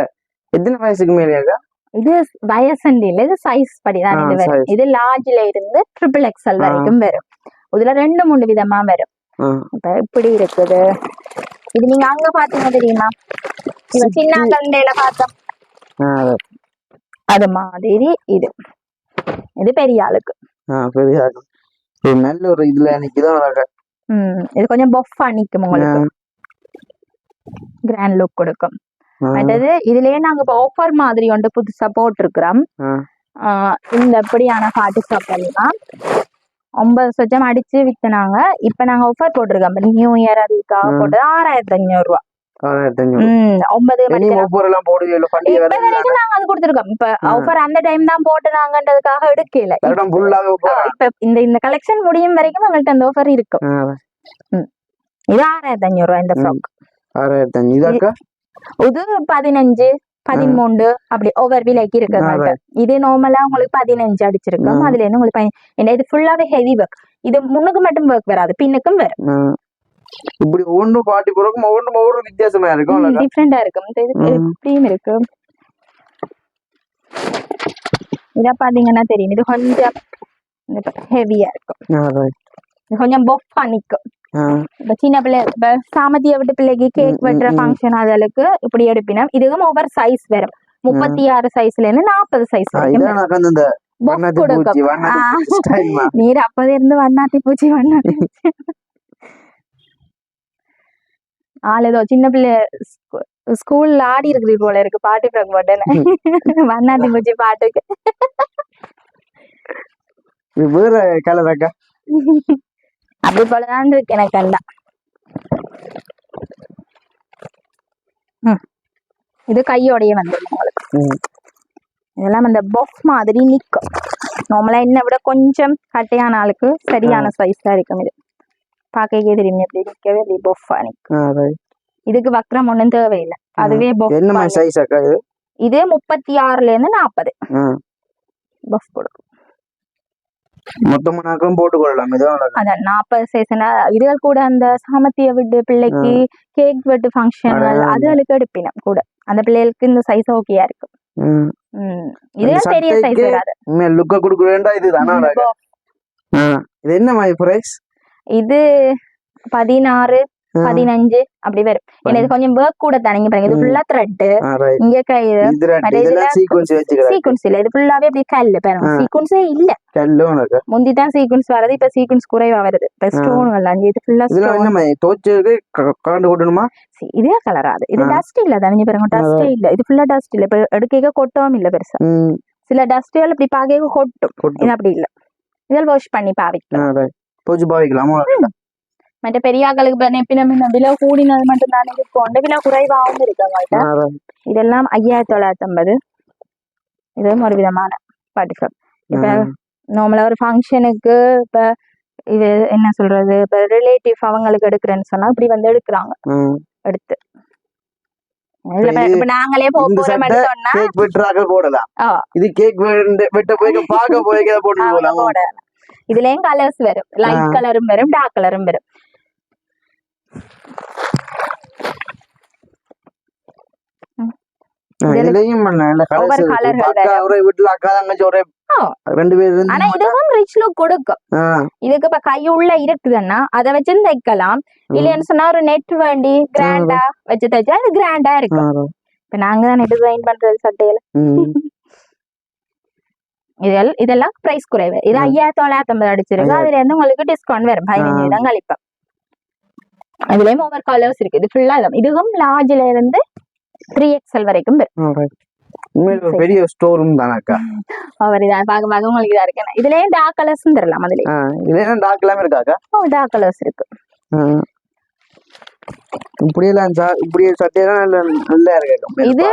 எத்தனை வயசுக்கு மேலேயா? இது வயசுண்டு இல்ல, இது சைஸ் படிதான் இது வரும். இது லார்ஜ்ல இருந்து XXL வரைக்கும் வரும். இதுல 2-3 விதமா வரும். இப்ப இப்படி இருக்குது. இது நீங்க அங்க பாத்தீங்க தெரியுமா, இவ சின்ன கண்டையில பார்த்தோம் அது மாதிரி. இது பெரிய ஆளுக்கு. பெரிய ஆளு நல்ல ஒரு இதுல நிக்குதான். இது கொஞ்சம் பஃபா நிக்கும், உங்களுக்கு கிராண்ட் லுக் கொடுக்கும். அடுத்தது இதுலயே நாங்க இப்ப ஆஃபர் மாதிரி ஒன்று புதுசா போட்டிருக்கிறோம். இந்த எப்படியான பார்ட்டி ஷாப் எல்லாம் 9,000 அடிச்சு வித்துனாங்க. இப்ப நாங்க ஆஃபர் போட்டிருக்கோம். நியூ இயர் அதுக்காக போட்டது 6,500 ரூபா. 9 நாங்க அது கொடுத்துருக்கோம். இப்ப ஆஃபர் அந்த டைம் தான் போட்டுனாங்கன்றதுக்காக எடுக்கல. இப்ப இந்த கலெக்ஷன் முடியும் வரைக்கும் எங்கள்கிட்ட அந்த ஆஃபர் இருக்கும். இது 6,500 ரூபா இந்த ஃப்ராக். 6,500 இது 15, 13 அப்படி ஒவ்வொரு விலைக்கு இருக்கு. இது நார்மலா உங்களுக்கு 15 அடிச்சிருக்கும். அதுல இருந்து உங்களுக்கு இது ஃபுல்லாவே ஹெவி ஒர்க். இது முன்னுக்கு மட்டும் ஒர்க் வராது, பின்னுக்கும் வரும். இப்படி ஒவ்வொரு பார்ட்டி போறக்கும் ஒவ்வொரு வித்தியாசமா இருக்கும், டிஃபரெண்டா இருக்கும். இப்படியும் இருக்கு. இத பாத்தீங்கன்னா தெரியும், இது கொஞ்சம் ஹெவியா இருக்கும், கொஞ்சம் பஃபா நிக்கும். இப்ப சின்ன பிள்ளை இப்ப சாமதிய விட்டு பிள்ளைக்கு கேக் வெட்டுற ஃபங்க்ஷன் அதற்கு இப்படி எடுப்பினா இதுவும் ஒவ்வொரு சைஸ் வரும். 36 சைஸ்ல இருந்து 40 சைஸ் Buff வண்ணாத்தி கொடுக்கும். பூச்சி வண்ணாத்தி பூச்சி ஸ்டைல்மா நீர் அப்போது இருந்து வண்ணாத்தி பூச்சி வண்ணாத்தி பூச்சி. ஏதோ சின்ன பிள்ளை ஸ்கூல்ல ஆடி இருக்குது போல இருக்கு பாட்டு ஃப்ராக் போட்டேன்னு வண்ணாத்தி பூச்சி பாட்டுக்கு. இது வேற கலர் அக்கா. அப்படி போலதான் இருக்கு எனக்கு எல்லாம். இது கையோடையே வந்துடும் உங்களுக்கு. இதெல்லாம் அந்த பஃப் மாதிரி நிக்கும். நார்மலா என்ன விட கொஞ்சம் கட்டையான ஆளுக்கு சரியான சைஸா இருக்கும். இது பாக்கவே தெரியும் எப்படி நிக்கவே அப்படி பஃப்பா நிக்கும். இதுக்கு வக்ரம் ஒண்ணும் தேவையில்லை, அதுவே என்ன சைஸ் அக்கா இது? இது 36ல இருந்து 40 பஃப் கொடுக்கும். மொத்தமா நாக்கும் போட்டு கொள்ளலாம். அதான் 40 சைஸ்னா இதுகள் கூட அந்த சாமத்திய விட்டு பிள்ளைக்கு கேக் வெட்டு ஃபங்க்ஷன்கள் அதுகளுக்கு எடுப்பினம் கூட. அந்த பிள்ளைகளுக்கு இந்த சைஸ் ஓகேயா இருக்கும். இது பெரிய சைஸ் வராது. லுக்க கொடுக்க வேண்டாம். இது தானா? இது என்ன மாதிரி பிரைஸ்? இது 16 15 அப்படி வரும். ஏன்னா இது கொஞ்சம் ஒர்க் கூட தானே பாருங்க. இது ஃபுல்லா த்ரெட், இங்க சீக்வன்ஸ் இல்ல, இது ஃபுல்லாவே அப்படி கல்லு பாருங்க. சீக்வன்ஸே இல்ல, முந்தி தான் சீக்வன்ஸ் வரது, இப்ப சீக்வன்ஸ் குறைவா வருது. இப்ப ஸ்டோன் எல்லாம் இது ஃபுல்லா இதே கலராது. இது டஸ்ட் இல்ல தானே பாருங்க, டஸ்டே இல்ல. இது ஃபுல்லா டஸ்ட் இல்ல. இப்ப எடுக்க கொட்டவும் இல்ல பெருசா. சில டஸ்ட்கள் இப்படி பாக்க கொட்டும், இது அப்படி இல்ல. இதெல்லாம் வாஷ் பண்ணி பாவிக்கலாம். மற்ற பெரிய ஆக்களுக்கு நெப்பினம் விலை கூடினது மட்டும் தானே இருக்கும், விலை குறைவாகவும் இருக்காங்க. இதெல்லாம் 5950. இதுவும் ஒரு விதமான பாட்டிஃபப். இப்ப நார்மலா ஒரு ஃபங்க்ஷனுக்கு இப்ப இது என்ன சொல்றது, இப்ப ரிலேட்டிவ் அவங்களுக்கு எடுக்கிறேன்னு சொன்னா இப்படி வந்து எடுக்கிறாங்க. எடுத்து இப்ப நாங்களே போடலாம். இது கேக் வெட்ட போய் பாக்க போய் போடலாம். இதுலயும் கலர்ஸ் வரும், லைட் கலரும் வரும், டார்க் கலரும் வரும். இதுக்கும் ரிச் லுக் கொடுக்கும். இதுக்கு இப்ப கை உள்ள இருக்குதுன்னா அதை வச்சு தைக்கலாம். இல்லைன்னு சொன்னா ஒரு நெட் வேண்டி கிராண்டா வச்சு தைச்சா அது கிராண்டா இருக்கும். இப்ப நாங்க தான் டிசைன் பண்றது சட்டையில. இதெல்லாம் பிரைஸ் குறைவு. இது 5950 அடிச்சிருக்கு. அதுல இருந்து உங்களுக்கு டிஸ்கவுண்ட் வரும் 15% கழிப்பேன். அதுலயும் ஒவ்வொரு கலர்ஸ் இருக்கு. இது ஃபுல்லா இதுவும் லார்ஜ்ல இருந்து 3XL வரைக்கும் வரும். பெரிய ஸ்டோர் ரூம் தானக்கா. அவர் இதை பாக்க உங்களுக்கு இதா இருக்கு. இதுலயும் டார்க் கலர்ஸும் தரலாம். அதுலயும் டார்க் எல்லாமே இருக்காக்கா. டார்க் கலர்ஸ் இருக்கு. இப்படியே சட்டையெல்லாம் நல்லா இருக்கு. இது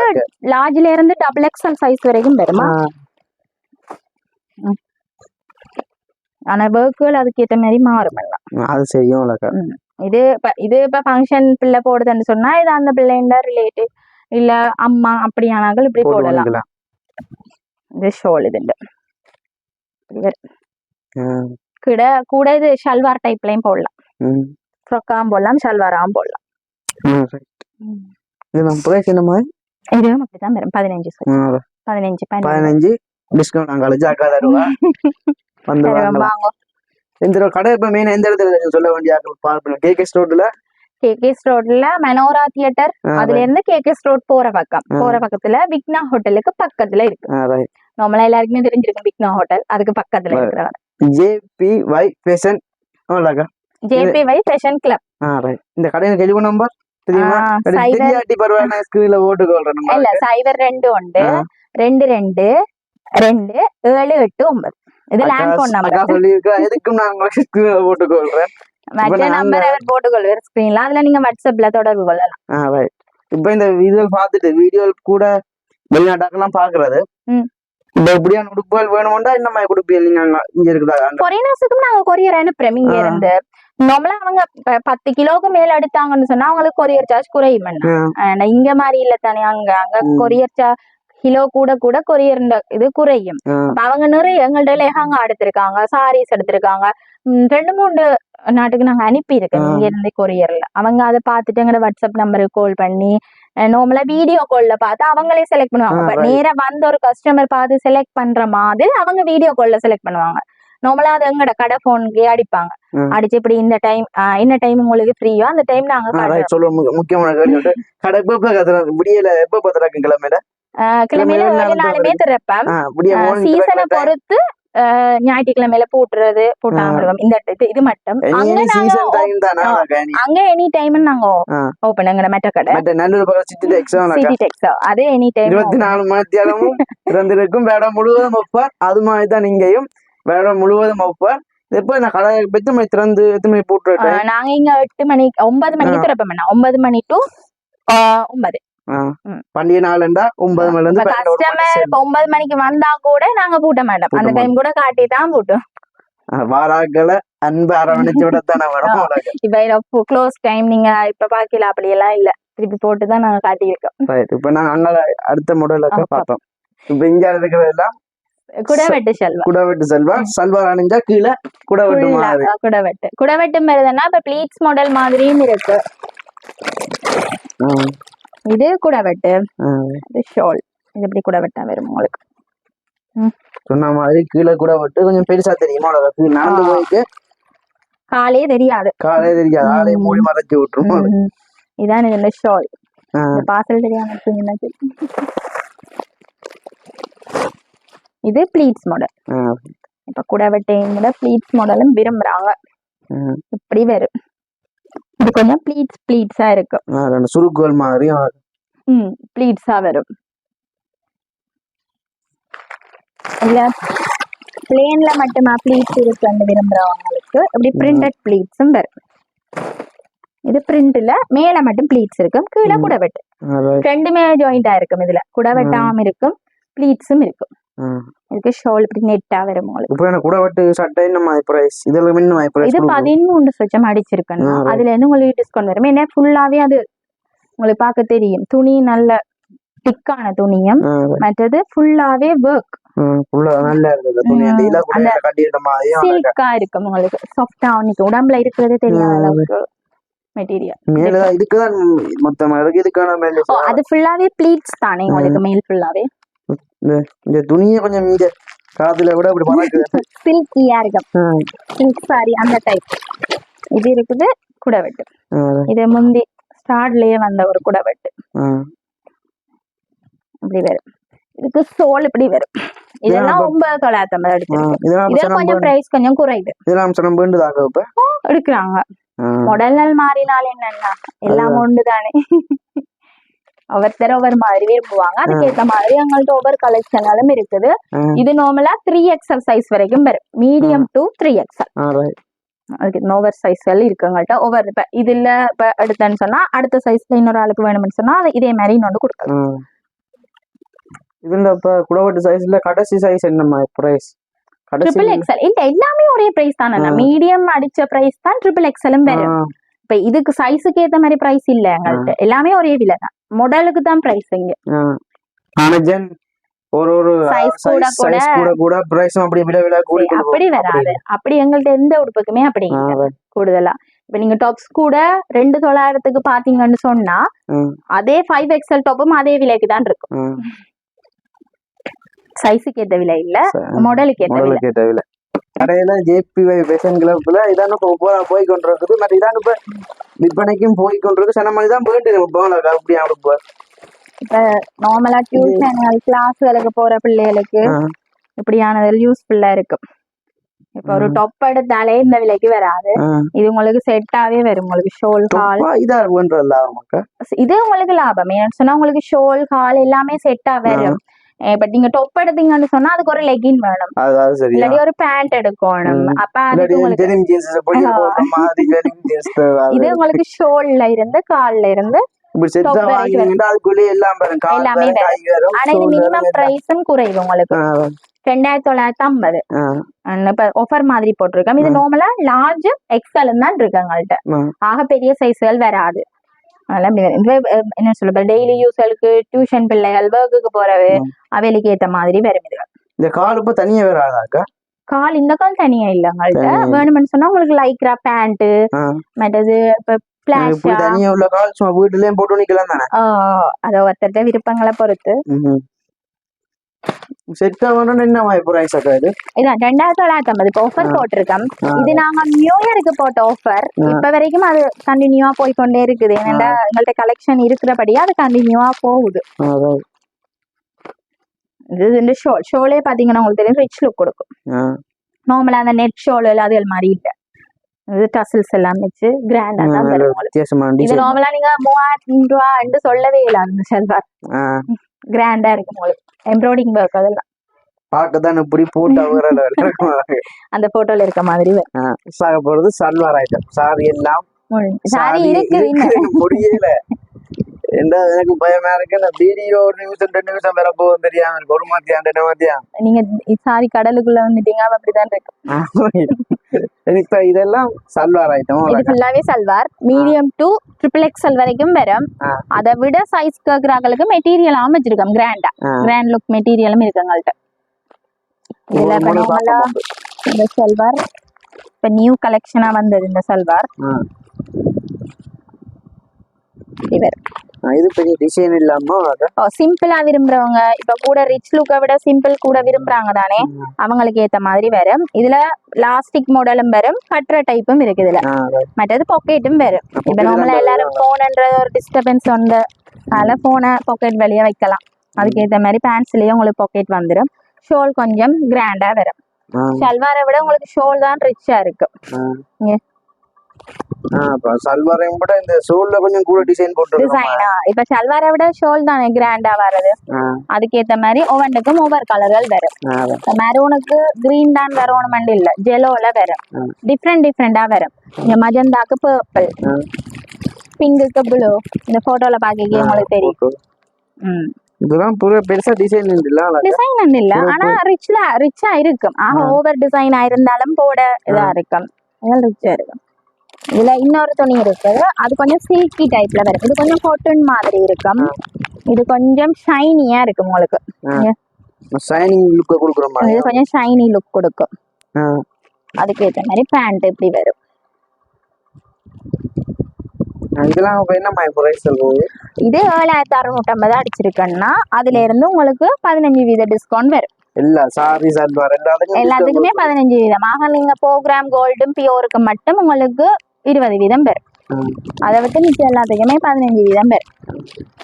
லார்ஜ்ல இருந்து XXL சைஸ் வரைக்கும் வருமா. ஆனா ஒர்க்குகள் அதுக்கு ஏத்த மாதிரி மாறும். அது சரியும். இது இப்ப ஃபங்க்ஷன் பிள்ளை போடுதுன்னு சொன்னா இது அந்த பிள்ளைங்க ரிலேட்டிவ் இல்ல அம்மா அப்படியானாலும் இப்படி போடலாம். இது ஷோல் இது கூட இது ஷல்வார் டைப்லயும் போடலாம். ஃப்ராக்காவும் போடலாம், ஷல்வாராவும் போடலாம். இதுவும் அப்படிதான் வரும். 15 வாங்க. இந்த கடை இப்ப மெயின் எந்த இடத்துல சொல்ல வேண்டிய KKS ரோட்ல மனோரா தியேட்டர், அதுல இருந்து KKS ரோட் போற பக்கத்துல விக்னா ஹோட்டலுக்கு பக்கத்துல இருக்கு. நார்மலா எல்லாருக்குமே தெரிஞ்சிருக்கும் விக்னா ஹோட்டல், அதுக்கு பக்கத்துல இருக்கிற JPY ஃபேஷன் கிளப். இந்த கடையில டெலிபோன் நம்பர் தெரியுமா? தெரியாட்டி பரவாயில்லை, ஸ்கிரீன்ல போட்டுக்கொள்றேன். இல்ல 02 உண்டு 222789. இது லேண்ட் போன் நம்பர். சொல்லிருக்கேன், எதுக்கும் நான் உங்களுக்கு ஸ்கிரீன்ல போட்டுக்கொள்றேன். மற்ற நம்பர் அவர் போட்டுக்கொள்வார் ஸ்கிரீன்ல. அதுல நீங்க வாட்ஸ்அப்ல தொடர்பு கொள்ளலாம். இப்ப இந்த வீடியோ பார்த்துட்டு வீடியோ கூட வெளிநாட்டாக்கெல்லாம் பாக்குறது. இப்ப எப்படியான உடுப்புகள் வேணும்டா என்ன மாதிரி கொடுப்பீங்க? நீங்க இங்க இருக்குதா? கொரியர்ஸுக்கும் நாங்க கொரியர் அனுப்புறோம் இங்க இருந்து. நார்மலா அவங்க 10 கிலோக்கு மேல எடுத்தாங்கன்னு சொன்னா அவங்களுக்கு கொரியர் சார்ஜ் குறையும். இங்க மாதிரி இல்ல தானே, அங்க கொரியர் சார்ஜ் கிலோ கூட கொரியர் இது குறையும். அவங்க நிறைய எங்கள்ட்ட லெஹங்கா எடுத்திருக்காங்க, சாரீஸ் எடுத்திருக்காங்க. 2-3 நாட்டுக்கு நாங்க அனுப்பி இருக்கோம் இங்க இருந்து கொரியர்ல. அவங்க அதை பார்த்துட்டு எங்களோட வாட்ஸ்அப் நம்பருக்கு கால் பண்ணி நார்மலா வீடியோ கால்ல பார்த்து அவங்களே செலக்ட் பண்ணுவாங்க. நேரா வந்து ஒரு கஸ்டமர் பார்த்து செலக்ட் பண்ற மாதிரி அவங்க வீடியோ கால்ல செலக்ட் பண்ணுவாங்க. நார்மலா அது எங்கட கடை போனுக்கே அடிப்பாங்க. அடிச்சு இப்படி இந்த டைம் என்ன டைம் உங்களுக்கு ஃப்ரீயோ அந்த டைம் நாங்க முக்கியமான கிழமையில 7 நாளுமே திறப்பேன். சீசனை பொறுத்து ஞாயிற்றுக்கிழமையில போட்டாம இருக்கும். இந்த இது மட்டும் அங்க எனி டைம் நாங்க ஓபன் எங்கட மெட்ட கடை சிட்டி டெக்ஸா அது எனி டைம் 24 மணித்தியாலமும் திறந்திருக்கும். வேடம் முழுவதும் வைப்பார். அது மாதிரிதான் இங்கேயும் வேடம் முழுவதும் வைப்பார். எப்ப நான் கடை எத்தனை மணி திறந்து எத்தனை மணி போட்டு நாங்க இங்க 8 மணி 9 மணிக்கு திறப்போம். 9 மணி டு 9 பண்டிகை நாள்டா 9 மணில இருந்து கஸ்டமர் 9 மணிக்கு வந்தா கூட நாங்க பூட்ட மாட்டோம். அந்த டைம் கூட காட்டி தான் பூட்டும். வாராக்களை அன்பு அரவணைச்சு விடத்தானே வரும். இப்ப க்ளோஸ் டைம் நீங்க இப்ப பாக்கல அப்படி எல்லாம் இல்ல, திருப்பி போட்டுதான் நாங்க காட்டி இருக்கோம். இப்ப நாங்க அங்க அடுத்த மாடல் பார்த்தோம். இப்ப இங்க இருக்கிறது எல்லாம் குடவெட்டு செல்வா சல்வார் அணிஞ்சா கீழே குடவெட்டு மேலனா இப்ப ப்ளீட்ஸ் மாடல் மாதிரியும் இருக்கு. இது குடவெட்டு, இது ஷால். இது எப்படி குடவெட்டா வரும் உங்களுக்கு சொன்ன மாதிரி கீழே குடவெட்டு கொஞ்சம் பெருசா தெரியுமா? நடந்து போயிட்டு காலே தெரியாது ஆளே மூடி மறைச்சு விட்டுரும். இதான் இந்த ஷால். பார்சல் தெரியாம இது ப்ளீட்ஸ் மாடல். இப்ப குடவெட்டையும் கூட ப்ளீட்ஸ் மாடலும் விரும்புறாங்க. இப்படி வரும். இது கொஞ்சம் ப்ளீட்ஸா இருக்கும். சுருக்குகள் மாதிரி ப்ளீட்ஸா வரும். இல்ல பிளேன்ல மட்டுமா ப்ளீட்ஸ் இருக்குன்னு விரும்புறவங்களுக்கு இப்படி பிரிண்டட் ப்ளீட்ஸும் வரும். இது பிரிண்ட்ல மேல மட்டும் ப்ளீட்ஸ் இருக்கும், கீழே குடவெட்டு. ரெண்டுமே ஜாயிண்டா இருக்கும். இதுல குடவெட்டாம இருக்கும், ப்ளீட்ஸும் இருக்கும். இதுக்கு ஷால் இப்படி நெட்டா வரும். இப்போ குடவெட்டு சட்டை என்ன பிரைஸ்? இதுல என்ன பிரைஸ்? இது 13 அடிச்சிருக்கணும். அதுல இருந்து உங்களுக்கு டிஸ்கவுண்ட் வரும். ஏன்னா ஃபுல்லாவே அது உங்களுக்கு பார்க்க தெரியும். துணி நல்ல திக்கான துணியும், மற்றது ஃபுல்லாவே ஒர்க் சில்கா இருக்கும். உங்களுக்கு சாஃப்டா உடம்புல இருக்கிறது தெரியாத அளவுக்கு மெட்டீரியல். அது ஃபுல்லாவே ப்ளீட்ஸ் தானே உங்களுக்கு. மேல் ஃபுல்லாவே இந்த துணியை கொஞ்சம் இங்க காதுல விட அப்படி பறக்குது. சில்கியா இருக்கும். சில்க் சாரி அந்த டைப். இது இருக்குது குடவெட்டு. இது முந்தி ஸ்டார்ட்லயே வந்த ஒரு குடவெட்டு. இப்படி வரும். இதுக்கு சோல் இப்படி வரும். இதெல்லாம் 950 அடிச்சிருக்கு. இதெல்லாம் கொஞ்சம் பிரைஸ் கொஞ்சம் குறையுது. எடுக்கிறாங்க. மாடல்கள் மாறினால என்னன்னா எல்லாம் ஒன்று தானே. ஒவ்வொருத்தர் மாதிரி விரும்புவாங்க. அதுக்கேற்ற மாதிரி எங்கள்ட்ட ஒவ்வொரு கலெக்ஷனாலும் இருக்குது. இது நார்மலா 3XL சைஸ் வரைக்கும் வரும். மீடியம் டு 3XL அதுக்கு ஓவர் சைஸ்கள் இருக்கு எங்கள்ட்ட. ஒவ்வொரு இப்ப இதுல இப்ப எடுத்தேன்னு சொன்னா அடுத்த சைஸ்ல இன்னொரு ஆளுக்கு வேணும்னு சொன்னா இதே மாதிரி இன்னொன்று கொடுக்கலாம். இதுல இப்ப குடவெட்டு சைஸ்ல கடைசி சைஸ் என்னமா பிரைஸ்? XXL இல்ல, எல்லாமே ஒரே பிரைஸ் தானே. மீடியம் அடிச்ச பிரைஸ் தான் XXLம் வரும். இப்ப இதுக்கு சைஸுக்கு ஏத்த மாதிரி பிரைஸ் இல்ல எங்கள்ட்ட. எல்லாமே ஒரே விலை தான். மாடலுக்கு தான் பிரைஸ் இங்க. ஒரு சைஸ் கூட கூட பிரைஸ் அப்படி விலை கூடி அப்படி வராது. அப்படி எங்கள்ட்ட எந்த உடுப்புக்குமே அப்படி கூடுதலா. இப்ப நீங்க டாப்ஸ் கூட 2900க்கு பாத்தீங்கன்னு சொன்னா அதே 5XL டாப்பும் அதே விலைக்கு தான் இருக்கும். சைஸுக்கு ஏத்த விலை இல்ல, மாடலுக்கு ஏத்த விலை. கடையில JPY ஃபேஷன் கிளப்ல இதான போய் கொண்டிருக்குது. மற்ற இதான இப்ப விற்பனைக்கும் போய் கொண்டிருக்கு. சில மாதிரி தான் போயிட்டு அப்படி அனுப்புவார். இப்ப நார்மலா டியூஷன் கிளாஸ்களுக்கு போற பிள்ளைகளுக்கு இப்படியானது யூஸ்ஃபுல்லா இருக்கும். இப்ப ஒரு டாப் எடுத்தாலே இந்த விலைக்கு வராது. இது உங்களுக்கு செட்டாவே வரும். உங்களுக்கு ஷோல் ஹால் இது உங்களுக்கு லாபம். ஏன்னு சொன்னா உங்களுக்கு ஷோல் ஹால் எல்லாமே செட்டா வரும். பட் நீங்க டொப் எடுத்தீங்கன்னு சொன்னா அதுக்கு ஒரு லெகின் வேணும், இல்லாட்டி ஒரு பேண்ட் எடுக்கணும். அப்ப அதுக்கு இது உங்களுக்கு ஷோல்ல இருந்து கால்ல இருந்து எல்லாமே வரும். ஆனா இது மினிமம் பிரைஸும் குறைவு உங்களுக்கு 2950. இப்ப ஆஃபர் மாதிரி போட்டிருக்கோம். இது நார்மலா லார்ஜ் XL தான் இருக்கு எங்கள்கிட்ட. ஆக பெரிய சைஸ்கள் வராது. என்ன சொல்ல டெய்லி யூஸ்களுக்கு டியூஷன் பிள்ளைகள் ஒர்க்குக்கு போறவு அவைகளுக்கு ஏத்த மாதிரி வரும். இந்த கால் இப்ப தனியா வராதாக்கா? கால் இந்த கால் தனியா இல்ல எங்கள்கிட்ட. வேணும்னு சொன்னா உங்களுக்கு லைக்ரா பேண்ட் மற்றது தனியா உள்ள கால் சும்மா வீட்டுலயும் போட்டு நிக்கலாம் தானே. அத ஒருத்தர் விருப்பங்களை பொறுத்து செட் ஆகணும். என்ன பிரைஸ் அக்கா? இது இதான் 2950 இப்ப ஆஃபர் போட்டிருக்கோம். இது நாங்க நியூ இயருக்கு போட்ட ஆஃபர். இப்ப வரைக்கும் அது கண்டினியூவா போய்கொண்டே இருக்குது. ஏன்னா எங்கள்ட்ட கலெக்ஷன் இருக்கிறபடியா அது கண்டினியூவா போகுது. இது இந்த ஷோலே பாத்தீங்கன்னா உங்களுக்கு தெரியும் ரிச் லுக் கொடுக்கும். நார்மலா அந்த நெட் ஷோல் அது மாதிரி இல்ல, இது டசல்ஸ் எல்லாம் வச்சு கிராண்டா தான் வரும். இது நார்மலா நீங்க 3000 ரூபாய் சொல்லவே இல்லை. அந்த ஷல்வார் கிராண்டா இருக்கு உங்களுக்கு, எம்ப்ராய்டிங் ஒர்க் அதெல்லாம் பார்க்கதான் இப்படி போட்டோ அந்த போட்டோல இருக்க மாதிரி சாக போறது சல்வார் ஐட்டம். சாரி எல்லாம் சாரி இருக்கு முடியல. எனக்கு பயமா இருக்கு. வீடியோ 1 நிமிஷம் 2 நிமிஷம் வர போகும் தெரியாம இருக்கு. ஒரு மாத்தியா 2 மாத்தியா நீங்க சாரி கடலுக்குள்ள வந்துட்டீங்க அப்படிதான் இருக்கு. இப்ப இதெல்லாம் சல்வார் ஐட்டம். இது ஃபுல்லாவே சல்வார் மீடியம் டு XXL வரைக்கும் வரும். அதை விட சைஸ் கேக்குறாங்களுக்கு மெட்டீரியல் அமைச்சிருக்கோம் கிராண்டா, கிராண்ட் லுக் மெட்டீரியலும் இருக்குங்கள்ட்ட. இதுல இப்ப நார்மலா இந்த சல்வார் இப்ப நியூ கலெக்ஷனா வந்தது. இந்த சல்வார் இது பெரிய டிசைன் இல்லாம சிம்பிளா விரும்புறவங்க, இப்ப கூட ரிச் லுக்கை விட சிம்பிள் கூட விரும்புறாங்க தானே, அவங்களுக்கு ஏத்த மாதிரி வரும். இதுல லாஸ்டிக் மாடலும் வரும், கட்டுற டைப்பும் இருக்கு. இதுல மற்றது பாக்கெட்டும் வரும். இப்ப நார்மலா எல்லாரும் போன்ன்ற ஒரு டிஸ்டர்பன்ஸ் உண்டு, அதனால போனை பாக்கெட் வெளியே வைக்கலாம். அதுக்கு ஏத்த மாதிரி பேண்ட்ஸ்லயே உங்களுக்கு பாக்கெட் வந்துடும். ஷோல் கொஞ்சம் கிராண்டா வரும். ஷல்வாரை விட உங்களுக்கு ஷோல் தான் ரிச்சா இருக்கு. சல்வாரை விட இந்த ஷோல்ல கொஞ்சம் கூட டிசைன் போட்டு டிசைனா இப்ப சல்வாரை விட ஷோல் தானே கிராண்டா வருது. அதுக்கேத்த மாதிரி ஒவ்வொன்றுக்கும் ஒவ்வொரு கலர்கள் வரும். மெரூனுக்கு கிரீன் தான் வரணும் இல்ல, ஜெலோல வரும். டிஃப்ரெண்டா வரும். இங்க மஜந்தாக்கு பர்பிள், பிங்குக்கு ப்ளூ. இந்த போட்டோல பாக்க உங்களுக்கு தெரியும். இதெல்லாம் பெருசா டிசைன் இல்ல, ஆனா ரிச்சா இருக்கும். ஓவர் டிசைனா இருந்தாலும் போட இதா இருக்கும், ரிச்சா இருக்கும். இதுல இன்னொரு துணி இருக்கு, அது கொஞ்சம் சில்கி டைப்ல வரும். இது கொஞ்சம் காட்டன் மாதிரி இருக்கும். இது கொஞ்சம் ஷைனியா இருக்கும் உங்களுக்கு. ஷைனிங் லுக் கொடுக்குறோம். இது கொஞ்சம் ஷைனி லுக் கொடுக்கும். அதுக்கு ஏத்த மாதிரி பேண்ட் இப்படி வரும். இதெல்லாம் என்ன பிரைஸ் சொல்லுங்க? இது 7650 அடிச்சிருக்கேன்னா அதுல இருந்து உங்களுக்கு 15% டிஸ்கவுண்ட் வரும். எல்லாத்துக்குமே 15%. நீங்க ப்ரோக்ராம் கோல்டும் பியோருக்கு மட்டும் உங்களுக்கு 20% வரும். அதை விட்டு மிச்சம் எல்லாத்துக்குமே 15% வரும்.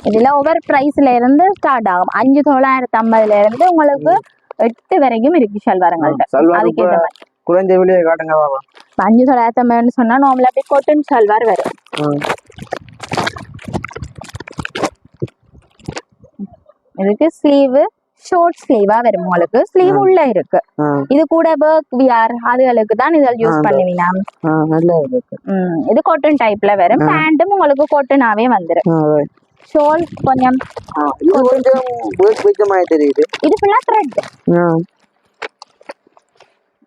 இதுல ஓவர் பிரைஸ்ல இருந்து ஸ்டார்ட் ஆகும். 5950 இருந்து உங்களுக்கு 8 வரைக்கும் இருக்கு ஷல்வாரங்கள்ட்ட. அதுக்கு ஏற்ற மாதிரி குறைஞ்ச விலையை காட்டுங்க. 5950 சொன்னா நார்மலா அப்படியே காட்டன் ஷல்வார் வரும். இதுக்கு ஸ்லீவ் ஷார்ட் ஸ்லீவா வரும். உங்களுக்கு ஸ்லீவ் உள்ள இருக்கு. இது கூட ஒர்க் வியர் அதுகளுக்கு தான் இதில் யூஸ் பண்ணுவீங்க. இது காட்டன் டைப்ல வரும். பேண்ட்டும் உங்களுக்கு காட்டனாவே வந்துடும். ஷால் கொஞ்சம் தெரியுது. இது ஃபுல்லா த்ரெட்.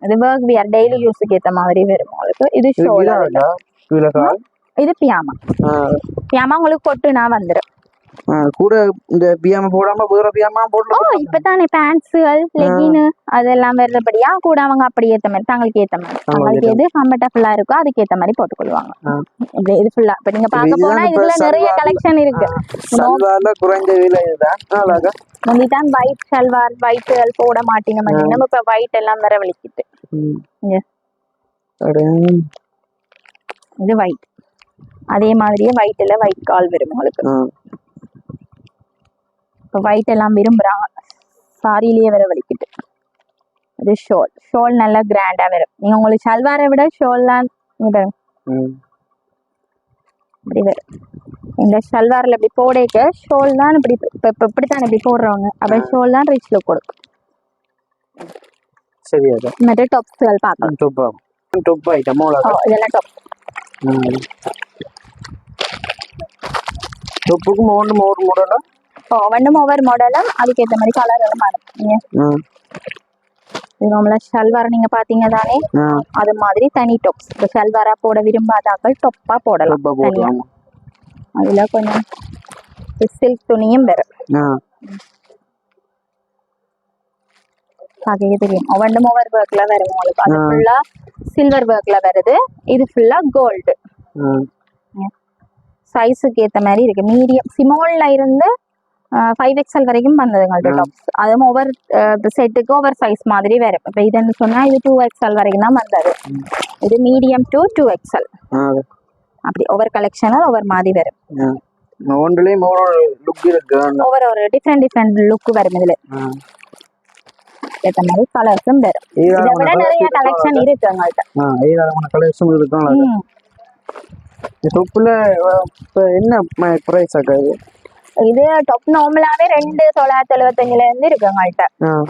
இது ஒர்க் வியர் டெய்லி யூஸ்க்கு ஏத்த மாதிரி வரும் உங்களுக்கு. இது ஷால், இது பியாமா. பியாமா உங்களுக்கு கொட்டுனா வந்துடும். கூட இந்த பியாமா போடாம வேற பியாமா போடலாம். இப்பதானே பேண்ட்ஸ்கள் லெகின் அதெல்லாம் வர்றபடியா கூட அவங்க அப்படி ஏத்த மாதிரி தங்களுக்கு ஏத்த மாதிரி அவங்களுக்கு எது கம்ஃபர்டபுளா இருக்கோ அதுக்கு ஏத்த மாதிரி போட்டுக்கொள்வாங்க. இது ஃபுல்லா இப்ப நீங்க பார்க்க போனா இதுல நிறைய கலெக்ஷன் இருக்கு. சல்வார்ல குறைஞ்ச விலை இதுதான். முந்திதான் ஒயிட் சல்வார் ஒயிட் போட மாட்டீங்க மாதிரி நம்ம இப்ப ஒயிட் எல்லாம் வர வலிக்கிட்டு. இது ஒயிட், அதே மாதிரியே ஒயிட்ல ஒயிட் கால் வரும் உங்களுக்கு. ஒயிட் எல்லாம் விரும்புறாங்க, சாரிலேயே வர வலிக்கிட்டு. இது ஷோல் நல்லா கிராண்டா வரும். நீங்க உங்களுக்கு சல்வாரை விட ஷோல்லாம் இப்படி வரும். இந்த சல்வார்ல இப்படி போடக்க ஷோல் தான் இப்படி இப்படித்தான் இப்படி போடுறவங்க. அப்ப ஷோல் தான் ரிச் லுக் கொடுக்கும். மற்ற டாப்ஸ்கள் பார்க்கலாம். இதெல்லாம் டாப். டாப்புக்கும் ஒவ்வொரு மாடலும் ஒவ்வொரு மாடலும் அதுக்கேற்ற மாதிரி கலர்களும் மாறும். இது நம்மள ஷல்வார் நீங்க பாத்தீங்க தானே, அது மாதிரி தனி டாப்ஸ். இப்போ ஷல்வாரா போட விரும்பாதாக்கள் டொப்பா போடலாம். அதுல கொஞ்சம் சில்க் துணியும் வரும். பாக்க தெரியும். ஒவ்வொரு ஒர்க்ல வரும் உங்களுக்கு. அது ஃபுல்லா சில்வர் ஒர்க்ல வருது. இது ஃபுல்லா கோல்டு. சைஸுக்கு ஏத்த மாதிரி இருக்கு. மீடியம் ஸ்மால்ல இருந்து 5XL வரைக்கும் வந்ததுங்க டாப்ஸ். அதுவும் ஒவ்வொரு செட்டுக்கு ஒவ்வொரு சைஸ் மாதிரி வரும். இப்போ இதுன்னு சொன்னா இது 2XL வரைக்கும் தான் வந்தது. இது மீடியம் டு 2XL அப்படி ஒவ்வொரு கலெக்ஷனும் ஒவ்வொரு மாதிரி வரும். ஒவ்வொரு டிஃப்ரெண்ட் லுக் வரும் இதுல. அதுக்கேற்ற மாதிரி கலர்ஸும் வரும். இதை விட நிறைய கலெக்ஷன் இருக்கு எங்கள்கிட்ட. ஏராளமான கலெக்ஷன் இருக்கும். தொப்புல என்ன பிரைஸ் ஆகாது? இது டாப் நார்மலாவே 2,975 இருந்து இருக்கு எங்கள்கிட்ட.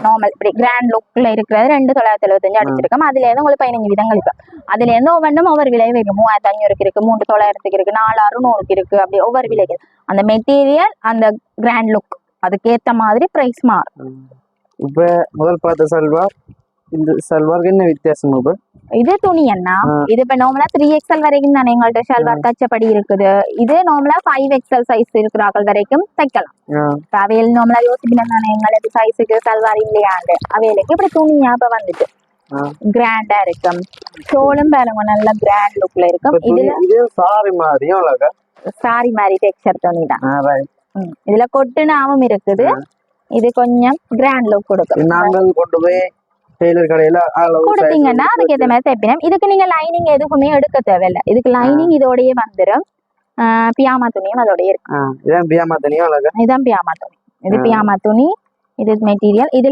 நார்மல் இப்படி கிராண்ட் லுக்ல இருக்கிறது 2,975 அடிச்சிருக்கோம். அதுல இருந்து உங்களுக்கு 15 விதங்கள் இருக்கு. அதுல இருந்து ஒவ்வொன்றும் ஒவ்வொரு விலை இருக்கு. 3,500 இருக்கு, 3,900 இருக்கு, 4,600 இருக்கு, அப்படி ஒவ்வொரு விலைக்கு அந்த மெட்டீரியல் அந்த கிராண்ட் லுக் அதுக்கேத்த மாதிரி பிரைஸ் மாறும். இப்ப முதல் பார்த்த சல்வார், இந்த சல்வாருக்கு என்ன வித்தியாசம்? இது துணி என்ன, இது இப்ப நார்மலா 3XL வரைக்கும் தானே எங்கள்கிட்ட சல்வார் கச்சப்படி இருக்குது. இது நார்மலா 5XL சைஸ் இருக்கிறார்கள் வரைக்கும் தைக்கலாம். அவையில் நார்மலா யோசிக்கணும் தானே எங்களுக்கு சைஸுக்கு சல்வார் இல்லையாண்டு. அவைகளுக்கு இப்படி துணியா இப்ப வந்துட்டு கிராண்டா இருக்கும். ஷோலும் பாருங்க நல்ல கிராண்ட் லுக்ல இருக்கும். இதுல சாரி மாதிரி டெக்ஸ்சர் துணி தான். இதுல கொட்டுனாவும் இருக்குது. இது கொஞ்சம் கிராண்ட் லுக் கொடுக்கும். நாங்கள் கொண்டு போய் டெய்லர் கடையில கொடுத்தீங்கன்னா அதுக்கு ஏற்ற மாதிரி தைப்பினம். இதுக்கு நீங்க லைனிங் எதுக்குமே எடுக்க தேவையில்லை. இதுக்கு லைனிங் இதோடய வந்துடும். பியாமா துணியும் அதோடய இருக்கு. இதான் பியாமா துணியும் இதான் பியாமா துணி. இது பியாமா துணி, இது மெட்டீரியல், இது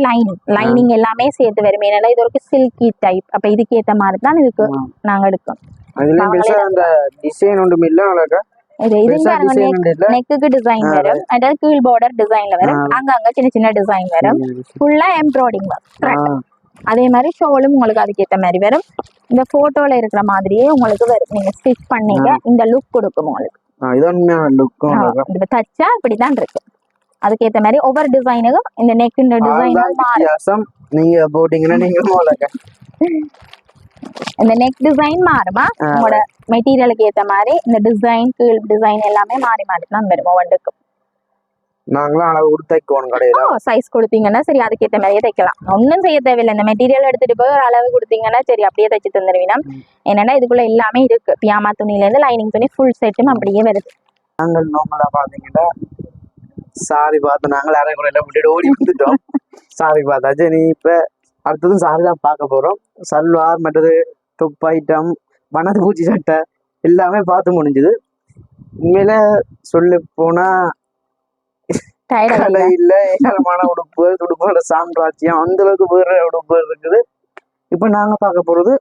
லைனிங் எல்லாமே சேர்த்து வரும். ஏன்னா இது ஒரு சில்கி டைப். அப்ப இதுக்கு ஏத்த மாதிரி தான் இதுக்கு நாங்க எடுக்கோம். நெக்குக்கு டிசைன் வரும், அதாவது கீழ் பார்டர் டிசைன்ல வரும், அங்கங்க சின்ன சின்ன டிசைன் வரும், ஃபுல்லா எம்ப்ராய்டிங் வரும். அதே மாதிரி ஷோலும் உங்களுக்கு அதுக்கேற்ற மாதிரி வரும். இந்த போட்டோல இருக்கிற மாதிரியே உங்களுக்கு வரும். நீங்க ஸ்டிச் பண்ணீங்க இந்த லுக் கொடுக்கும் உங்களுக்கு. இது தச்சா இப்படிதான் இருக்கு. அதுக்கேற்ற மாதிரி ஒவ்வொரு டிசைனுக்கும் இந்த நெக் இந்த டிசைன் மாறும். நீங்க போட்டீங்கன்னா நீங்க இந்த நெக் டிசைன் மாறுமா, உங்களோட மெட்டீரியலுக்கு ஏற்ற மாதிரி இந்த டிசைன் கீழ் டிசைன் எல்லாமே மாறி மாறி தான் வரும் ஒவ்வொன்றுக்கும். நாங்களும் அளவு கொடுத்து தைக்கணும் கடையில. சைஸ் கொடுத்தீங்கன்னா சரி அதுக்கேற்ற மாதிரியே தைக்கலாம். ஒன்றும் செய்ய தேவையில்லை. இந்த மெட்டீரியல் எடுத்துட்டு போய் ஒரு அளவு கொடுத்தீங்கன்னா சரி அப்படியே தைச்சு தந்துடுவீங்க. என்னன்னா இதுக்குள்ள எல்லாமே இருக்கு. பியாமா துணில இருந்து லைனிங் துணி ஃபுல் செட்டும் அப்படியே வருது. நாங்கள் நார்மலா பாத்தீங்கன்னா சாரி பார்த்து நாங்கள் அரைக்குறையில விட்டுட்டு ஓடி வந்துட்டோம். சாரி பார்த்தாச்சு. நீ இப்ப அடுத்ததும் சாரி தான் பார்க்க போறோம். சல்வார் மற்றது தொப்பு ஐட்டம், வனது பூச்சி சட்டை எல்லாமே பார்த்து முடிஞ்சுது. உண்மையில சொல்ல போனா கடையில ஏராளமான உடுப்பு துடுப்போட சாம்ராஜ்யம் அந்த அளவுக்கு வேற உடுப்பு இருக்குது. இப்ப நாங்க பார்க்க போறது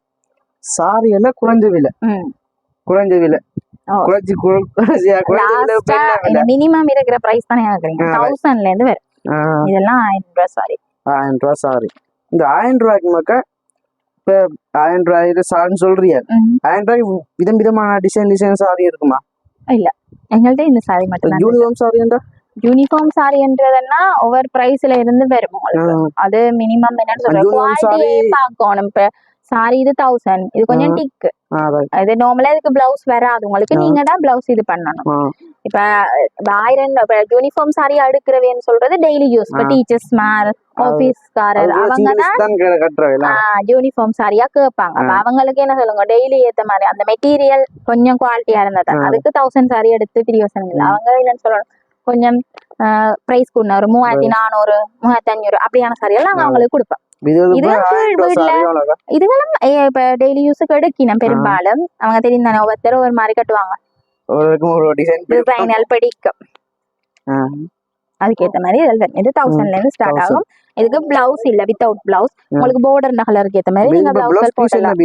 சாரி எல்லாம் குறைஞ்ச விலை. மினிமம் இருக்கிற பிரைஸ் தானே கேக்குறீங்க. 1000ல இருந்து வரும். இதெல்லாம் 1000 ரூபாய் சாரி. 1000 ரூபாய் சாரி. இந்த 1000 ரூபாய்க்கு மக்கா இப்ப 1000 ரூபாய் சாரின்னு சொல்றியா? 1000 ரூபாய்க்கு விதமான டிசைன் சாரி இருக்குமா? இல்ல, எங்கள்கிட்ட இந்த சாரி மட்டும். யூனிஃபார்ம் சாரி என்றா யூனிஃபார்ம் சாரி என்றதுன்னா ஒவ்வொரு பிரைஸ்ல இருந்து வரும். அது மினிமம் என்னன்னு சொல்றேன், குவாலிட்டியே பார்க்கணும். இப்ப சாரி இது 1000, இது கொஞ்சம் டிக். இது நார்மலா இதுக்கு பிளவுஸ் வராது உங்களுக்கு. நீங்க தான் பிளவுஸ் இது பண்ணணும். இப்ப 1000 யூனிஃபார்ம் சாரி அடுக்கிறவேன்னு சொல்றது டெய்லி யூஸ். இப்ப டீச்சர்ஸ் மேல் ஆபீஸ்காரர் அவங்கதான் யூனிஃபார்ம் சாரியா கேட்பாங்க. அப்ப அவங்களுக்கு என்ன சொல்லுங்க, டெய்லி ஏத்த மாதிரி அந்த மெட்டீரியல் கொஞ்சம் குவாலிட்டியா இருந்தது அதுக்கு 1000 சாரி எடுத்து பிரியோசனம் இல்லை. அவங்க என்னன்னு சொல்லணும், கொஞ்சம் பிரைஸ் கூட ஒரு 3400 3500 அப்படியான சாரி எல்லாம் நாங்க அவங்களுக்கு கொடுப்போம். இதுகளும் இப்ப டெய்லி யூஸுக்கு எடுக்கணும். பெரும்பாலும் அவங்க தெரியும் தானே, ஒவ்வொருத்தரும் ஒரு மாதிரி கட்டுவாங்க. டிசைன் பிடிக்கும். அதுக்கேற்ற மாதிரி இது 1000ல இருந்து ஸ்டார்ட் ஆகும். இதுக்கு பிளவுஸ் இல்ல, வித்தவுட் பிளவுஸ். உங்களுக்கு பார்டர் கலருக்கு ஏத்த மாதிரி நீங்க பிளவுஸ் போடலாம்.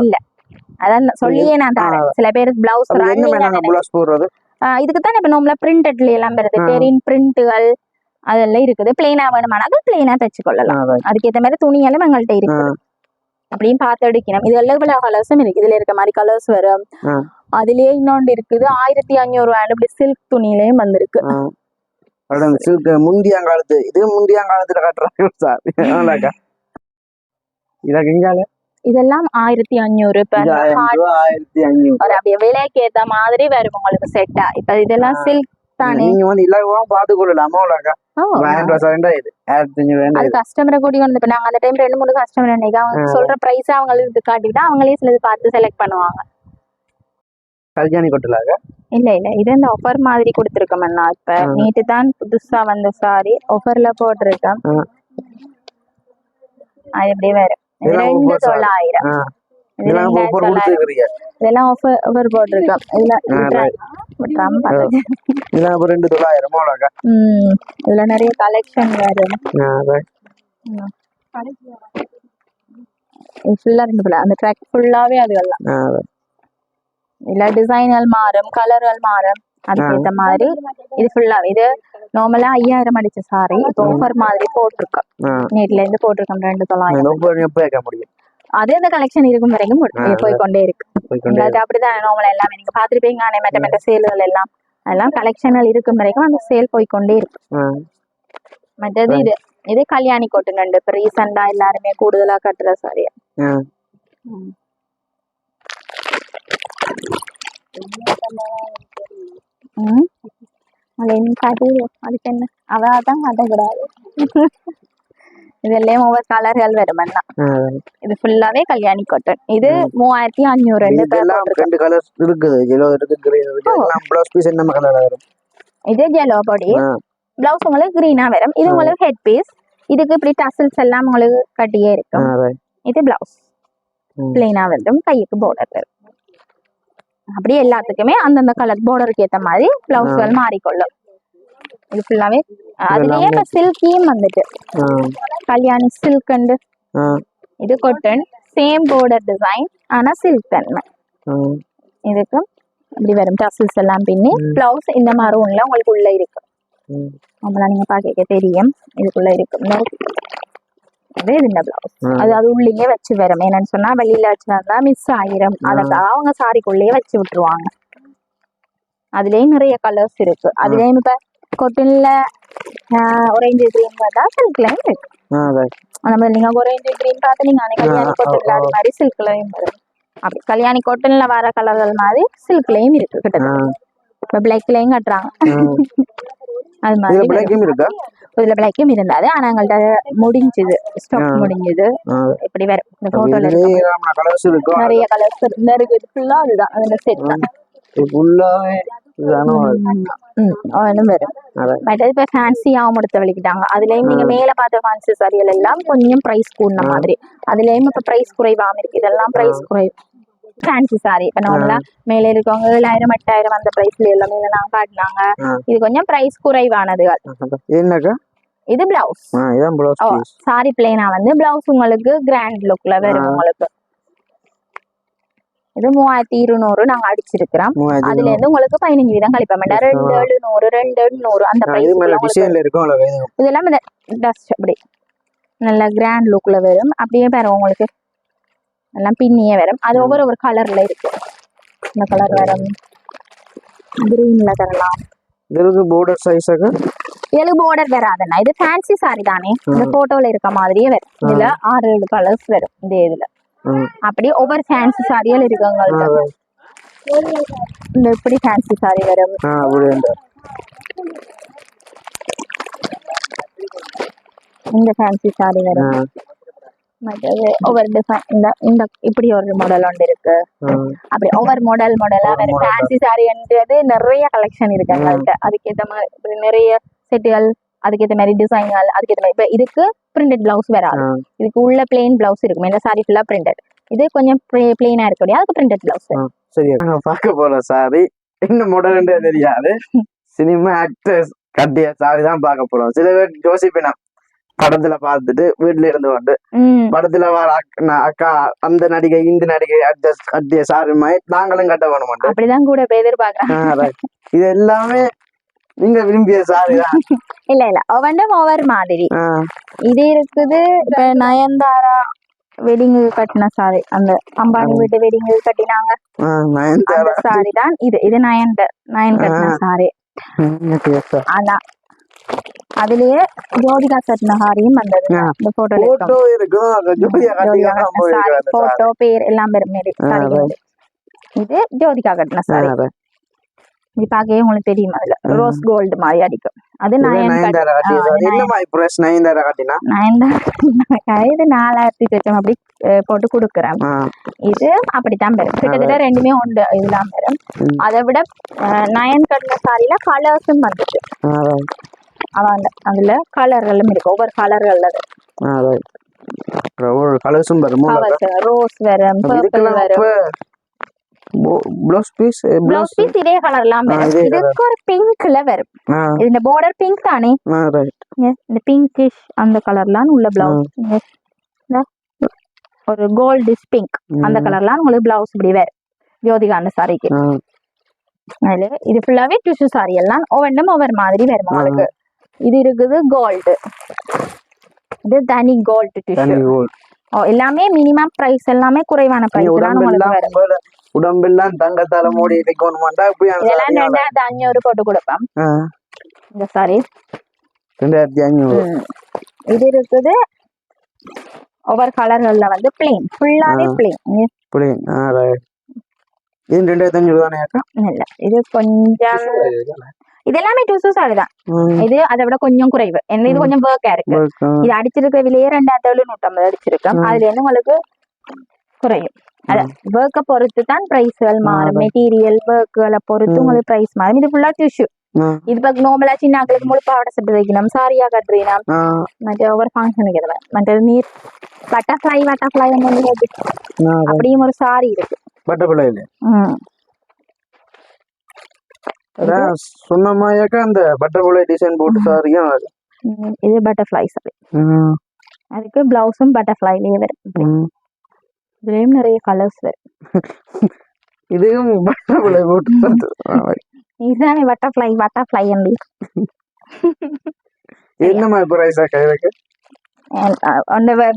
இல்ல அதான் சொல்லியே நான் தரேன். சில பேருக்கு பிளவுஸ் இதுக்கு தான் இப்ப நம்மள பிரிண்டட்ல எல்லாம் வருது. டெரின் பிரிண்டுகள் அதெல்லாம் இருக்குது. பிளெயினா வேணுமானா அது பிளெயினா தச்சு கொள்ளலாம். அதுக்கேற்ற மாதிரி துணியெல்லாம் எங்கள்கிட்ட இருக்குது. அப்படியும் பார்த்து எடுக்கணும். இது எல்லாம் இவ்வளவு கலர்ஸும் இருக்கு. இதுல இருக்க மாதிரி கலர்ஸ் வரும். அதுலயே இன்னொன்று இருக்குது 1500 ரூபாய் இப்படி சில்க் துணியிலயும் வந்திருக்கு. முந்திய காலத்து இது முந்திய காலத்துல கட்டுறாங்க. இதெல்லாம் 1500 அப்படியே விலைக்கு ஏத்த மாதிரி வரும் உங்களுக்கு செட்டா. இப்ப இதெல்லாம் சில்க் தானே, நீங்க வந்து இலவசமா பாத்து கொள்ளலாமா? அது கஸ்டமரை கூட்டி வந்து இப்ப நாங்க அந்த டைம் 2-3 கஸ்டமர் அன்னைக்கு அவங்க சொல்ற பிரைஸ் அவங்களுக்கு காட்டிட்டு அவங்களே சிலது பார்த்து செலக்ட் பண்ணுவாங்க. கல்யாணி கொட்டலாக இல்ல இது இந்த ஆஃபர் மாதிரி கொடுத்துருக்கோம்னா. இப்ப நேற்று தான் புதுசா வந்த சாரி ஆஃபர்ல போட்டிருக்கேன். அது எப்படி வரும் 2900. இது இதெல்லாம் offer 2900. கொடுத்துருக்கீங்க. இதெல்லாம் ஆஃபர் போட்டிருக்கோம். இதுல ட்ரம் பார்த்தது. இதெல்லாம் அப்ப 2900 அவ்வளோக்கா. இதுல நிறைய கலெக்ஷன் வரும். ஃபுல்லா இருந்து அந்த ட்ராக் ஃபுல்லாவே அதுகள்லாம். இல்ல டிசைன்கள் மாறும், கலர்கள் மாறும், அதுக்கேற்ற மாதிரி இது ஃபுல்லாவே. இது நார்மலா 5000 அடிச்ச சாரி இப்போ ஆஃபர் மாதிரி போட்டிருக்கோம். நேட்ல இருந்து போட்டிருக்கோம் 2900. அது இந்த கலெக்ஷன் இருக்கும் வரைக்கும் போய்கொண்டே இருக்கு. உங்களுக்கு அப்படிதான் நார்மலா எல்லாமே நீங்க பாத்துருப்பீங்க. மற்ற சேல்கள் எல்லாம் அதெல்லாம் கலெக்ஷன்கள் இருக்கும் வரைக்கும் அந்த சேல் போய்கொண்டே இருக்கு. மற்றது இது கல்யாணி கோட்டு நண்டு இப்ப ரீசெண்டா எல்லாருமே கூடுதலா கட்டுற சாரியா. அதுக்கு என்ன அதான் கட்டக்கூடாது. இதெல்லாம் ஒவ்வொரு கலர்கள் வரும். இது ஃபுல்லாவே கல்யாணி காட்டன். இது 3500. ரெண்டு கலர்ஸ் இருக்குது. yellow இருக்கு, green இருக்கு. எல்லாம் ப்ளவுஸ் பீஸ் என்ன கலர்ல வரும்? இது yellow பாடி. ப்ளவுஸ் உங்களுக்கு green-ஆ வரும். இது உங்களுக்கு ஹெட் பீஸ். இதுக்கு இப்படி டசல்ஸ் எல்லாம் உங்களுக்கு கட்டியே இருக்கும். இது ப்ளவுஸ் பிளைனா வரும். கைக்கு border வரும். அப்படியே எல்லாத்துக்குமே அந்தந்த கலர் borderக்கு ஏத்த மாதிரி ப்ளவுஸ்கள் மாறிக்கொள்ளும். இது ஃபுல்லாவே அதுலயே இப்ப சில்கியும் வந்துட்டு கல்யாணி சில்க் அண்ட் இது காட்டன் சேம் border டிசைன் ஆனா சில்க் தன்மை. இதுக்கு இப்படி வரும் டசல்ஸ் எல்லாம் பின்னி பிளவுஸ் இந்த மரூன்ல உங்களுக்கு உள்ள இருக்கு. நம்மளா நீங்க பாக்க தெரியும் இதுக்குள்ள இருக்கும். இது இந்த பிளவுஸ் அது உள்ளே வச்சு வரும். என்னன்னு சொன்னா வெளியில வச்சுருந்தா மிஸ் ஆயிரும். அதை அவங்க சாரிக்குள்ளேயே வச்சு விட்டுருவாங்க. அதுலயும் நிறைய கலர்ஸ் இருக்கு. அதுலயும் இப்ப கொட்டன்ல ஆரஞ்சு கிரீன் பார்த்தா சில்க்லயும் இருக்கு. நம்ம நீங்க ஆரஞ்சு கிரீன் பார்த்து நீங்க கல்யாணி கொட்டன்ல அது மாதிரி சில்க்லயும் வரும். அப்படி கல்யாணி கொட்டன்ல வர கலர்கள் மாதிரி சில்க்லயும் இருக்கு. கிட்டத்தட்ட இப்ப பிளாக்லயும் கட்டுறாங்க. அது மாதிரி இதுல பிளாக்கும் இருந்தாது. ஆனா எங்கள்ட்ட முடிஞ்சது, ஸ்டாக் முடிஞ்சது. இப்படி வரும். இந்த போட்டோல நிறைய கலர்ஸ் இருக்குது. ஃபுல்லா அதுதான் அதுல செட் தான். ஃபேன்சியாவும் எடுத்து வலிக்கிட்டாங்க. அதுலயும் நீங்க மேல பார்த்த ஃபேன்சி சாரிகள் எல்லாம் கொஞ்சம் பிரைஸ் கூடின மாதிரி. அதுலயும் இப்ப பிரைஸ் குறைவாம இருக்கு. இதெல்லாம் பிரைஸ் குறைவு ஃபேன்சி சாரி. இப்ப நார்மலா மேல இருக்கவங்க 7000 8000 அந்த பிரைஸ்ல எல்லாமே நாங்க காட்டினாங்க. இது கொஞ்சம் பிரைஸ் குறைவானதுகள். இது பிளவுஸ். சாரி பிளைனா வந்து பிளவுஸ் உங்களுக்கு கிராண்ட் லுக்ல வரும். உங்களுக்கு இது 3200 நாங்க அடிச்சிருக்கிறோம். அதுல இருந்து உங்களுக்கு 15 வீதம் கழிப்போம். 2700 2800 அந்த பிரைஸ் இதெல்லாம் டஸ்ட் அப்படி நல்ல கிராண்ட் லுக்ல வரும். அப்படியே பாருங்க உங்களுக்கு எல்லாம் பின்னியே வரும். அது ஒவ்வொரு கலர்ல இருக்கு. இந்த கலர் வரும், கிரீன்ல தரலாம். இதுக்கு border size இதுக்கு border வராதுன்னா இது ஃபேன்சி சாரி தானே. இந்த போட்டோல இருக்க மாதிரியே வரும். இதுல 6-7 கலர்ஸ் வரும். இந்த இதுல அப்படி ஒவ்வொரு ஃபேன்சி சாரிகள் இருக்குங்க. இந்த இப்படி ஃபேன்சி சாரி வரும். இந்த ஃபேன்சி சாரி வரும். மற்றது ஒவ்வொரு டிசைன் இந்த இப்படி ஒரு மாடல் ஒன்று இருக்கு. அப்படி ஒவ்வொரு மாடலா வரும். ஃபேன்சி சாரின்றது நிறைய கலெக்ஷன் இருக்கு எங்கள்கிட்ட. அதுக்கேற்ற மாதிரி நிறைய செட்டுகள், அதுக்கேற்ற மாதிரி டிசைன்கள், அதுக்கேற்ற மாதிரி. இப்ப இதுக்கு பிரிண்டட் பிளவுஸ் வராது. இதுக்கு உள்ள பிளெயின் பிளவுஸ் இருக்கும். இந்த சாரி ஃபுல்லா பிரிண்டட். இது கொஞ்சம் பிளெயினா இருக்கக்கூடிய அதுக்கு பிரிண்டட் பிளவுஸ். சரி, பார்க்க போற சாரி என்ன மாடல் தெரியாது. சினிமா ஆக்டர்ஸ் கட்டிய சாரி தான் பார்க்க போறோம். சில பேர் யோசிப்பினா படத்துல பார்த்துட்டு வீட்டுல இருந்து வந்து படத்துல வர அக்கா அந்த நடிகை இந்த நடிகை கட்டிய சாரி மாதிரி நாங்களும் கட்ட வேணும். அப்படிதான் கூட எதிர்பார்க்கிறேன். இது எல்லாமே நீங்க விரும்பிய சாரி தான். இல்ல ஒவ்வொரு மாதிரி இது இருக்குது. இப்ப நயன்தாரா வெட்டிங் கட்டின சாரி, அந்த அம்பானி வீட்டு வெட்டிங் கட்டினாங்க அந்த சாரி தான் இது. இது நயன் கட்டின சாரி. ஆனா அதுலயே ஜோதிகா கட்டின சாரியும் வந்தது. இந்த போட்டோ பேர் எல்லாம் பெரும். இது ஜோதிகா கட்டின சாரி. இது பாக்கவே உங்களுக்கு தெரியும். அதுல ரோஸ் கோல்டு மாதிரி அடிக்கும். அது நயன்தாரா இது 4000 சொச்சம் அப்படி போட்டு கொடுக்குறேன். இது அப்படித்தான் பெறும். கிட்டத்தட்ட ரெண்டுமே உண்டு. இதெல்லாம் பெறும். அதை விட நயன் கட்டின சாரியில கலர்ஸும் வந்துச்சு. அவன் அதுல கலர்களும் இருக்கு. ஒவ்வொரு கலர்கள்ல ஒரு கலர்ஸும் வரும் ரோஸ் வரும், பர்பிள் வரும். ப்ளவுஸ் பீஸ் இதே கலர்லாம் வரும். இதுக்கு ஒரு பிங்க்ல வரும். இந்த பார்டர் பிங்க் தானே, இந்த பிங்கிஷ் அந்த கலர்லாம் உள்ள பிளவுஸ். ஒரு கோல்டிஷ் பிங்க் அந்த கலர்லாம் உங்களுக்கு பிளவுஸ் இப்படி வரும் ஜோதிகா அந்த சாரிக்கு. இது ஃபுல்லாவே டிஷ்யூ சாரி எல்லாம் ஒவ்வொன்றும் ஒவ்வொரு மாதிரி வரும் உங்களுக்கு. இது இருக்குது கோல்டு, இது தனி கோல்டு டிஷ்யூ. எல்லாமே மினிமம் பிரைஸ், எல்லாமே குறைவான பிரைஸ் தான் உங்களுக்கு வரும். உடம்பெல்லாம் தங்கத்தால மூடி வைக்கணுமாண்டா இதெல்லாம் 2500 போட்டு கொடுப்போம் இந்த சாரி. 2500. இது இருக்குது ஒவ்வொரு கலர்கள்ல வந்து பிளெயின், ஃபுல்லாவே பிளெயின். இது 2500 தானே அக்கா? இல்ல, இது கொஞ்சம், இது எல்லாமே டிஷ்யூ சாரி தான். இது அதை விட கொஞ்சம் குறைவு, என்ன இது கொஞ்சம் ஒர்க்கா இருக்கு. இது அடிச்சிருக்க விலையே 2750 அடிச்சிருக்கோம். அதுல இருந்து உங்களுக்கு குறையும். ஒர்க்கை பொறுத்து தான் பிரைஸ்கள் மாறும், மெட்டீரியல் ஒர்க்குகளை பொறுத்து உங்களுக்கு பிரைஸ் மாறும். இது ஃபுல்லா டிஷ்யூ. இது பக்கம் நார்மலா சின்ன ஆக்களுக்கு முழு பாவாடை செட்டு வைக்கணும், சாரியா கட்டுறீனா, மற்ற ஒவ்வொரு ஃபங்க்ஷனுக்கு இதுல மற்ற நீர் பட்டர்ஃப்ளை அப்படியும் ஒரு சாரி இருக்கு. பட்டர்ஃப்ளை சொன்னமாயாக்கா அந்த பட்டர்ஃப்ளை டிசைன் போட்டு சாரியும் இது பட்டர்ஃப்ளை சாரி. அதுக்கு பிளவுஸும் பட்டர்ஃப்ளைலயே வரும். இதுலயும் நிறைய கலர்ஸ் வரும். இதுவும் பட்டர்ஃப்ளை போட்டு இதுதானே பட்டர்ஃப்ளை என்ன மாதிரி பிரைஸ் ஆக்கா இதுக்கு?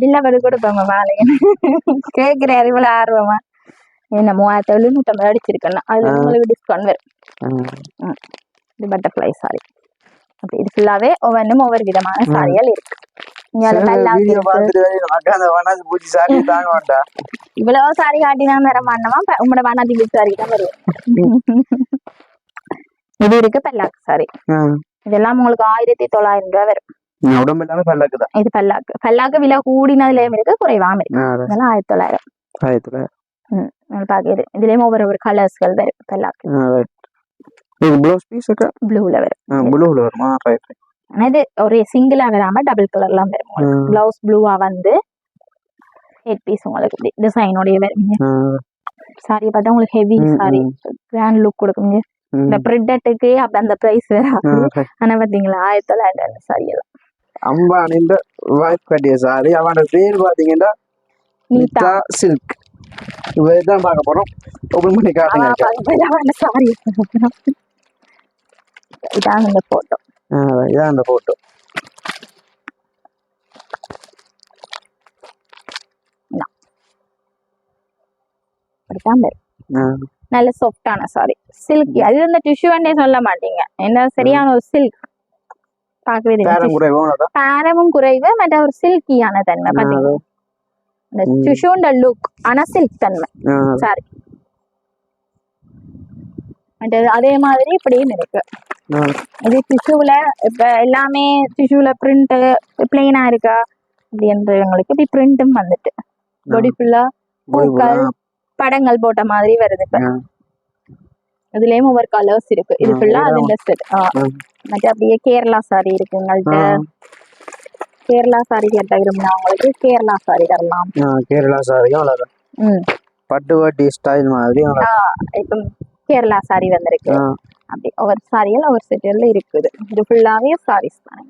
பில்ல படி கொடுப்பாங்க வாழைய கேட்கிறாரு இவ்வளவு ஆர்வமா. என்ன 3750 அடிச்சிருக்கேன், அதுல உங்களுக்கு டிஸ்கவுண்ட் வரும். இது பட்டர்ஃப்ளை சாரி. அப்படி இது ஃபுல்லாவே ஒவ்வொன்றும் ஒவ்வொரு விதமான சாரிகள் இருக்கு. இவ்வளவு சாரி காட்டினா வர மாட்டோமா, உங்களோட வண்ணாதி சாரி தான் வருவோம். இது இருக்கு பல்லாக்கு சாரி. இதெல்லாம் உங்களுக்கு 1900 ரூபாய் வரும். இது பல்லாக்கு விலை கூடினதுலயும் இருக்கு, குறைவாம இருக்கு. இதெல்லாம் 1900. பாக்குது இதுலயும் ஒவ்வொரு கலர்ஸ்கள் வரும் பல்லாக்கு. ப்ளூல வரும். இது ஒரு சிங்கிளா வராம டபுள் கலர்லாம் வரும். பிளவுஸ் ப்ளூவா வந்து ஹெட் பீஸ் உங்களுக்கு டிசைனோடய வரும். சாரி பார்த்தா உங்களுக்கு ஹெவி சாரி, கிராண்ட் லுக் கொடுக்குங்க. இந்த பிரிண்டட்டுக்கு அப்ப அந்த பிரைஸ் வேற. ஆனா பாத்தீங்களா 1900 சாரி எல்லாம் அம்பானிந்த வைஃப் கட்டிய சாரி. அவனோட பேர் பாத்தீங்கன்னா நீதா சில்க். இதான் பார்க்க போறோம். ஓபன் பண்ணி காட்டுங்க சாரி. இதான் அந்த போட்டோ. இதான் அந்த போட்டோ. நல்ல சாஃப்டான சாரி, சில்க். அது வந்து டிஷ்யூன்னே சொல்ல மாட்டீங்க, என்ன சரியான ஒரு சில்க். பார்க்கவே பாரமும் குறைவு, மற்ற ஒரு சில்கியான தன்மை. பாத்தீங்கன்னா இந்த டிஷ்யூண்ட லுக், ஆனா சில்க் தன்மை சாரி. அதே மாதிரி இப்படியும் இருக்கு. இது டிஷ்யூல இப்ப எல்லாமே டிஷ்யூல பிரிண்ட் பிளெயினா இருக்கா அப்படின்றவங்களுக்கு இப்படி பிரிண்ட்டும் வந்துட்டு பாடி ஃபுல்லா பூக்கள் படங்கள் போட்ட மாதிரி வருது. இப்ப இதுலயும் ஒவ்வொரு கலர்ஸ் இருக்கு. இது ஃபுல்லா அது இந்த செட். மற்ற அப்படியே கேரளா சாரி இருக்கு உங்கள்ட்ட. கேரளா சாரி கேட்ட விரும்பினவங்களுக்கு கேரளா சாரி தரலாம். கேரளா சாரியும் பட்டு வாட்டி ஸ்டைல் மாதிரி இப்போ கேரளா சாரி வந்திருக்கு. அப்படி ஒவ்வொரு சாரிகள் ஒவ்வொரு செட்டில் இருக்குது. இது ஃபுல்லாவே சாரீஸ் தானே.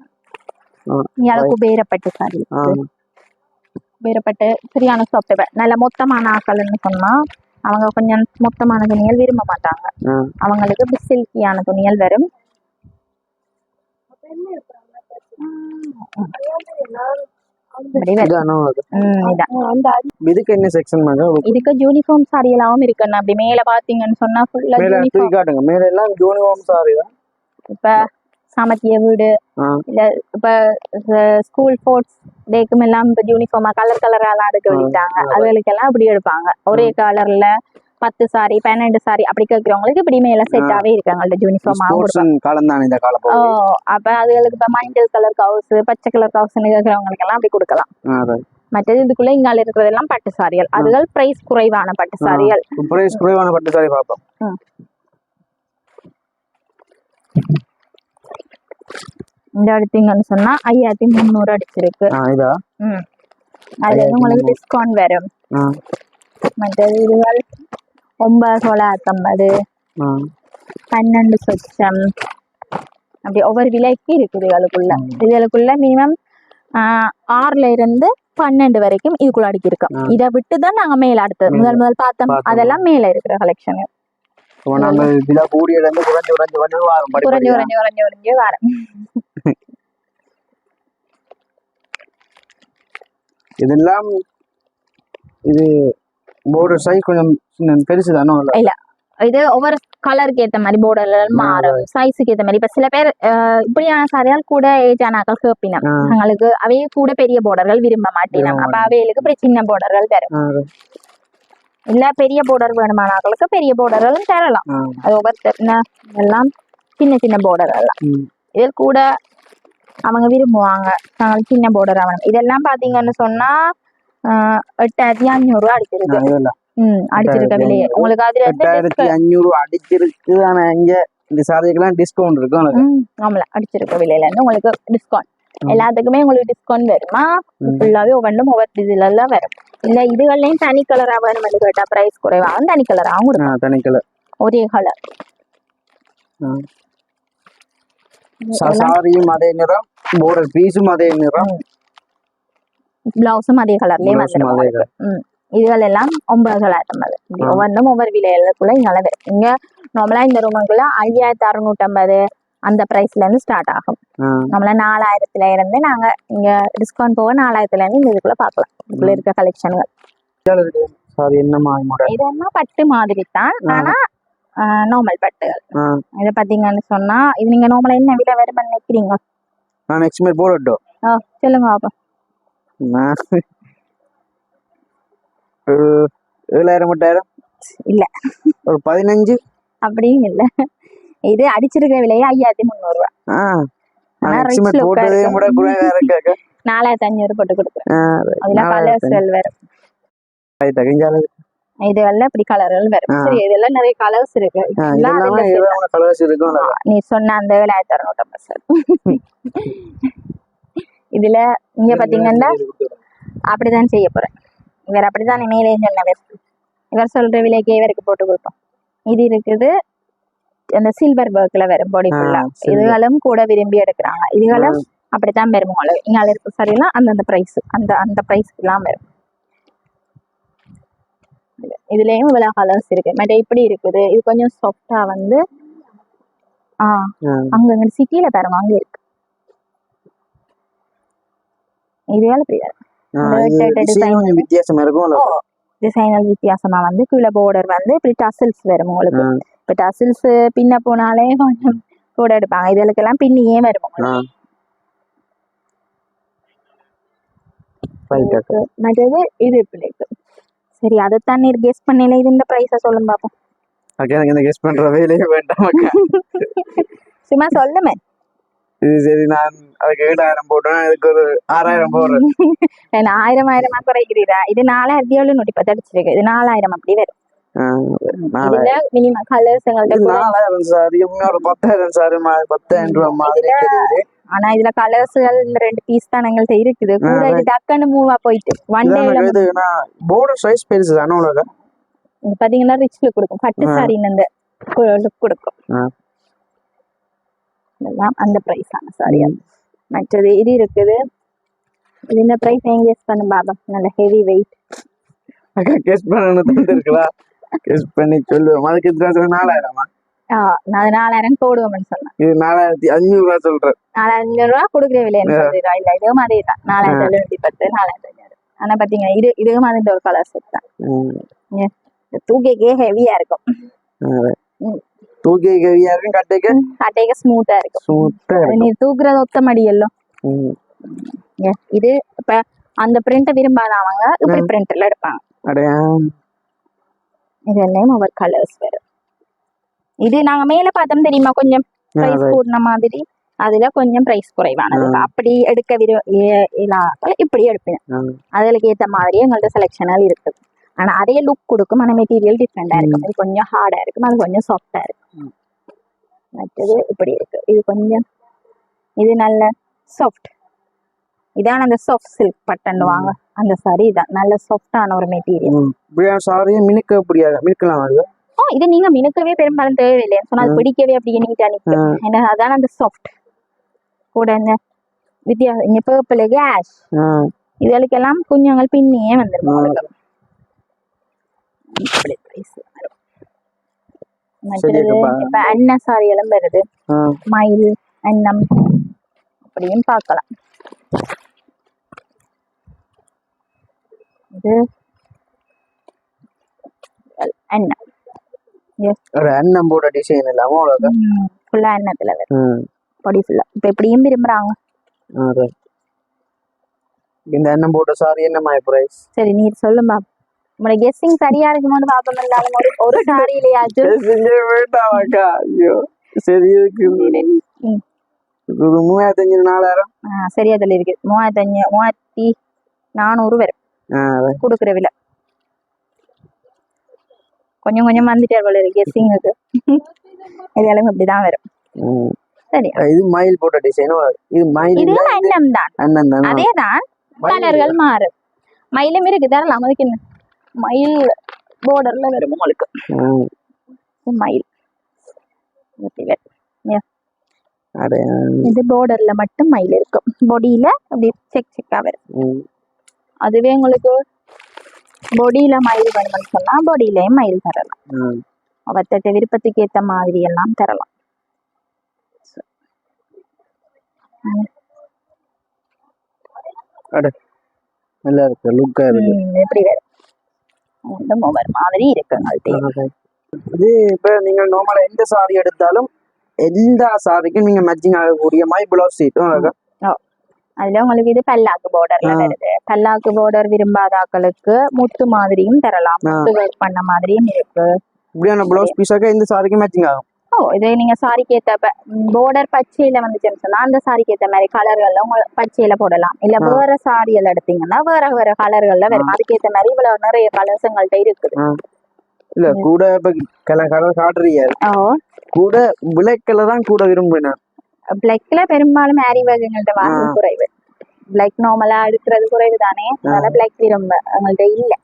குபேரப்பட்டு சாரி, குபேரப்பட்டு சரியான சாப்பிட்டு நல்ல மொத்தமான ஆக்கள்னு சொன்னா அவங்க கொஞ்சம் மொத்தமான துணிகள் விரும்ப மாட்டாங்க. அவங்களுக்கு இப்படி சில்கியான துணிகள் வரும். இதுக்கு யூனிஃபார்ம் சாரி எல்லாம் இருக்கு. அப்படி மேல பாத்தீங்கன்னு சொன்னா ஃபுல்லா யூனிஃபார்ம் சாரி தான். இப்ப சாமத்திய வீடு இல்ல இப்ப ஸ்கூல் ஸ்போர்ட்ஸ் டேக்கும் எல்லாம் இப்ப யூனிஃபார்மா கலர் கலரா எல்லாம் எடுக்க விட்டாங்க. அதுகளுக்கு எல்லாம் இப்படி எடுப்பாங்க. ஒரே கலர்ல 10 சாரி 12 சாரி அப்படி கேட்கிறவங்களுக்கு இப்படி மேல செட்டாவே இருக்காங்க யூனிஃபார்ம். அப்ப அதுகளுக்கு இப்ப மஞ்சள் கலர் கவுஸ் பச்சை கலர் கவுஸ் கேட்கிறவங்களுக்கு எல்லாம் அப்படி கொடுக்கலாம். மற்றது இதுக்குள்ள இங்கால இருக்கிறதெல்லாம் பட்டு சாரிகள். அதுகள் பிரைஸ் குறைவான பட்டு சாரிகள். பார்ப்போம். இந்த எடுத்தீங்கன்னு சொன்னா 5300 அடிச்சிருக்கு. அதுல இருந்து உங்களுக்கு டிஸ்கவுண்ட் வரும். மற்றது இதுகள் 9,950 12 சொச்சம் அப்படி ஒவ்வொரு விலைக்கு இருக்குது. இதுகளுக்குள்ள மினிமம் 6ல இருந்து 12 வரைக்கும் இதுக்குள்ள அடிக்கி இருக்கோம். இதை விட்டுதான் நாங்க மேல அடுத்தது முதல் பார்த்தோம். அதெல்லாம் மேல இருக்கிற கலெக்ஷன். குறைஞ்சு வரும். இதெல்லாம் இது border சைஸ் கொஞ்சம் பெருசுதானோ? இல்ல, இது ஒவ்வொரு கலருக்கு ஏத்த மாதிரி borderல மாறும், சைஸுக்கு ஏத்த மாதிரி. இப்ப சில பேர் இப்படியான சாரியால் கூட ஏஜ் ஆனாக்கள் கேப்பினம், அவங்களுக்கு அவையே கூட பெரிய borderகள் விரும்ப மாட்டேன். அப்ப அவைகளுக்கு இப்படி சின்ன borderகள் தரும். இல்ல பெரிய border வேணுமானாக்களுக்கு பெரிய borderகளும் தரலாம். அது ஒவ்வொருத்தர் எல்லாம் சின்ன சின்ன border எல்லாம் இதில் கூட அவங்க விரும்புவாங்க. சின்ன border ஆகணும். இதெல்லாம் பாத்தீங்கன்னு சொன்னா 8,500 அடிச்சிருக்கு. அடிச்சிருக்க விலையே உங்களுக்கு அதுல 8,500 அடிச்சிருக்கு. ஆனா இங்க இந்த சாரிக்கெல்லாம் டிஸ்கவுண்ட் இருக்கும். ஆமால, அடிச்சிருக்க விலையில இருந்து உங்களுக்கு டிஸ்கவுண்ட். எல்லாத்துக்குமே உங்களுக்கு டிஸ்கவுண்ட் வருமா? ஃபுல்லாவே ஒவ்வொன்றும் ஒவ்வொரு டிசைன்ல எல்லாம் வரும். இல்ல இதுகள்லயும் தனி கலரா வேணும் கேட்டா பிரைஸ் குறைவாகும். தனி கலராகவும் கொடுக்கும். தனி கலர் ஒரே கலர் சாரியும் அதே நிறம், border பீஸும் அதே நிறம், பிளவுஸும் அதே கலர்லயே வந்துடும். இதுகள் எல்லாம் 9,950. ஒவ்வொன்றும் ஒவ்வொரு விலைகளுக்குள்ள இங்க வரும். இங்க நார்மலா இந்த ரூமுக்குள்ள 5,650 அந்த பிரைஸ்ல இருந்து ஸ்டார்ட் ஆகும். நம்மள 4,000ல இருந்து நாங்க இங்க டிஸ்கவுண்ட் போக 4,000ல இருந்து இந்த இதுக்குள்ள பாக்கலாம். இதுல இருக்க கலெக்ஷன்கள் இதெல்லாம் பட்டு மாதிரி தான், ஆனா நார்மல் பட்டுகள். இத பாத்தீங்கன்னு சொன்னா இது நீங்க நார்மலா என்ன விலை வரும் நினைக்கிறீங்க? நான் எக்ஸ்பெக்ட் போடட்டும். சொல்லுங்க பாப்பா. 7,000 8,000 இல்ல, ஒரு 15 அப்படியும் இல்ல. இது அடிச்சிருக்க விலையே 5,300 ரூபாய். 4,500 போட்டு கொடுக்குறேன். அதுல கலர்ஸ்கள் வரும். இதெல்லாம் இப்படி கலர்கள் வரும். சரி, இதெல்லாம் நிறைய கலர்ஸ் இருக்கு. நீ சொன்ன அந்த 7,650 இதுல இங்க பாத்தீங்கன்னா அப்படிதான் செய்ய போறேன். இவர் அப்படிதான் மேலே சொன்னவர். இவர் சொல்ற விலைக்கு இவருக்கு போட்டு கொடுப்போம். இது இருக்குது அந்த சில்வர் ஒர்க்ல வரும் பாடி ஃபுல்லா. இதுகளும் கூட விரும்பி எடுக்கிறாங்க. இதுகளும் அப்படித்தான் வரும். இங்க இருக்கு சரியில்லை அந்தந்த பிரைஸ் அந்த பிரைஸ்க்கு எல்லாம் வரும். இதுலயும் இவ்வளவு கலர்ஸ் இருக்கு. மற்ற இப்படி இருக்குது. இது கொஞ்சம் சாஃப்டா வந்து அங்க சிட்டியில பாருங்க, அங்க இருக்கு. இதுவேல பிரியா வித்தியாசமா இருக்கும். டிசைனல் வித்தியாசமா வந்து கீழே பார்டர் வந்து இப்படி டசில்ஸ் வரும் உங்களுக்கு. இப்ப டசில்ஸ் பின்ன போனாலே கொஞ்சம் கூட எடுப்பாங்க. இதுகளுக்கெல்லாம் பின்னியே வரும். மற்றது இது இப்படி இருக்கு. சரி, அதைத்தான் நீர் கெஸ் பண்ணல. இது இந்த பிரைஸ சொல்லும் பாப்போம். கெஸ் பண்ற வேலையே வேண்டாம், சும்மா சொல்லுமே. இது சரி, நான் அதுக்கு 7,000 போட்டேன், இதுக்கு ஒரு 6,000 போடுறேன். 1,000 குறைக்கிறீரா? இது 4,710 அடிச்சிருக்கு. இது 4,000 அப்படி வரும். இதுல மினிமம் கலர்ஸ் எங்கள்ட்ட 4,000 சாரி, ஒரு 10,000 சாரி 10,000 ரூபாய் மாதிரி தெரியுது. ஆனா இதுல கலர்ஸ்கள் 2 பீஸ் தான் எங்கள்ட்ட இருக்குது. கூட இது டக்குன்னு மூவா போயிட்டு ஒன் டேல border சைஸ் பெருசு தான உங்களுக்கு. இது பாத்தீங்கன்னா ரிச் லுக் கொடுக்கும். பட்டு சாரின்னு அந்த லுக் கொடுக்கும். இதெல்லாம் அந்த பிரைஸ் ஆன சாரி. மற்றது இது இருக்குது. இது இந்த பிரைஸ் எங்க கெஸ் பண்ணு பாபா. நல்ல ஹெவி வெயிட். கெஸ் பண்ணனும் தந்திருக்கா? கெஸ் பண்ணி சொல்லுவோம். அதுக்கு 4,000. நான் 4,000 போடுவோம்னு சொன்னேன். இது 4,500 ரூபாய் சொல்றேன். 4,500 ரூபாய் கொடுக்குற விலைன்னு சொல்றா? இல்ல, இதுவும் அதே தான். 4,710 4,500. ஆனா பாத்தீங்கன்னா இதுவும் அது ஒரு கலர் செட் தான். தூக்கிக்கே ஹெவியா இருக்கும். தூக்கி ஹெவியா இருக்கும். கட்டைக்கு ஸ்மூத்தா இருக்கும். நீ தூக்குறது ஒத்த மடியெல்லாம். இது இப்ப அந்த பிரிண்ட் விரும்பாதவங்க இப்படி பிரிண்ட்ல எடுப்பாங்க. இதெல்லாம் ஒவ்வொரு கலர்ஸ் வரும். இது நாங்க மேல பார்த்தோம் தெரியுமா, கொஞ்சம் பிரைஸ் கூடின மாதிரி. அதுல கொஞ்சம் பிரைஸ் குறைவானது. அப்படி எடுக்க இப்படி எடுப்பேன். அதுக்கு ஏத்த மாதிரி எங்கள்ட்ட செலெக்ஷனல் இருக்குது. ஆனா அதே லுக் கொடுக்கும். ஆனா மெட்டீரியல் டிஃப்ரெண்டா இருக்கும். இது கொஞ்சம் ஹார்டா இருக்கும், அது கொஞ்சம் சாஃப்டா இருக்கும். மற்றது இப்படி இருக்கு. இது கொஞ்சம் இது நல்ல சாஃப்ட். இதான் அந்த சாஃப்ட் சில்க் பட்டன் வாங்க அந்த சாரி இதான் நல்ல சாஃப்டான ஒரு மெட்டீரியல். இப்படியான சாரியை மினுக்க முடியாது, மினுக்கலாம் அது. இது நீங்க மினுக்கவே பெரும்பாலும் தேவையில்லை சொன்னா அது பிடிக்கவே அப்படியே நீட்டா நிற்கும். ஏன்னா அதான் அந்த சாஃப்ட் கூட இந்த வித்தியாசம் இங்க பர்பிள் கேஷ் இதுகளுக்கெல்லாம் குஞ்சங்கள் பின்னியே வந்துடும். இப்ப அன்ன சாரிகளும் வருது, மயில் அன்னம் அப்படியும் பார்க்கலாம். இது அன்னம் அன்னம் போட டிசைன் இல்லாம ஃபுல்லா அன்னத்துல பொடி ஃபுல்லா இப்ப எப்படியும் விரும்புறாங்க. இந்த அன்னம் போட்ட சாரி என்ன மாதிரி பிரைஸ்? சரி நீர் சொல்லுமா, உங்களோட கெஸ்ஸிங் சரியா இருக்குமோன்னு பாப்போம். இருந்தாலும் ஒரு சாரியிலையாச்சும் சரி இருக்கு 3500 சரியா தள்ளி இருக்கு. 3400 வரும் கொடுக்குற விலை. கொஞ்சம் கொஞ்சம் வந்துட்டே போல இருக்கு கெஸ்ஸிங்குக்கு. இதெல்லாம் இப்படிதான் வரும். சரி இது மயில் போட்ட டிசைன். இது மயில் இது அன்னம் தான், அதேதான் கலர்கள் மாறும். மயிலும் இருக்கு தரலாம். அதுக்கு என்ன மயில் பார்டர்ல வரும் உங்களுக்கு. மயில் இது பார்டர்ல மட்டும் மயில் இருக்கும், பொடியில அப்படி செக் செக்கா வரும். அதுவே உங்களுக்கு பொடியில மயில் வேணும்னு சொன்னா பொடியிலயும் மயில் தரலாம். அவர்கிட்ட விருப்பத்துக்கு ஏத்த மாதிரி எல்லாம் தரலாம். நல்லா இருக்கு, லுக்கா இருக்கு. எப்படி வேற ஒவ்வொரு மாதிரி இருக்குங்க. இது இப்ப நீங்க நார்மலா எந்த சாரி எடுத்தாலும் எல்லா சாரிக்கும் நீங்க மேட்சிங் ஆகக்கூடிய மாதிரி பிளவுஸ் சீட்டும் அதுல உங்களுக்கு இது பல்லாக்கு பார்டர்ல வருது. பல்லாக்கு பார்டர் விரும்பாதாக்களுக்கு முத்து மாதிரியும் தரலாம், முத்து ஒர்க் பண்ண மாதிரியும் இருக்கு. இப்படியான பிளவுஸ் பீஸாக இந்த சாரிக்கு மேட்சிங் ஆகும். இது நீங்க சாரிக்கு ஏத்த பார்டர் பச்சையில வந்துச்சுன்னு சொன்னா அந்த சாரிக்கு ஏத்த மாதிரி கலர்கள்ல உங்க பச்சையில போடலாம். இல்ல வேற சாரியல் எடுத்தீங்கன்னா வேற வேற கலர்கள்ல வரும். அதுக்கு ஏத்த மாதிரி இவ்வளவு நிறைய கலர்ஸ் எங்கள்கிட்ட இருக்குது. இல்ல கூட இப்ப கலர் காட்டுறீங்க, கூட பிளாக் கலர் தான் கூட விரும்பினேன். பிளாக்ல பெரும்பாலும் மேரி வகைகள்ட்ட வாங்க குறைவு. பிளாக் நார்மலா எடுக்கிறது குறைவு தானே, அதனால பிளாக் விரும்ப எங்கள்கிட்ட இல்ல.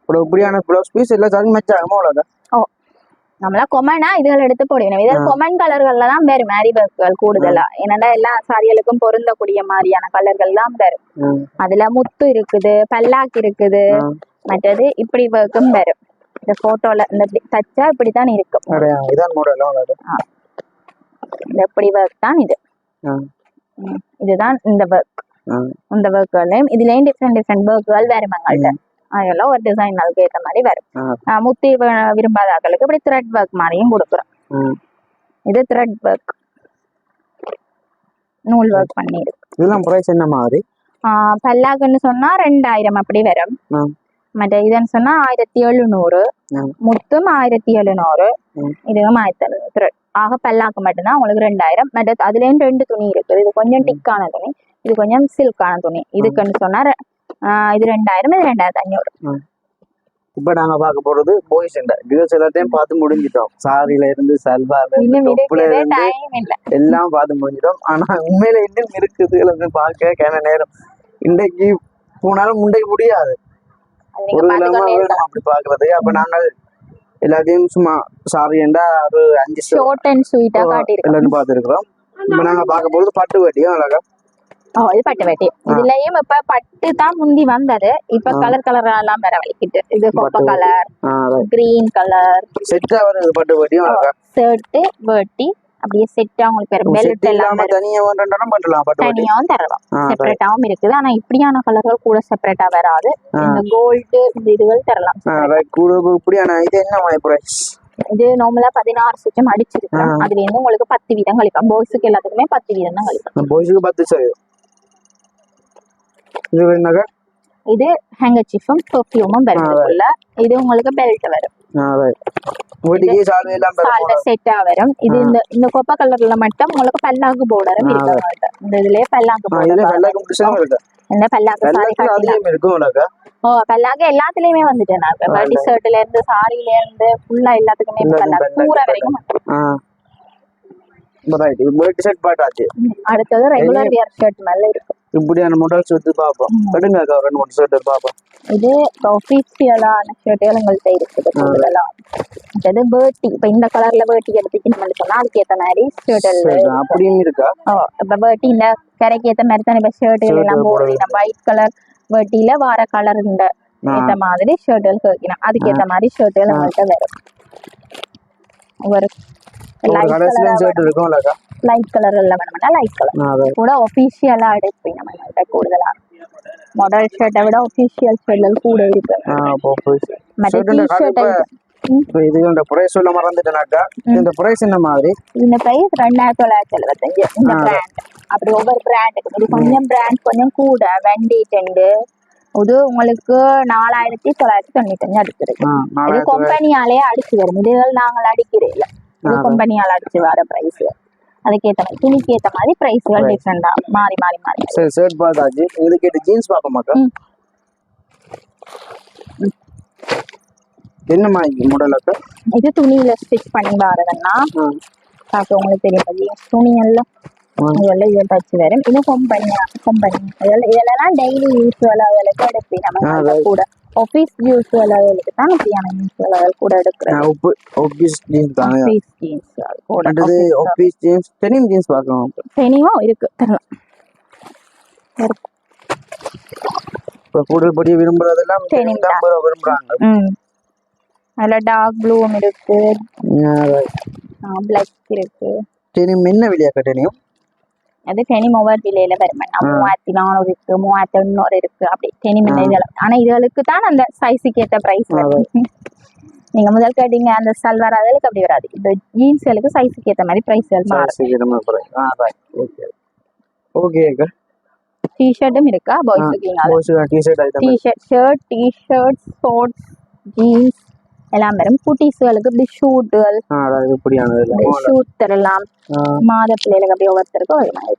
இப்படியான பிளவுஸ் பீஸ் எல்லா சாரியும் மேட்ச் ஆகுமா? அவ்வளவுதான். நம்மளா கொமனா இதுகள் எடுத்து போடணும். இதில் கொமன் கலர்கள்ல தான் வேறு மேரி ஒர்க்குகள் கூடுதலா. ஏன்னா எல்லா சாரிகளுக்கும் பொருந்தக்கூடிய மாதிரியான கலர்கள் தான் வரும். அதுல முத்து இருக்குது, பல்லாக்கு இருக்குது, மற்றது இப்படி ஒர்க்கும் வரும். இந்த போட்டோல இந்த தச்சா இப்படித்தான் இருக்கும். இந்த இப்படி ஒர்க் தான் இது. இதுதான் இந்த ஒர்க். இந்த ஒர்க்குகளையும் இதுலயும் டிஃப்ரெண்ட் டிஃப்ரெண்ட் ஒர்க்குகள் வரும் எங்கள்கிட்ட. அதெல்லாம் ஒரு டிசைன் அதுக்கு ஏற்ற மாதிரி வரும். முத்தி விரும்பாதாக்களுக்கு இப்படி த்ரெட் ஒர்க் மாதிரியும் கொடுக்குறோம். இது த்ரெட் ஒர்க், நூல் ஒர்க் பண்ணிருக்கு. இதெல்லாம் பிரைஸ் என்ன மாதிரி? பல்லாக்குன்னு சொன்னா 2000 அப்படி வரும். மற்ற இதுன்னு சொன்னா 1700, முத்தும் 1700, இதுவும் 1700 த்ரெட். ஆக பல்லாக்கு மட்டும்தான் உங்களுக்கு 2000. மற்ற அதுலயும் 2 துணி இருக்குது. இது கொஞ்சம் டிக்கான துணி, இது கொஞ்சம் சில்கான துணி. இதுக்குன்னு சொன்னா இது 2000, இது 2500. இப்ப நாங்க பார்க்க போறது பாய்ஸ் கேர்ள்ஸ் எல்லாத்தையும் பார்த்து முடிஞ்சிட்டோம். சாரில இருந்து சல்வார்ல இருந்து எல்லாம் பார்த்து முடிஞ்சிட்டோம். ஆனா உண்மையில இன்னும் இருக்குது எல்லாத்தையும் பார்க்க கேன நேரம். இன்றைக்கு போனாலும் முண்டைக்கு முடியாது ஒரு அப்படி பாக்குறதுக்கு. அப்ப நாங்கள் எல்லாத்தையும் சும்மா சாரி என்றா ஒரு 5 ஷார்ட் அண்ட் ஸ்வீட்டா காட்டியிருக்கோம் பார்த்துருக்கிறோம். இப்ப நாங்க பார்க்க போறது பட்டு வேட்டியும் அழகா. இது பட்டு வேட்டி. இதுலயும் இப்ப பட்டு தான் முந்தி வந்தது. இப்ப கலர் கலரா எல்லாம் வேற வலிக்கிட்டு. இது கொப்ப கலர், கிரீன் கலர் செட்டா வருது. பட்டு வேட்டியும் ஷர்ட் வேட்டி அப்படியே செட்டா உங்களுக்கு வேற பெல்ட் எல்லாம் தனியாவும் தரலாம், செப்பரேட்டாவும் இருக்குது. ஆனா இப்படியான கலர்கள் கூட செப்பரேட்டா வராது. இந்த கோல்டு இந்த இதுகள் தரலாம். இது என்ன பிரைஸ்? இது நார்மலா 16 சுற்றம் அடிச்சிருக்கோம். அதுல இருந்து உங்களுக்கு 10 வீதம் கழிப்போம். பாய்ஸுக்கு எல்லாத்துக்குமே 10 வீதம் தான் கழிப்போம். பாய்ஸுக்கு 10%. இது ஹேங்கர்சீஃபும் பெர்ஃப்யூமும் வருதுக்குள்ள. இது உங்களுக்கு பெல்ட் வரும், செட்டா வரும். இது இந்த கொப்பை கலர்ல மட்டும் உங்களுக்கு பல்லாக்கு பார்டரும் இருக்கு. இந்த இதுலயே பல்லாக்கு பார்டர், இந்த பல்லாக்கு பல்லாக்கு எல்லாத்துலயுமே வந்துட்டேன். டி ஷர்ட்ல இருந்து சாரில இருந்து ஃபுல்லா எல்லாத்துக்குமே பல்லாக்கு கூரை வரைக்கும். ரைட் இப்போ ஷர்ட் பாட்டாச்சு. அடுத்தது ரெகுலர் வியர் ஷர்ட் மேல இருக்கு. இப்படியான மாடல்ஸ் எடுத்து பார்ப்போம். எடுங்க அக்கா 2-3 ஷர்ட் எடுத்து பார்ப்போம். இது ஆஃபீஷியலான ஷர்ட்டுகள் எங்கள்கிட்ட இருக்குது கூடுதலா. அது பேர்ட்டி, இப்போ இந்த கலர்ல பேர்ட்டி எடுத்துக்கணும்னு சொன்னா அதுக்கேற்ற மாதிரி ஷர்ட் அப்படியும் இருக்கா? இப்போ பேர்ட்டி இந்த கரைக்கு ஏற்ற மாதிரி தான் இப்போ ஷர்ட்டுகள் எல்லாம் போடுறீங்க. ஒயிட் கலர் பேர்ட்டியில வார கலர் இந்த ஏற்ற மாதிரி ஷர்ட்டுகள் கேட்கணும். அதுக்கேற்ற மாதிரி ஷர்ட்டுகள் எங்கள்கிட்ட வரும். ஒரு லைட் கலர் எல்லாம் வேணும்னா லைட் கலர் கூட ஒஃபிஷியலா எடுப்பீங்க. நம்மகிட்ட கூடுதலா மாடல் ஷர்ட்டை விட ஒஃபிஷியல் ஷர்ட்கள் கூட இருக்கு. இந்த பிரைஸ் சொல்ல மறந்துட்டேனாக்கா, இந்த பிரைஸ் என்ன மாதிரி? இந்த பிரைஸ் 2975. இந்த பிராண்ட் அப்படி ஒவ்வொரு பிராண்டுக்கும் இது கொஞ்சம் பிராண்ட் கொஞ்சம் கூட வெண்டிட்டு இது உங்களுக்கு 4995 அடிச்சிருக்கு. இது கம்பெனியாலே அடிச்சு வரும். இதுகள் நாங்கள் அடிக்கிறேன் இல்ல, இது கம்பெனியால அடிச்சு வர பிரைஸ். அதுக்கேற்ற மாதிரி துணிக்கு ஏற்ற மாதிரி பிரைஸ்கள் டிஃப்ரெண்டா மாறி மாறி மாறி. சரி ஷர்ட் பார்த்தாச்சு. இதுக்கு ஏற்ற ஜீன்ஸ் பார்ப்போமாக்கா? என்ன மாதிரி மாடல் அக்கா? இது துணியில ஸ்டிச் பண்ணி வரதுன்னா பார்க்க உங்களுக்கு தெரியும். ஜீன்ஸ் துணி எல்லாம் இதெல்லாம் இதை தச்சு வரும். இது கம்பெனி இதெல்லாம் டெய்லி யூஸ் அளவுகளுக்கு எடுப்பேன். நம்ம கூட ஆஃபீஸ் யூஸ் அளவுகளுக்கு தான் இப்படியான யூஸ் அளவுகள் கூட எடுக்கிறேன். ஆஃபீஸ் ஜீன்ஸ் தான். ஆஃபீஸ் ஜீன்ஸ் கூட அடுத்து ஆஃபீஸ் ஜீன்ஸ் டெனிம் ஜீன்ஸ் பார்க்கலாம். டெனிமும் இருக்கு தரலாம். இப்போ கூடுதல் படி விரும்புறதெல்லாம் டெனிம் தான் விரும்புறாங்க. அதில் டார்க் ப்ளூவும் இருக்கு, பிளாக் இருக்கு. டெனிம் என்ன விலையாக்கா? டெனிம் அது டெனிம் ஓவர் விலையில வரும். 3400 இருக்கு, 3800 இருக்கு. அப்படி டெனிம் இதெல்லாம். ஆனா இதுகளுக்கு தான் அந்த சைஸுக்கு ஏற்ற பிரைஸ் வரும். நீங்க முதல் கேட்டீங்க அந்த சல்வார் அதுக்கு அப்படி வராது. இந்த ஜீன்ஸ்களுக்கு சைஸுக்கு ஏற்ற மாதிரி பிரைஸ்கள் மாறும். ஓகேக்கா. டி-ஷர்ட்டும் இருக்கா பாய்ஸ்க்கு? டி-ஷர்ட், டி-ஷர்ட்ஸ், ஷார்ட்ஸ், ஜீன்ஸ் எல்லாம் வரும். குட்டீஸ்களுக்கு இப்படி ஷூட்டுகள் ஷூட் தரலாம். மாத பிள்ளைகளுக்கு அப்படி ஒவ்வொருத்தருக்கும் ஒரு மாதிரி.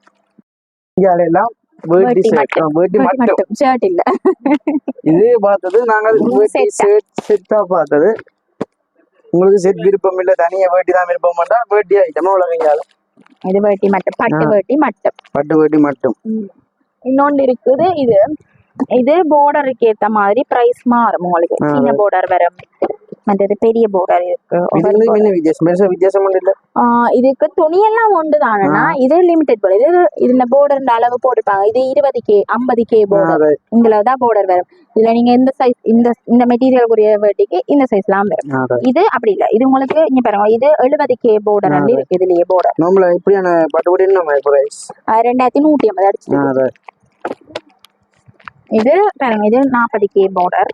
ஷர்ட் இல்ல, இது பார்த்தது நாங்கள் செட்டா பார்த்தது. உங்களுக்கு செட் விருப்பம் இல்ல, தனியா வேட்டி தான் விருப்பம் பண்ணா வேட்டி ஐட்டமா உலகங்க. இது வேட்டி மட்டும், பட்டு வேட்டி மட்டும். இன்னொன்று இருக்குது. இது பார்டருக்கு ஏத்த மாதிரி பிரைஸ் மாறும். உங்களுக்கு சின்ன பார்டர் வரும், மற்றது பெரிய பார்டர் இருக்கு. வித்தியாசம் இல்ல. இதுக்கு துணியெல்லாம் ஒன்று தானா? இது லிமிடெட் பார்டர். இதுல பார்டர் அளவு போட்டுருப்பாங்க. இது 20K 50K பார்டர். இதுலதான் பார்டர் வரும். இதுல நீங்க இந்த சைஸ் இந்த மெட்டீரியல் கூடிய வேட்டிக்கு இந்த சைஸ்லாம் வரும். இது அப்படி இல்ல. இது உங்களுக்கு இங்க பாருங்க, இது 70K பார்டர் இருக்கு. இதுலயே பார்டர் நம்மள இப்படியான பட்டு என்ன பிரைஸ்? 2150 அடிச்சு. இது பாருங்க, இது 40K பார்டர்.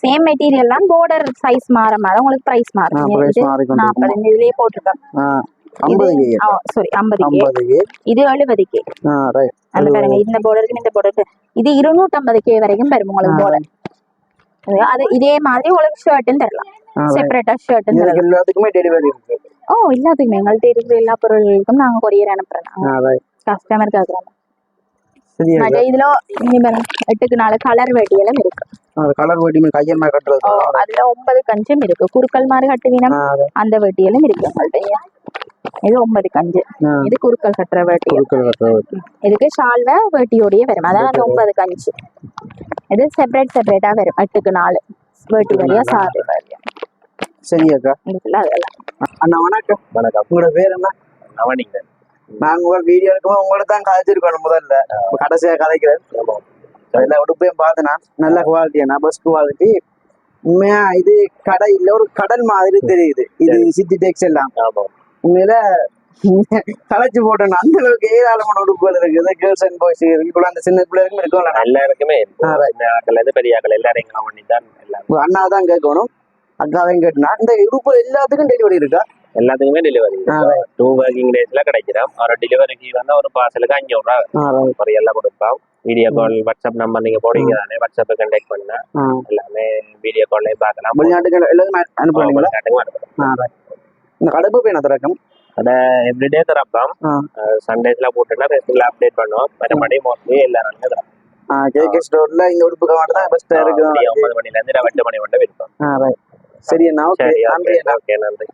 சேம் மெட்டீரியல் தான், பார்டர் சைஸ் மாற உங்களுக்கு பிரைஸ் மாறும். இது 40 இதுலயே போட்டுருக்கேன். 50K. இது 70K. அந்த பாருங்க, இந்த பார்டருக்கு இந்த பார்டருக்கு இது 250K வரைக்கும் வரும் உங்களுக்கு பார்டர். அது இதே மாதிரி உங்களுக்கு ஷர்ட்டும் தரலாம். செப்பரேட்டா ஷர்ட்டும் தரலாம். எல்லாத்துக்குமே டெலிவரி இருக்கு. எல்லாத்துக்குமே எங்கள்கிட்ட இருக்கிற எல்லா பொருட்களுக்கும் நாங்க கொரியர் அனுப்புறோம் கஸ்டமருக்கு. ஆகுறாங்க இதுல 8க்கு 4 கலர் வேட்டியெல்லாம் இருக்கு. கலர் வேட்டி கையல் மாதிரி கட்டுறது. அதுல 9 கஞ்சும் இருக்கு. குறுக்கல் மாதிரி கட்டுவீனா அந்த வேட்டியெல்லாம் இருக்கு உங்கள்கிட்ட. இது 9 கஞ்சு. இது குறுக்கல் கட்டுற வேட்டி. இதுக்கு ஷால்வ வேட்டியோடய வரும். அதான் அந்த 9 கஞ்சு. இது செப்பரேட்டா வரும். 8க்கு 4 வேட்டி வரையா சாரி வரையா. சரியாக்கா. அண்ணா வணக்கம். உங்களோட பேர் என்ன? நவனிங்க. நாங்க உங்க வீடியோ எடுக்கும் உங்களை தான் கதைச்சிருக்கோம். முதல்ல கடைசியா கதைக்கிறேன். எல்லா உடுப்பையும் பார்த்தேன்னா நல்ல குவாலிட்டியா, பஸ் குவாலிட்டி. உண்மையா இது கடை இல்ல, ஒரு கடல் மாதிரி தெரியுது. இது சிட்டி டெக்ஸ் எல்லாம் உண்மையில கலைச்சு போட்டோம். அந்த அளவுக்கு ஏராளமான உடுப்புகள் இருக்குது. கேர்ள்ஸ் அண்ட் பாய்ஸ் இருக்கு, அந்த சின்ன பிள்ளைகளுக்கும் இருக்கும். எல்லாருக்குமே பெரிய எல்லாரும் அண்ணா தான் கேட்கணும், அக்காவையும் கேட்டா. இந்த உடுப்பு எல்லாத்துக்கும் டெலிவரி இருக்கா? எல்லாத்துக்குமே டெலிவரி 2 working daysல கிடைக்கிறோம். ஒரு டெலிவரிக்கு வந்தா ஒரு பார்சலுக்கு 500 ரூபா எல்லாம் கொடுப்போம். வீடியோ கால் வாட்ஸ்அப் நம்பர் நீங்க போடுவீங்க தானே, வாட்ஸ்அப் கண்டெக்ட் பண்ணா எல்லாமே வீடியோ கால்லையும் பார்க்கலாம். வெளிநாட்டுக்கு எல்லாமே அனுப்புவீங்களா? இந்த கடுப்பு பேன திறக்கும் அத எவ்ரிடே திறப்போம். சண்டேஸ்ல போட்டுன்னா ஃபேஸ்புக்ல அப்டேட் பண்ணுவோம். மற்றபடி மோஸ்ட்லி எல்லா நாளுமே திறப்போம். கேகே ஸ்டோர்ல இந்த உடுப்புக்கு மட்டும் தான் பெஸ்டா இருக்கு. 9 மணில இருந்து 8 மணி வரை இருப்போம். சரி அண்ணா, ஓகே, நன்றி. நன்றி.